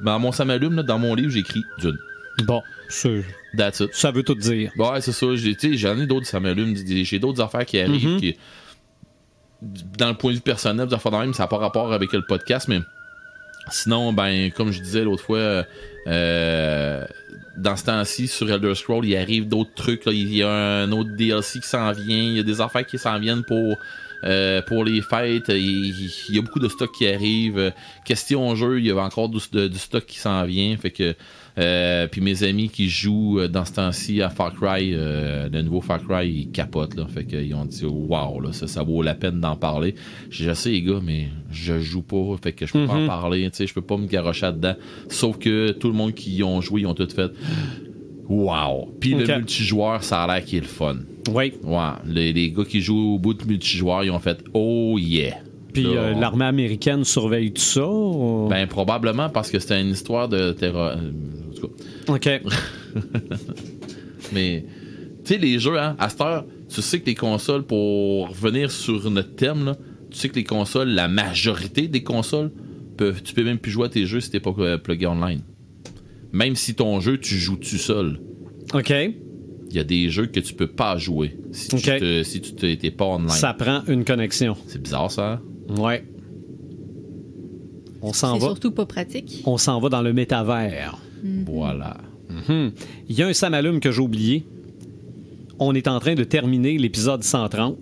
Speaker 3: dans mon ça m'allume, là, dans mon livre, j'ai écrit Dune. Bon, that's it. Ça veut tout dire. Ouais, c'est ça. J'en ai d'autres, ça m'allume. J'ai d'autres affaires qui arrivent qui, dans le point de vue personnel, des affaires de même, ça n'a pas rapport avec le podcast, mais. Sinon, comme je disais l'autre fois, dans ce temps-ci, sur Elder Scrolls, il arrive d'autres trucs. Là. Il y a un autre DLC qui s'en vient. Il y a des affaires qui s'en viennent pour les fêtes. Il y a beaucoup de stocks qui arrivent. Question jeu, il y a encore du stock qui s'en vient. Fait que puis mes amis qui jouent dans ce temps-ci à Far Cry, le nouveau Far Cry, ils capotent, là. Fait qu'ils ont dit wow, là, ça vaut la peine d'en parler. Je sais les gars, mais je joue pas, fait que je peux pas en parler, tu sais, je peux pas me garrocher dedans. Sauf que tout le monde qui y ont joué, ils ont tout fait wow. Puis le multijoueur, ça a l'air qu'il est le fun. Oui. Ouais. Les gars qui jouent au bout de multijoueur, ils ont fait oh yeah. Puis l'armée américaine surveille tout ça? Ou... probablement, parce que c'était une histoire de terror. OK. Mais, tu sais, les jeux, hein, à cette heure, tu sais que les consoles, pour revenir sur notre thème, là, tu sais que les consoles, la majorité des consoles, tu peux même plus jouer à tes jeux si t'es pas plugué online. Même si ton jeu, tu joues tout seul. OK. Il y a des jeux que tu peux pas jouer si tu t'es pas online. Ça prend une connexion. C'est bizarre, ça, hein? Ouais.
Speaker 4: C'est surtout pas pratique.
Speaker 1: On s'en va dans le métavers. Voilà. Il y a un ça m'allume que j'ai oublié. On est en train de terminer l'épisode 130.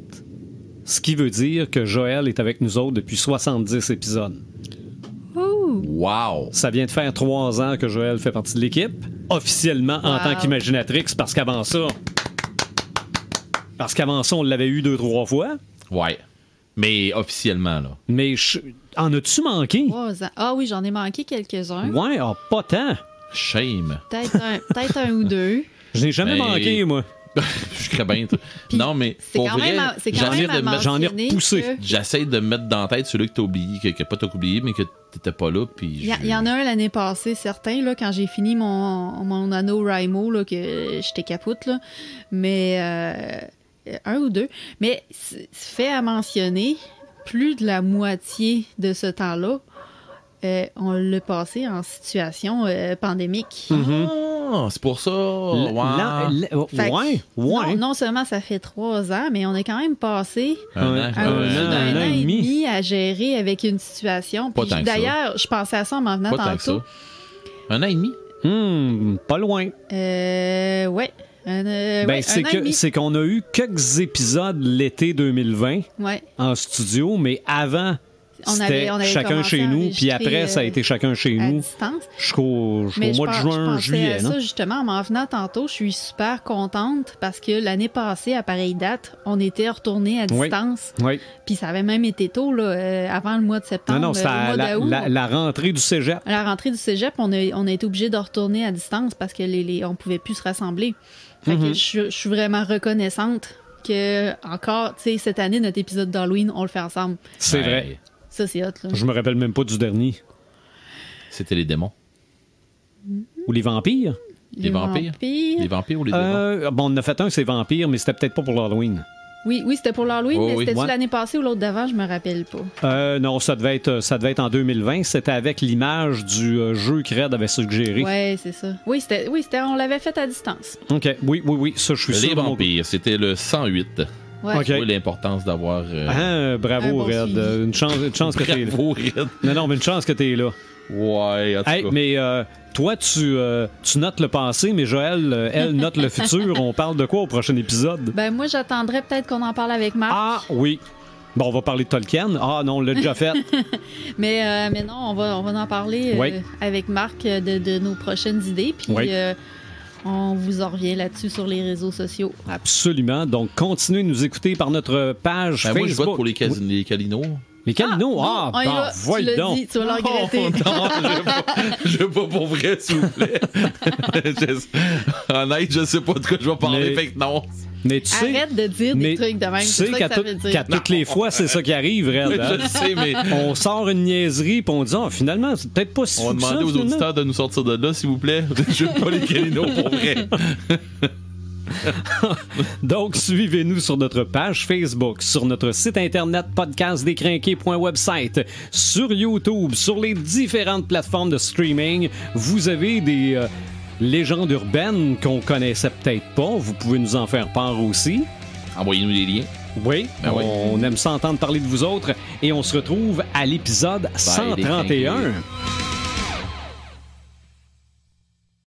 Speaker 1: Ce qui veut dire que Joël est avec nous autres depuis 70 épisodes. Wow! Ça vient de faire 3 ans que Joël fait partie de l'équipe. Officiellement en tant qu'Imaginatrix, parce qu'avant ça, on l'avait eu 2-3 fois. Ouais. Mais officiellement, là. Mais en as-tu manqué?
Speaker 4: Ah oui, j'en ai manqué quelques-uns.
Speaker 1: Ouais, pas tant. Shame.
Speaker 4: Peut-être un ou deux.
Speaker 1: Je n'ai jamais manqué, moi. Je serais bien. Non, mais pour vrai, j'en ai repoussé. J'essaie de me mettre dans la tête celui que t'as oublié, que pas t'as oublié, mais que t'étais pas là. Il
Speaker 4: y en a un l'année passée, certain, là, quand j'ai fini mon NaNoWriMo, là, que j'étais capote, là. Mais un ou deux. Mais fait à mentionner, plus de la moitié de ce temps-là, on l'a passé en situation pandémique.
Speaker 3: Ah, c'est pour ça.
Speaker 1: Ouais.
Speaker 4: Non seulement ça fait 3 ans, mais on a quand même passé
Speaker 3: un
Speaker 4: an et demi à gérer avec une situation. Puis d'ailleurs, je pensais à ça en m'en venant tantôt.
Speaker 3: 1 an et demi?
Speaker 1: Pas loin.
Speaker 4: Ouais.
Speaker 1: C'est qu'on a eu quelques épisodes l'été 2020 en studio, mais avant, c'était chacun chez nous, puis après, ça a été chacun chez nous.
Speaker 4: Distance.
Speaker 1: Jusqu'au mois de juin, juillet.
Speaker 4: Ça, justement, en m'en venant tantôt, je suis super contente parce que l'année passée, à pareille date, on était retournés à distance.
Speaker 1: Oui.
Speaker 4: Puis ça avait même été tôt, là, avant le mois de septembre.
Speaker 1: Non, c'était la rentrée du cégep.
Speaker 4: À la rentrée du cégep, on a été obligés de retourner à distance parce que on pouvait plus se rassembler. Fait que je suis vraiment reconnaissante que, encore, tu sais, cette année, notre épisode d'Halloween, on le fait ensemble.
Speaker 1: C'est vrai.
Speaker 4: Ça, c'est hot, là.
Speaker 1: Je me rappelle même pas du dernier.
Speaker 3: C'était les démons.
Speaker 1: Ou les vampires?
Speaker 3: Les vampires? Les vampires ou les démons?
Speaker 1: On en a fait un, c'est vampires, mais c'était peut-être pas pour l'Halloween.
Speaker 4: Oui, c'était pour l'Halloween, mais c'était-tu l'année passée ou l'autre d'avant? Je me rappelle pas.
Speaker 1: Non, ça devait être en 2020. C'était avec l'image du jeu que Red avait suggéré.
Speaker 4: Oui, c'est ça. Oui, on l'avait fait à distance.
Speaker 1: OK. Oui. Ça, je suis sûr.
Speaker 3: Les vampires, c'était le 108.
Speaker 4: Ouais.
Speaker 3: Okay. Oui, l'importance d'avoir...
Speaker 1: bravo, Red. Une chance que t'es là.
Speaker 3: Bravo, Red.
Speaker 1: Non, mais une chance que t'es là.
Speaker 3: Ouais, en tout cas.
Speaker 1: Mais toi, tu notes le passé, mais Joël, elle note le futur. On parle de quoi au prochain épisode?
Speaker 4: Ben moi, j'attendrais peut-être qu'on en parle avec Marc.
Speaker 1: Ah, oui. Bon, on va parler de Tolkien. Ah non, on l'a déjà fait.
Speaker 4: mais non, on va en parler avec Marc de nos prochaines idées. Puis on vous en revient là-dessus sur les réseaux sociaux.
Speaker 1: Absolument. Donc, continuez de nous écouter par notre page Facebook.
Speaker 3: Moi, je vote pour les Calinos.
Speaker 1: Les Calinos?
Speaker 4: voyons donc. Tu vas le regretter.
Speaker 3: Non, je veux pas pour vrai, s'il vous plaît. Honnête, je sais pas de quoi je vais parler, fait que non.
Speaker 4: Mais tu sais, arrête de dire des trucs de même.
Speaker 1: Tu sais qu'à toutes les fois, c'est ça qui arrive, Red.
Speaker 3: Je sais, mais...
Speaker 1: On sort une niaiserie, puis on dit, finalement, c'est peut-être pas si fou.
Speaker 3: On va demander aux auditeurs de nous sortir de là, s'il vous plaît. Je veux pas les Calinos, pour vrai.
Speaker 1: Donc, suivez-nous sur notre page Facebook, sur notre site internet podcastdécrinqués.website, sur YouTube, sur les différentes plateformes de streaming. Vous avez des légendes urbaines qu'on connaissait peut-être pas. Vous pouvez nous en faire part aussi.
Speaker 3: Envoyez-nous des liens.
Speaker 1: Oui, on aime s'entendre parler de vous autres et on se retrouve à l'épisode 131.